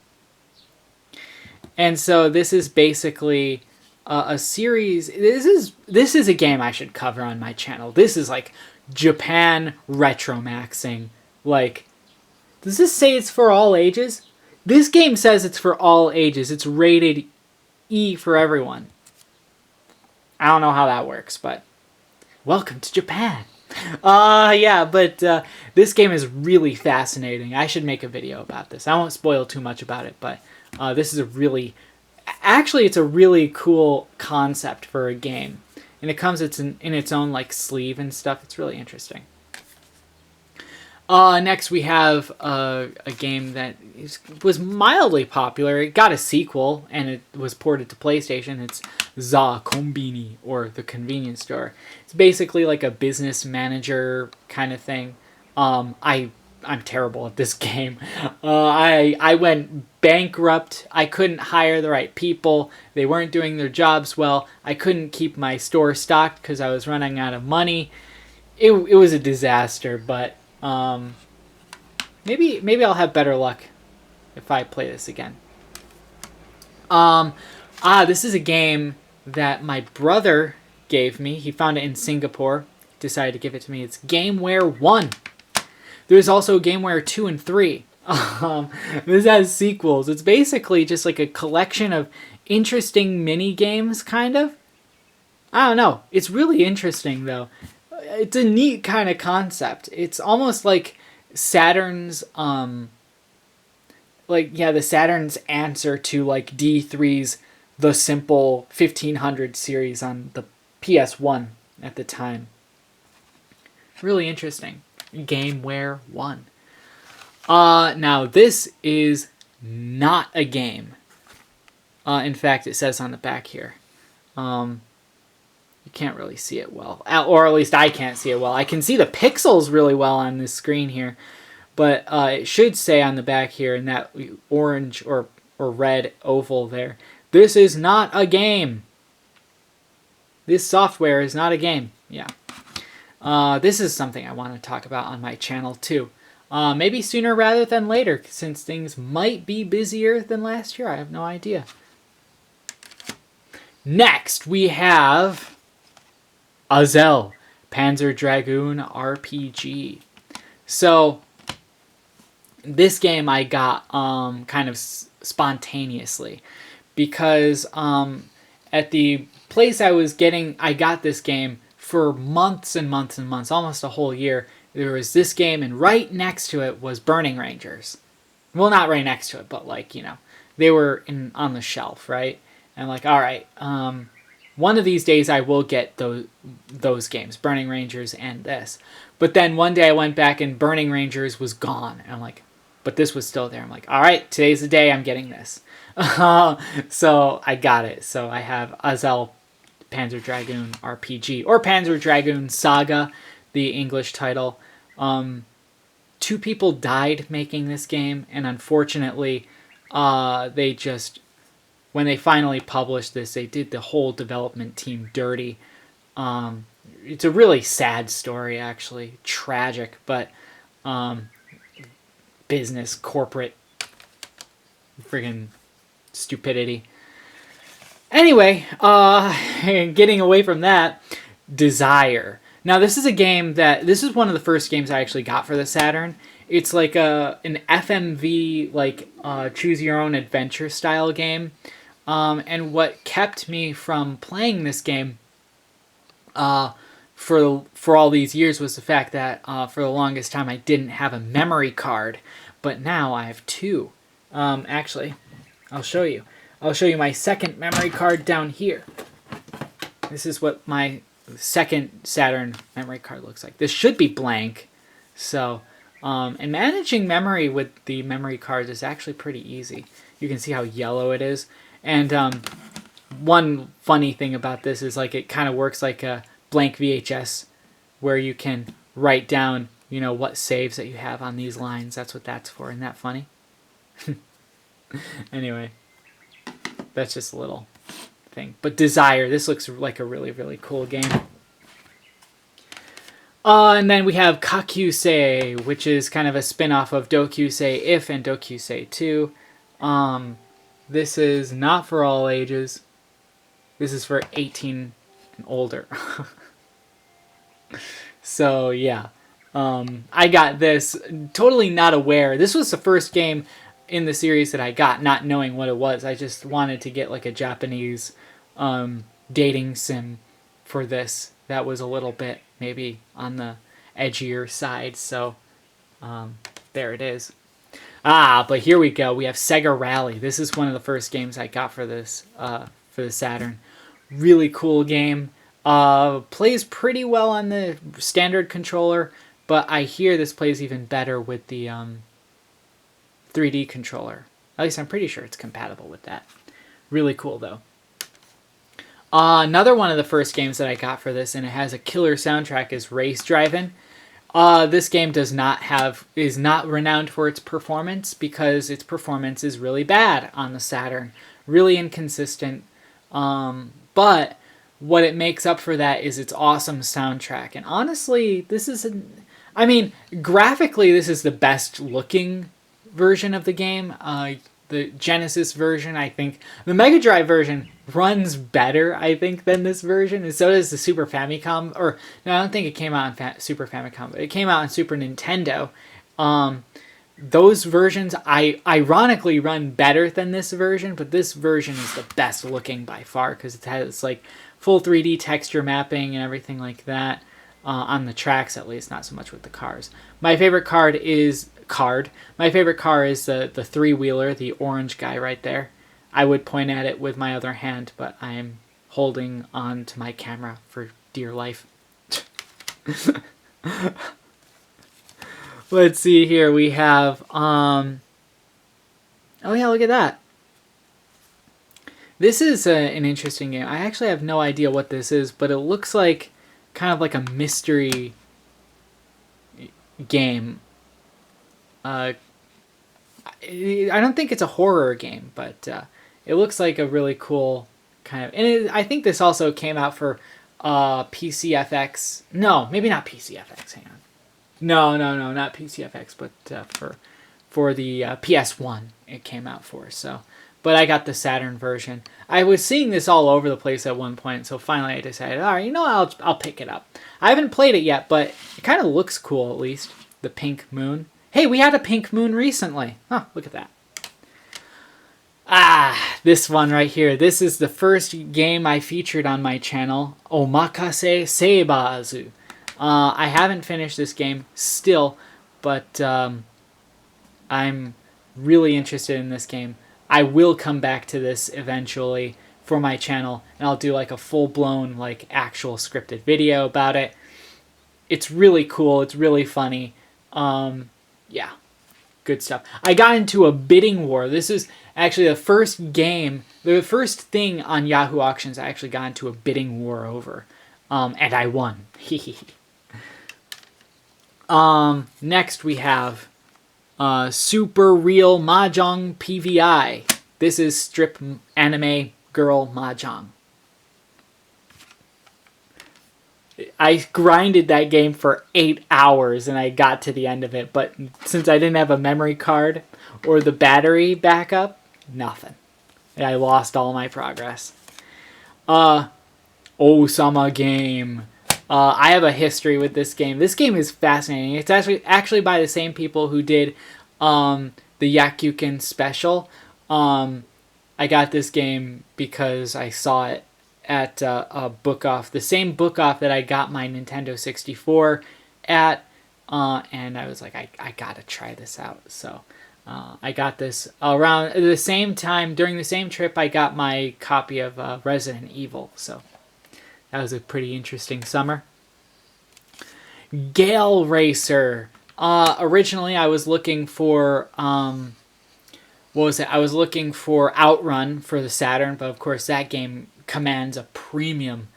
And so this is basically a series. This is a game I should cover on my channel. This is like Japan retromaxing. Like, does this say it's for all ages? This game says it's for all ages. It's rated E for everyone. I don't know how that works, but welcome to Japan. Yeah, but this game is really fascinating. I should make a video about this. I won't spoil too much about it, but this is it's a really cool concept for a game. And it comes in its own like sleeve and stuff. It's really interesting. Next we have a game that was mildly popular. It got a sequel, and it was ported to PlayStation. It's Za Kombini, or The Convenience Store. It's basically like a business manager kind of thing. I'm terrible at this game. I went bankrupt. I couldn't hire the right people. They weren't doing their jobs well. I couldn't keep my store stocked because I was running out of money. It was a disaster, but maybe I'll have better luck if I play this again. This is a game that my brother gave me. He found it in Singapore. Decided to give it to me. It's GameWare 1. There's also GameWare 2 and 3. This has sequels. It's basically just like a collection of interesting mini games, kind of. I don't know. It's really interesting, though. It's a neat kind of concept. It's almost like Saturn's, the Saturn's answer to like D3's The Simple 1500 series on the PS1 at the time. Really interesting. GameWare 1. Now this is not a game. In fact, it says on the back here. You can't really see it well. Or at least I can't see it well. I can see the pixels really well on this screen here. But it should say on the back here in that orange or red oval there, this is not a game. This software is not a game. Yeah. This is something I want to talk about on my channel too. Maybe sooner rather than later, since things might be busier than last year. I have no idea. Next, we have Azel, Panzer Dragoon RPG. So, this game I got kind of spontaneously, because at the place I got this game for months and months and months, almost a whole year. There was this game, and right next to it was Burning Rangers. Well, not right next to it, but they were on the shelf, right? And all right, one of these days I will get those games, Burning Rangers and this. But then one day I went back and Burning Rangers was gone. And I'm like, but this was still there. I'm like, all right, today's the day I'm getting this. So I got it. So I have Azel Panzer Dragoon RPG, or Panzer Dragoon Saga, the English title. 2 people died making this game, and unfortunately, when they finally published this, they did the whole development team dirty. It's a really sad story, actually. Tragic, but business, corporate, friggin' stupidity. Anyway, getting away from that, Desire. Now, this is a game this is one of the first games I actually got for the Saturn. It's like an FMV, choose your own adventure style game. And what kept me from playing this game for all these years was the fact that for the longest time I didn't have a memory card, but now I have 2. Actually, I'll show you. I'll show you my second memory card down here. This is what my second Saturn memory card looks like. This should be blank, so And managing memory with the memory cards is actually pretty easy. You can see how yellow it is. And one funny thing about this is like it kind of works like a blank VHS, where you can write down, you know, what saves that you have on these lines. That's what that's for. Isn't that funny? Anyway, that's just a little thing. But Desire, this looks like a really, really cool game. And then we have Kakyusei, which is kind of a spin-off of Dokyusei If and Dokyusei 2. This is not for all ages. This is for 18 and older. So, yeah. I got this totally not aware. This was the first game in the series that I got, not knowing what it was. I just wanted to get like a Japanese dating sim for this. That was a little bit maybe on the edgier side. So, there it is. But here we go. We have Sega Rally. This is one of the first games I got for this, for the Saturn. Really cool game. Plays pretty well on the standard controller, but I hear this plays even better with the 3D controller. At least I'm pretty sure it's compatible with that. Really cool though. Another one of the first games that I got for this, and it has a killer soundtrack, is Race Drivin'. This game is not renowned for its performance, because its performance is really bad on the Saturn. Really inconsistent. But what it makes up for that is its awesome soundtrack. And honestly, this is graphically, this is the best looking version of the game. The Genesis version, I think, the Mega Drive version runs better, I think, than this version, and so does the Super Famicom. Or no, I don't think it came out on Super Famicom, but it came out on Super Nintendo. Those versions, ironically run better than this version, but this version is the best looking by far, because it has like full 3D texture mapping and everything like that, on the tracks at least, not so much with the cars. My favorite car is the three-wheeler, the orange guy right there. I would point at it with my other hand, but I am holding on to my camera for dear life. Let's see here. We have, oh yeah, look at that. This is an interesting game. I actually have no idea what this is, but it looks like kind of like a mystery game. I don't think it's a horror game, but it looks like a really cool kind of... And I think this also came out for PCFX. No, maybe not PCFX. Hang on. No, not PCFX, but for the PS1 it came out for. So, but I got the Saturn version. I was seeing this all over the place at one point, so finally I decided, all right, you know, I'll pick it up. I haven't played it yet, but it kind of looks cool, at least. The pink moon. Hey, we had a pink moon recently. Oh, look at that. This one right here. This is the first game I featured on my channel, Omakase Seibazu. I haven't finished this game still, but I'm really interested in this game. I will come back to this eventually for my channel, and I'll do like a full-blown, like, actual scripted video about it. It's really cool. It's really funny. Yeah, good stuff. I got into a bidding war. This is actually the first thing on Yahoo Auctions I actually got into a bidding war over. And I won. Next we have Super Real Mahjong PVI. This is strip anime girl Mahjong. I grinded that game for 8 hours and I got to the end of it, but since I didn't have a memory card or the battery backup, nothing. I lost all my progress. Osama game. I have a history with this game. This game is fascinating. It's actually by the same people who did the Yakuken special. I got this game because I saw it at a book off, the same book off that I got my Nintendo 64 at, and I was like, I gotta try this out. So I got this around the same time, during the same trip I got my copy of Resident Evil. So that was a pretty interesting summer. Gale Racer. Originally, I was looking for what was it? I was looking for Outrun for the Saturn, but of course that game commands a premium.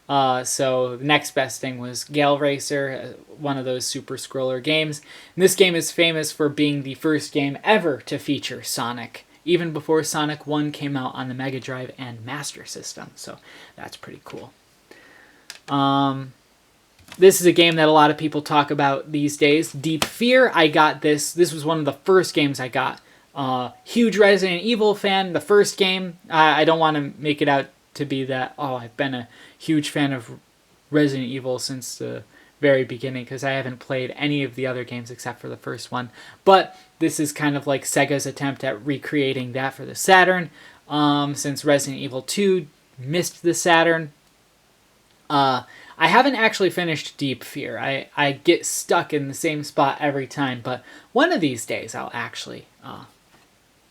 So the next best thing was Gale Racer, one of those super scroller games. And this game is famous for being the first game ever to feature Sonic, even before Sonic 1 came out on the Mega Drive and Master System. So that's pretty cool. This is a game that a lot of people talk about these days. Deep Fear, I got this. This was one of the first games I got. Huge Resident Evil fan. The first game, I don't want to make it out to be that, oh, I've been a huge fan of Resident Evil since the very beginning, because I haven't played any of the other games except for the first one. But this is kind of like Sega's attempt at recreating that for the Saturn, since Resident Evil 2 missed the Saturn. I haven't actually finished Deep Fear. I get stuck in the same spot every time, but one of these days I'll actually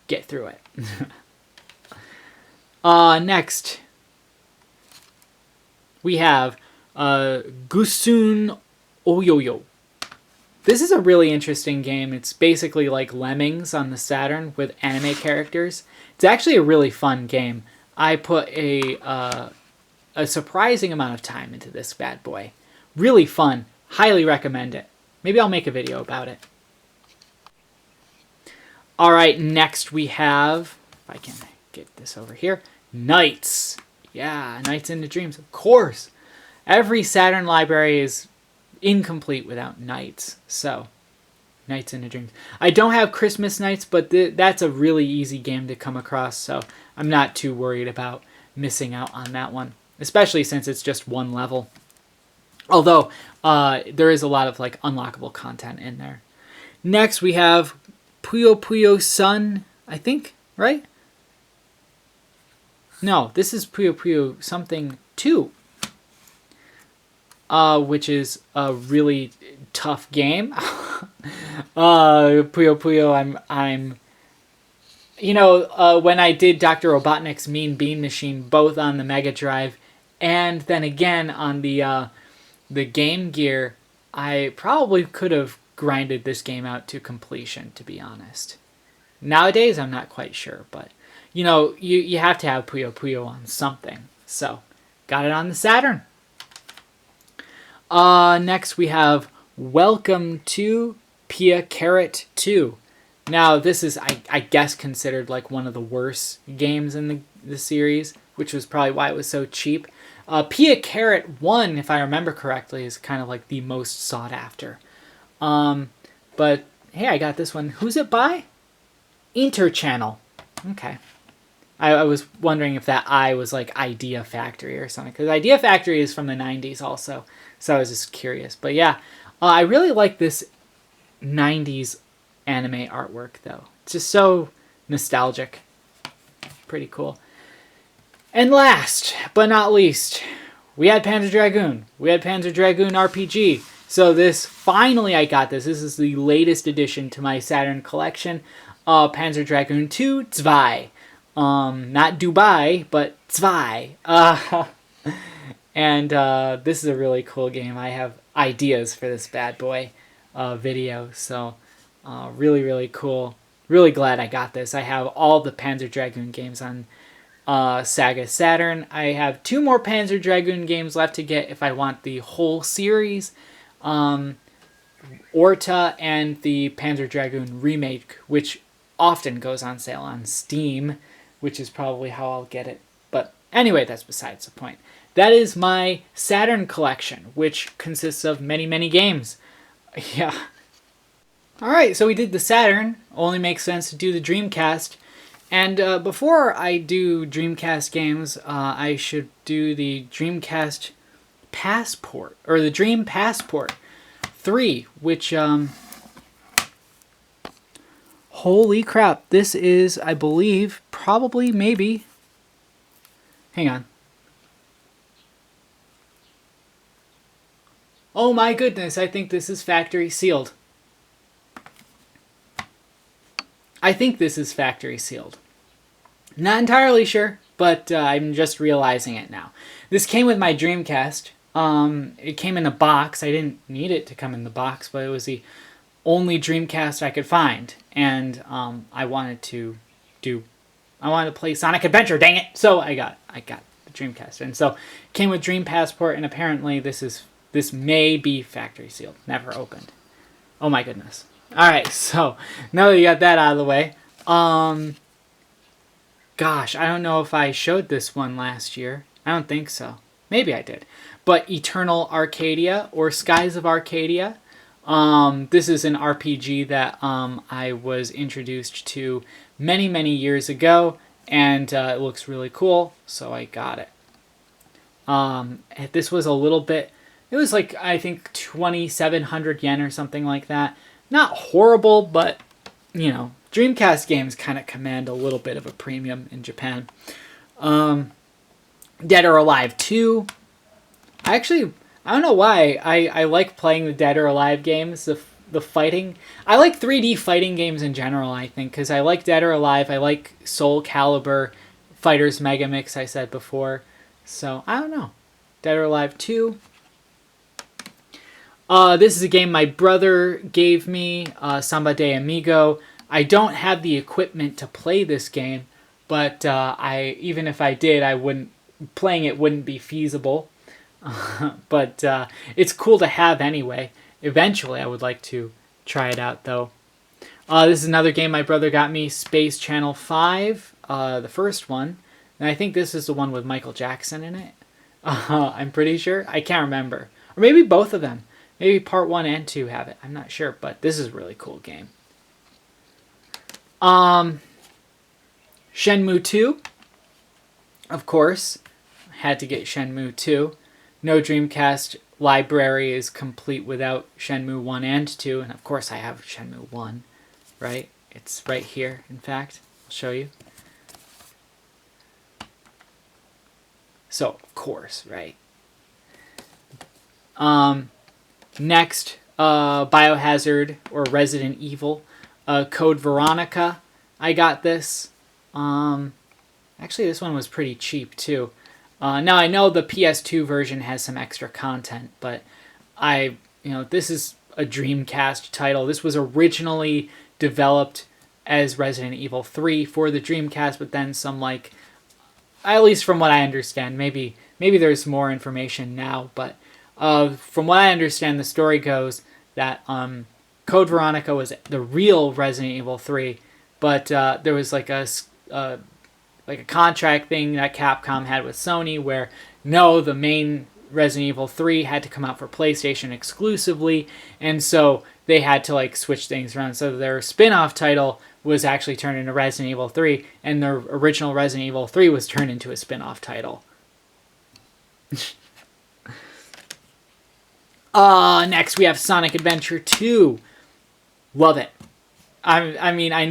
get through it. Next, we have Gusun Oyoyo. This is a really interesting game. It's basically like Lemmings on the Saturn with anime characters. It's actually a really fun game. I put a surprising amount of time into this bad boy. Really fun. Highly recommend it. Maybe I'll make a video about it. Alright, next we have, if I can get this over here, Nights. Yeah, Nights into Dreams, of course. Every Saturn library is incomplete without Nights. So, Nights into Dreams. I don't have Christmas Nights, but that's a really easy game to come across, so I'm not too worried about missing out on that one, especially since it's just one level. Although, there is a lot of like unlockable content in there. Next, we have Puyo Puyo Sun, I think, right? No, this is Puyo Puyo something 2, which is a really tough game. Puyo Puyo, I'm you know, when I did Dr. Robotnik's Mean Bean Machine, both on the Mega Drive and then again on the Game Gear, I probably could have grinded this game out to completion, to be honest. Nowadays, I'm not quite sure, but you know, you have to have Puyo Puyo on something. So, got it on the Saturn. Next we have Welcome to Pia Carrot 2. Now, this is, I guess, considered like one of the worst games in the series, which was probably why it was so cheap. Pia Carrot 1, if I remember correctly, is kind of like the most sought after. But, hey, I got this one. Who's it by? Interchannel. Okay. I was wondering if that I was like Idea Factory or something, because Idea Factory is from the 90s also, so I was just curious. But yeah, I really like this 90s anime artwork, though. It's just so nostalgic. Pretty cool. And last, but not least, we had Panzer Dragoon. We had Panzer Dragoon RPG. So this, finally I got this. This is the latest addition to my Saturn collection. Panzer Dragoon 2 Zwei. Not Dubai, but Zwei. And this is a really cool game. I have ideas for this bad boy video, so really, really cool. Really glad I got this. I have all the Panzer Dragoon games on Sega Saturn. I have 2 more Panzer Dragoon games left to get if I want the whole series. Orta and the Panzer Dragoon remake, which often goes on sale on Steam, which is probably how I'll get it. But anyway, that's besides the point. That is my Saturn collection, which consists of many, many games. Yeah. Alright, so we did the Saturn. Only makes sense to do the Dreamcast. And before I do Dreamcast games, I should do the Dreamcast Passport, or the Dream Passport 3, which, holy crap, this is, I believe, probably, maybe, hang on. Oh my goodness, I think this is factory sealed. I think this is factory sealed. Not entirely sure, but I'm just realizing it now. This came with my Dreamcast. It came in a box. I didn't need it to come in the box, but it was the only Dreamcast I could find, and I wanted to play Sonic Adventure. Dang it! So I got the Dreamcast, and so it came with Dream Passport, and apparently this may be factory sealed, never opened. Oh my goodness! All right, so now that you got that out of the way, gosh, I don't know if I showed this one last year. I don't think so. Maybe I did. But Eternal Arcadia, or Skies of Arcadia. This is an RPG that I was introduced to many, many years ago, and it looks really cool, so I got it. This was a little bit, it was like, I think 2,700 yen or something like that. Not horrible, but, you know, Dreamcast games kind of command a little bit of a premium in Japan. Dead or Alive 2. I don't know why. I like playing the Dead or Alive games, the fighting. I like 3D fighting games in general, I think, because I like Dead or Alive. I like Soul Calibur, Fighters Megamix, I said before. So, I don't know. Dead or Alive 2. This is a game my brother gave me, Samba de Amigo. I don't have the equipment to play this game, but even if I did, playing it wouldn't be feasible. But it's cool to have anyway. Eventually, I would like to try it out, though. This is another game my brother got me, Space Channel 5, the first one. And I think this is the one with Michael Jackson in it. I'm pretty sure. I can't remember. Or maybe both of them. Maybe part 1 and 2 have it. I'm not sure, but this is a really cool game. Shenmue 2. Of course. Had to get Shenmue 2. No Dreamcast library is complete without Shenmue 1 and 2. And of course I have Shenmue 1, right? It's right here, in fact. I'll show you. So, of course, right? Next, Biohazard or Resident Evil. Code Veronica. I got this. Actually, this one was pretty cheap, too. Now, I know the PS2 version has some extra content, but this is a Dreamcast title. This was originally developed as Resident Evil 3 for the Dreamcast, but then some, at least from what I understand, maybe there's more information now, but from what I understand, the story goes that Code Veronica was the real Resident Evil 3, but there was a contract thing that Capcom had with Sony where, no, the main Resident Evil 3 had to come out for PlayStation exclusively, and so they had to switch things around. So their spin-off title was actually turned into Resident Evil 3, and their original Resident Evil 3 was turned into a spin-off title. Next we have Sonic Adventure 2. Love it. I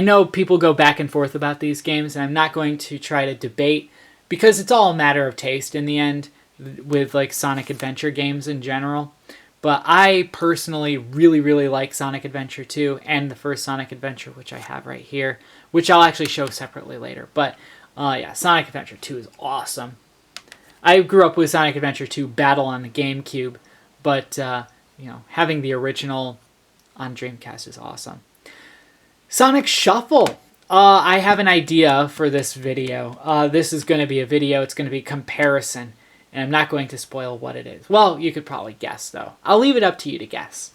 know people go back and forth about these games, and I'm not going to try to debate, because it's all a matter of taste in the end with Sonic Adventure games in general. But I personally really, really like Sonic Adventure 2 and the first Sonic Adventure, which I have right here, which I'll actually show separately later. But yeah, Sonic Adventure 2 is awesome. I grew up with Sonic Adventure 2 Battle on the GameCube, but having the original on Dreamcast is awesome. Sonic Shuffle. I have an idea for this video. This is going to be a video. It's going to be comparison. And I'm not going to spoil what it is. Well, you could probably guess, though. I'll leave it up to you to guess.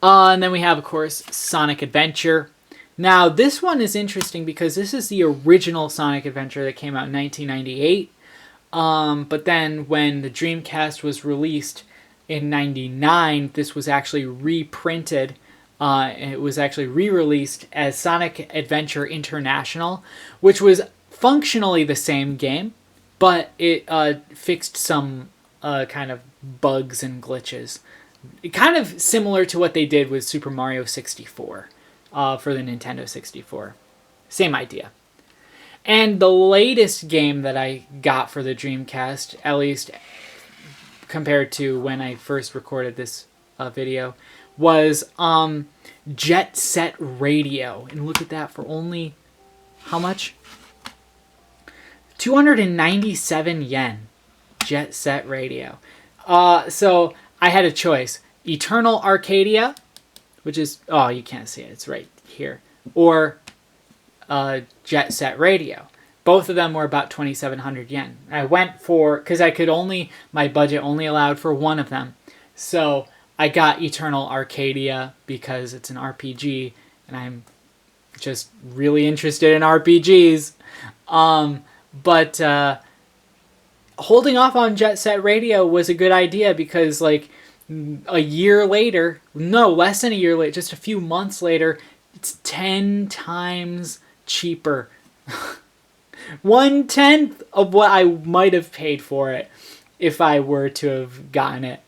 And then we have, of course, Sonic Adventure. Now, this one is interesting because this is the original Sonic Adventure that came out in 1998. But then when the Dreamcast was released in 99, this was actually reprinted. It was actually re-released as Sonic Adventure International, which was functionally the same game, but it fixed some kind of bugs and glitches. Kind of similar to what they did with Super Mario 64 for the Nintendo 64. Same idea. And the latest game that I got for the Dreamcast, at least compared to when I first recorded this video, was Jet Set Radio. And look at that, for only, how much? 297 yen. Jet Set Radio. So I had a choice. Eternal Arcadia, which is, oh, you can't see it, it's right here, or Jet Set Radio. Both of them were about 2,700 yen. I went for, because I could only, my budget only allowed for one of them. So I got Eternal Arcadia because it's an RPG, and I'm just really interested in RPGs. But holding off on Jet Set Radio was a good idea because, like, a year later, no, less than a year later, just a few months later, it's 10 times cheaper. 1/10 of what I might have paid for it if I were to have gotten it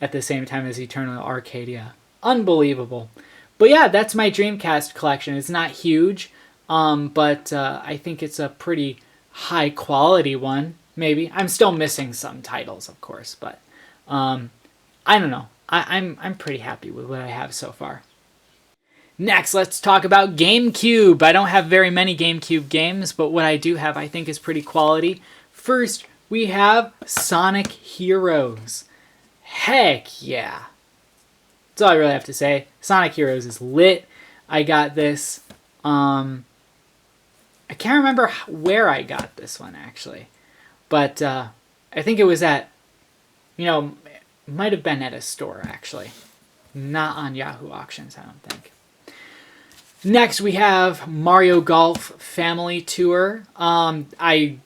at the same time as Eternal Arcadia. Unbelievable. But yeah, that's my Dreamcast collection. It's not huge, but I think it's a pretty high quality one, maybe. I'm still missing some titles, of course, but I don't know. I'm pretty happy with what I have so far. Next, let's talk about GameCube. I don't have very many GameCube games, but what I do have I think is pretty quality. First, we have Sonic Heroes. Heck yeah. That's all I really have to say. Sonic Heroes is lit. I got this. I can't remember where I got this one, actually. But I think it was at, it might have been at a store, actually. Not on Yahoo Auctions, I don't think. Next, we have Mario Golf Family Tour. My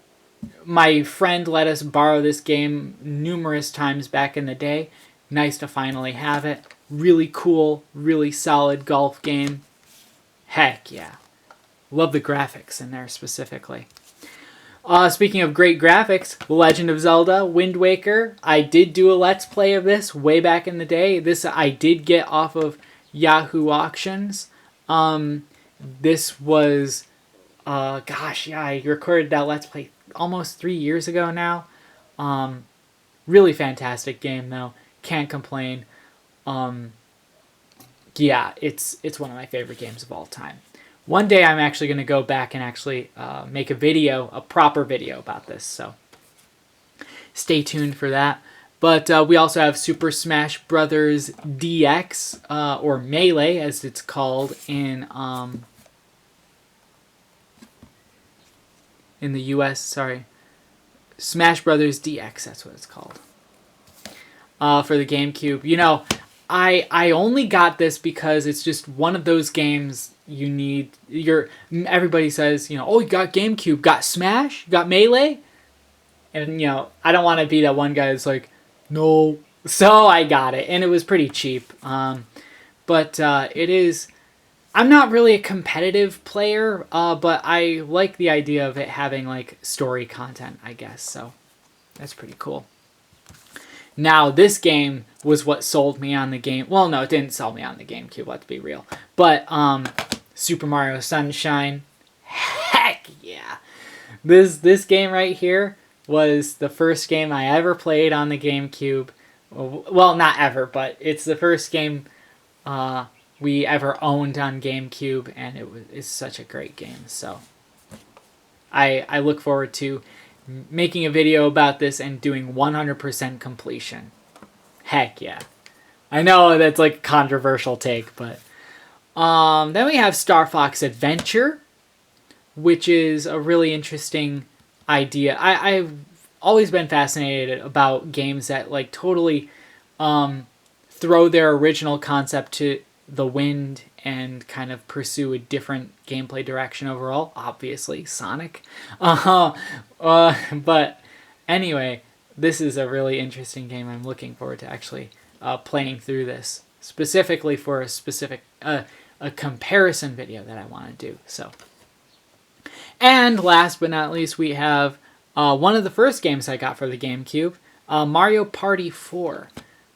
friend let us borrow this game numerous times back in the day. Nice to finally have it. Really cool, really solid golf game. Heck yeah. Love the graphics in there specifically. Speaking of great graphics, The Legend of Zelda Wind Waker. I did do a Let's Play of this way back in the day. This I did get off of Yahoo Auctions. This was, I recorded that Let's Play almost 3 years ago now. Really fantastic game though. Can't complain. Yeah, it's one of my favorite games of all time. One day I'm actually going to go back and actually make a proper video about this, so stay tuned for that. But we also have Super Smash Brothers DX, or Melee as it's called in the US, sorry. Smash Brothers DX, that's what it's called. For the GameCube. I only got this because it's just one of those games you need. Everybody says, oh, you got GameCube, got Smash, got Melee? And, I don't want to be that one guy that's like, no. So I got it, and it was pretty cheap. But it is... I'm not really a competitive player, but I like the idea of it having, like, story content, I guess. So that's pretty cool. Now, this game was what sold me on the game. Well, no, it didn't sell me on the GameCube, let's be real. But Super Mario Sunshine, heck yeah. This game right here was the first game I ever played on the GameCube. Well, not ever, but it's the first game we ever owned on GameCube, and it's such a great game. So I look forward to making a video about this and doing 100% completion. Heck yeah. I know that's like a controversial take, but then we have Star Fox Adventure, which is a really interesting idea. I've always been fascinated about games that like totally throw their original concept to the wind and kind of pursue a different gameplay direction overall. Obviously, Sonic. But anyway, this is a really interesting game. I'm looking forward to actually playing through this, specifically for a specific a comparison video that I want to do. So, and last but not least, we have one of the first games I got for the GameCube, Mario Party 4.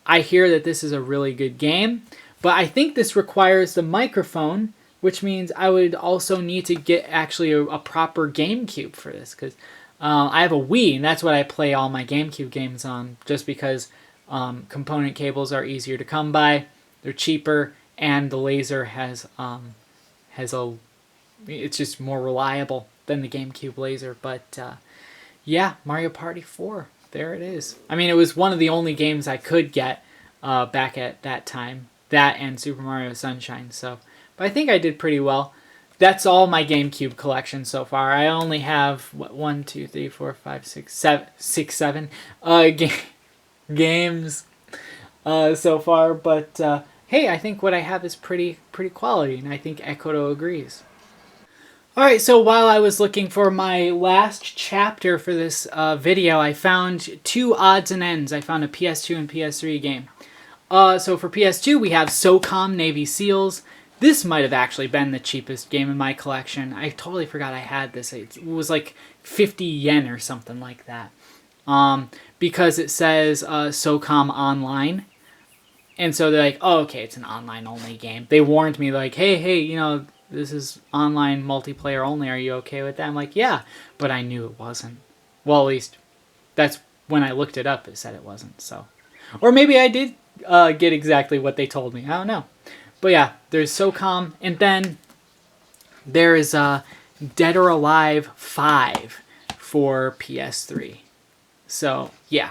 I hear that this is a really good game, but I think this requires the microphone, which means I would also need to get actually a proper GameCube for this, because I have a Wii, and that's what I play all my GameCube games on, just because component cables are easier to come by, they're cheaper, and the laser has it's just more reliable than the GameCube laser. But yeah, Mario Party 4, there it is. I mean, it was one of the only games I could get back at that time. That and Super Mario Sunshine. So, but I think I did pretty well. That's all my GameCube collection so far. I only have what, 1, 2, 3, 4, 5, 6, 7 games so far. But hey, I think what I have is pretty quality, and I think Ekoto agrees. All right, so while I was looking for my last chapter for this video, I found two odds and ends. I found a PS2 and PS3 game. So for PS2, we have SOCOM Navy SEALs. This might have actually been the cheapest game in my collection. I totally forgot I had this. It was like 50 yen or something like that. Because it says SOCOM Online. And so they're like, oh, okay, it's an online-only game. They warned me, like, hey, you know, this is online multiplayer only. Are you okay with that? I'm like, yeah. But I knew it wasn't. Well, at least that's when I looked it up. It said it wasn't. So, or maybe I did get exactly what they told me. I don't know. But yeah, there's SOCOM, and then there is Dead or Alive 5 for PS3. So yeah,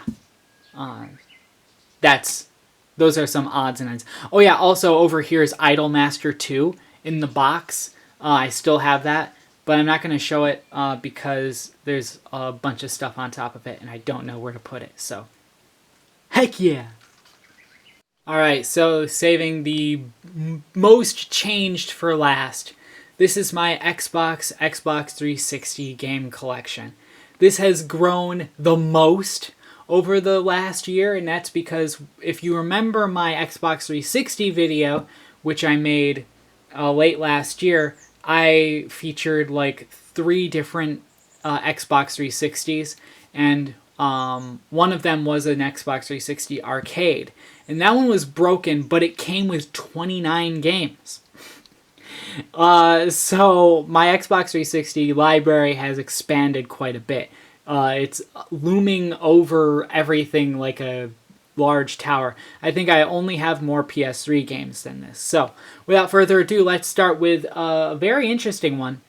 those are some odds and ends. Oh yeah, also over here is Idolmaster 2 in the box. I still have that, but I'm not going to show it because there's a bunch of stuff on top of it, and I don't know where to put it. So, heck yeah! Alright, so saving the most changed for last. This is my Xbox 360 game collection. This has grown the most over the last year, and that's because if you remember my Xbox 360 video, which I made late last year, I featured like 3 different Xbox 360s, and one of them was an Xbox 360 arcade. And that one was broken, but it came with 29 games. So my Xbox 360 library has expanded quite a bit. It's looming over everything like a large tower. I think I only have more PS3 games than this. So without further ado, let's start with a very interesting one.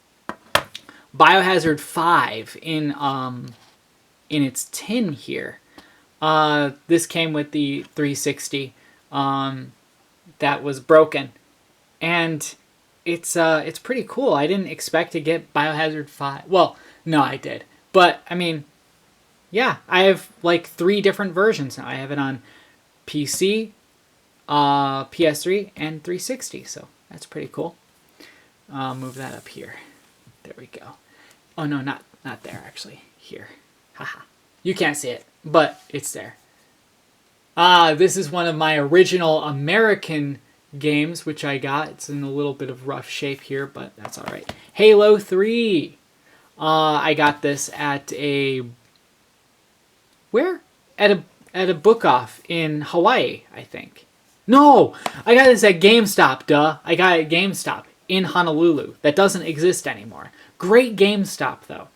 Biohazard 5 in its tin here. This came with the 360 that was broken, and it's pretty cool. I didn't expect to get Biohazard 5. Well, no, I did, but I mean, yeah, I have like 3 different versions now. I have it on PC, PS3, and 360, so that's pretty cool. Move that up here. There we go. Oh no, not there actually. Here, haha. You can't see it, but it's there. This is one of my original American games, which I got. It's in a little bit of rough shape here, but that's all right. Halo 3. I got this at a... Where? At a book-off in Hawaii, I think. No! I got this at GameStop, duh. I got it at GameStop in Honolulu. That doesn't exist anymore. Great GameStop, though.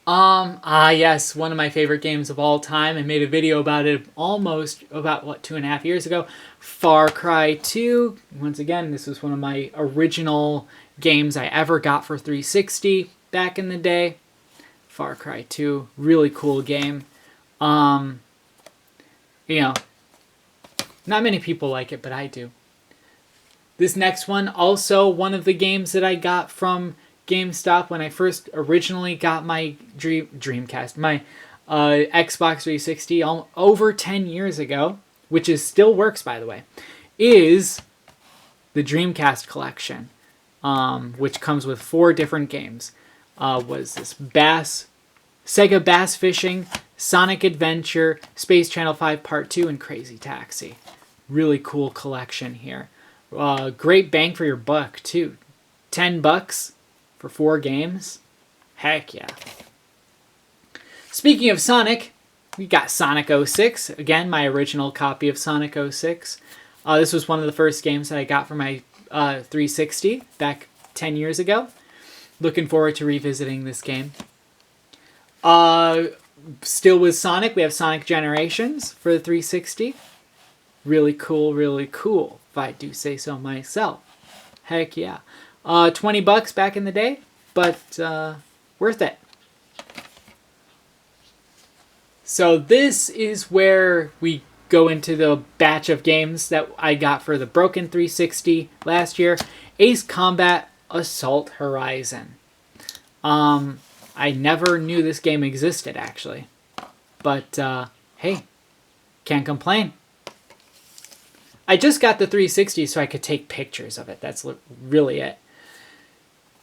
Yes, one of my favorite games of all time. I made a video about it almost about, 2.5 years ago. Far Cry 2. Once again, this was one of my original games I ever got for 360 back in the day. Far Cry 2. Really cool game. You know, not many people like it, but I do. This next one, also one of the games that I got from GameStop when I first originally got my Dreamcast, my Xbox 360 over 10 years ago, which still works, by the way, is the Dreamcast collection, which comes with 4 different games. Was this Sega Bass Fishing, Sonic Adventure, Space Channel 5 Part 2, and Crazy Taxi. Really cool collection here. Great bang for your buck, too. $10 for 4 games? Heck yeah. Speaking of Sonic, we got Sonic 06. Again, my original copy of Sonic 06. This was one of the first games that I got for my 360 back 10 years ago. Looking forward to revisiting this game. Still with Sonic, we have Sonic Generations for the 360. Really cool, if I do say so myself. Heck yeah. $20 back in the day, but worth it. So this is where we go into the batch of games that I got for the broken 360 last year. Ace Combat Assault Horizon. I never knew this game existed, actually. But, hey, can't complain. I just got the 360 so I could take pictures of it. That's really it.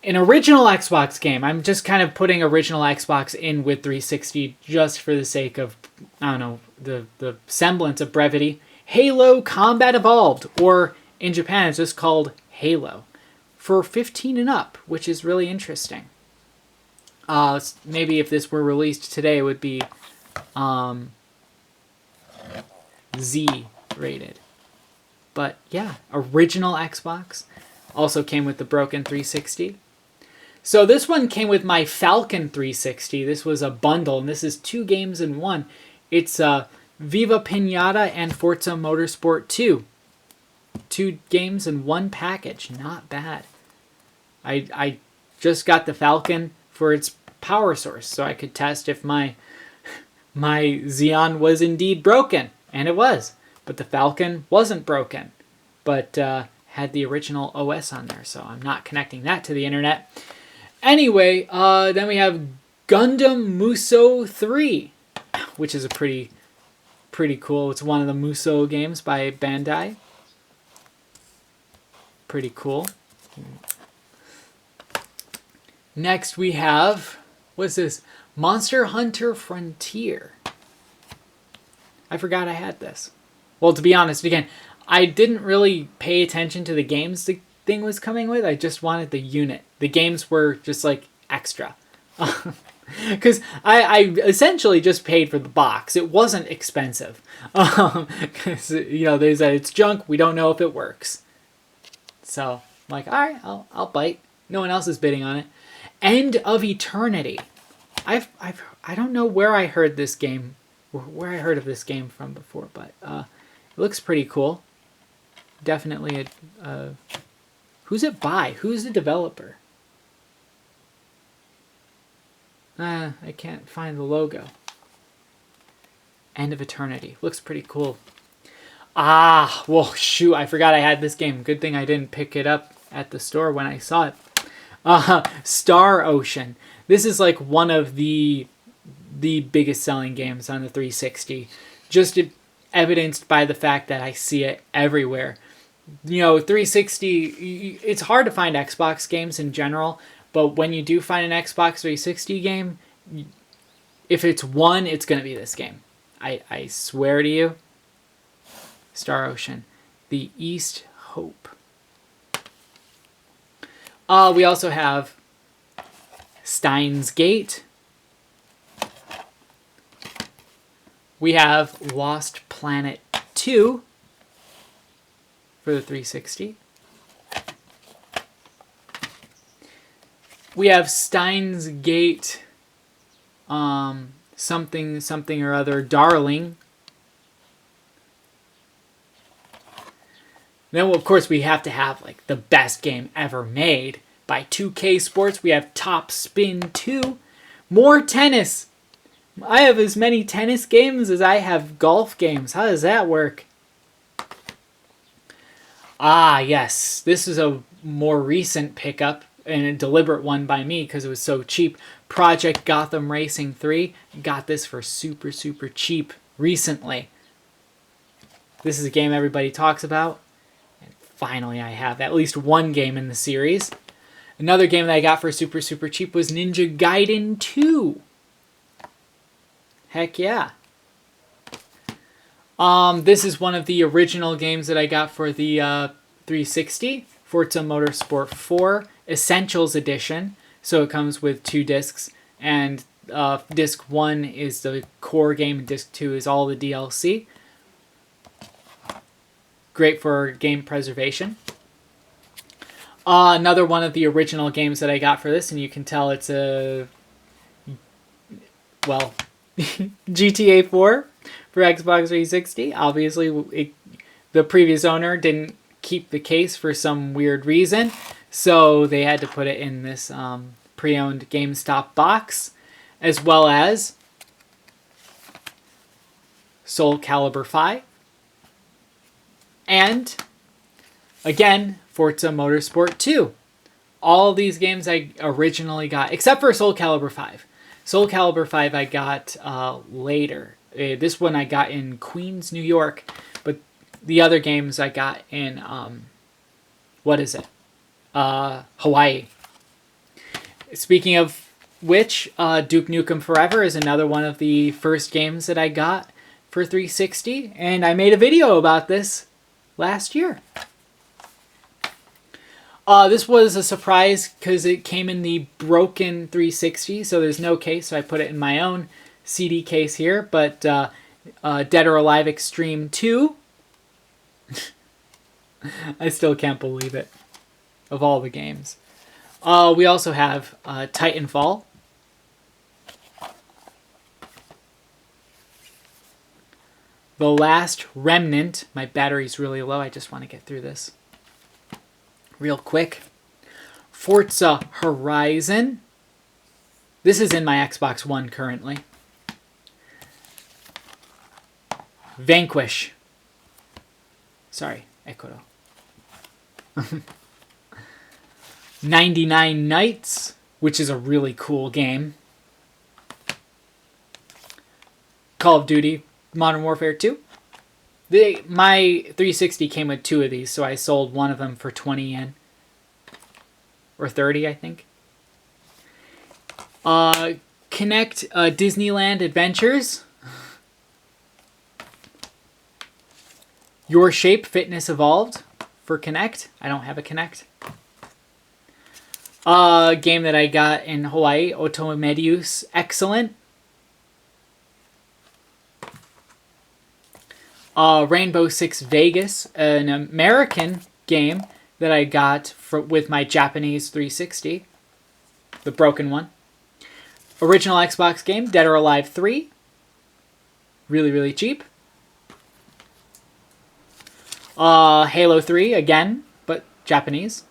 An original Xbox game. I'm just kind of putting original Xbox in with 360 just for the sake of, I don't know, the semblance of brevity. Halo Combat Evolved, or in Japan it's just called Halo, for 15 and up, which is really interesting. Maybe if this were released today, it would be Z rated. But yeah, original Xbox. Also came with the broken 360. So this one came with my Falcon 360. This was a bundle, and this is 2 games in one. It's Viva Pinata and Forza Motorsport 2. 2 games in one package. Not bad. I just got the Falcon for its power source, so I could test if my Xeon was indeed broken. And it was. But the Falcon wasn't broken. But had the original OS on there, so I'm not connecting that to the internet. Anyway, then we have Gundam Musou 3, which is a pretty cool. It's one of the Musou games by Bandai. Pretty cool. Next we have, what's this? Monster Hunter Frontier. I forgot I had this. Well, to be honest, again, I didn't really pay attention to the games the thing was coming with. I just wanted the unit. The games were just like extra. Because I essentially just paid for the box. It wasn't expensive. Because, they said it's junk. We don't know if it works. So I'm like, all right, I'll bite. No one else is bidding on it. End of Eternity. I don't know where I heard this game, where I heard of this game from before, but it looks pretty cool. Definitely who's it by? Who's the developer? I can't find the logo. End of Eternity. Looks pretty cool. Well, shoot, I forgot I had this game. Good thing I didn't pick it up at the store when I saw it. Star Ocean. This is like one of the biggest selling games on the 360. Just evidenced by the fact that I see it everywhere. 360, it's hard to find Xbox games in general, but when you do find an Xbox 360 game, if it's one, it's going to be this game. I swear to you. Star Ocean. The East Hope. We also have Steins Gate. We have Lost Planet 2 for the 360. We have Steins Gate, something or other, Darling. Then, of course, we have to have like the best game ever made by 2K Sports. We have Top Spin 2. More tennis. I have as many tennis games as I have golf games. How does that work? Yes. This is a more recent pickup and a deliberate one by me because it was so cheap. Project Gotham Racing 3. Got this for super, super cheap recently. This is a game everybody talks about. And finally I have at least one game in the series. Another game that I got for super, super cheap was Ninja Gaiden 2. Heck yeah. This is one of the original games that I got for the 360. Forza Motorsport 4 Essentials Edition. So it comes with 2 discs. And disc 1 is the core game. And disc 2 is all the DLC. Great for game preservation. Another one of the original games that I got for this. And you can tell it's a... Well... GTA 4 for Xbox 360. Obviously, the previous owner didn't keep the case for some weird reason, so they had to put it in this pre-owned GameStop box, as well as Soul Calibur 5 And, again, Forza Motorsport 2. All of these games I originally got, except for Soul Calibur 5. Soul Calibur 5 I got later. This one I got in Queens, New York, but the other games I got in, Hawaii. Speaking of which, Duke Nukem Forever is another one of the first games that I got for 360, and I made a video about this last year. This was a surprise because it came in the broken 360, so there's no case, so I put it in my own CD case here. But Dead or Alive Extreme 2, I still can't believe it, of all the games. We also have Titanfall. The Last Remnant. My battery's really low, I just want to get through this real quick. Forza Horizon. This is in my Xbox One currently. Vanquish. Sorry, Ecuador. 99 Nights, which is a really cool game. Call of Duty Modern Warfare 2. My 360 came with 2 of these, so I sold one of them for 20 yen. Or 30, I think. Kinect Disneyland Adventures. Your Shape Fitness Evolved for Kinect. I don't have a Kinect. Game that I got in Hawaii, Otomedius Excellent. Rainbow Six Vegas, an American game that I got with my Japanese 360, the broken one. Original Xbox game, Dead or Alive 3, really, really cheap. Halo 3, again, but Japanese.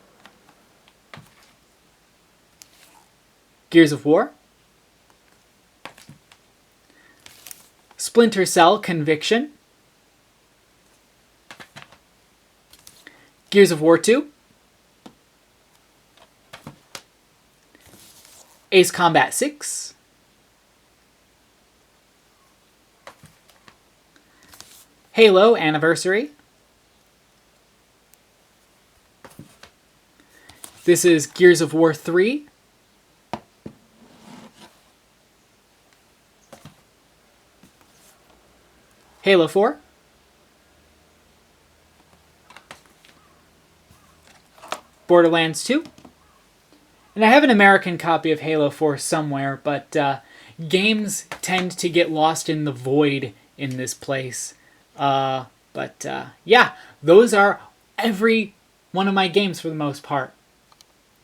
Gears of War. Splinter Cell Conviction. Gears of War 2. Ace Combat 6. Halo Anniversary. This is Gears of War 3. Halo 4. Borderlands 2. And I have an American copy of Halo 4 somewhere, but games tend to get lost in the void in this place. Yeah, those are every one of my games for the most part.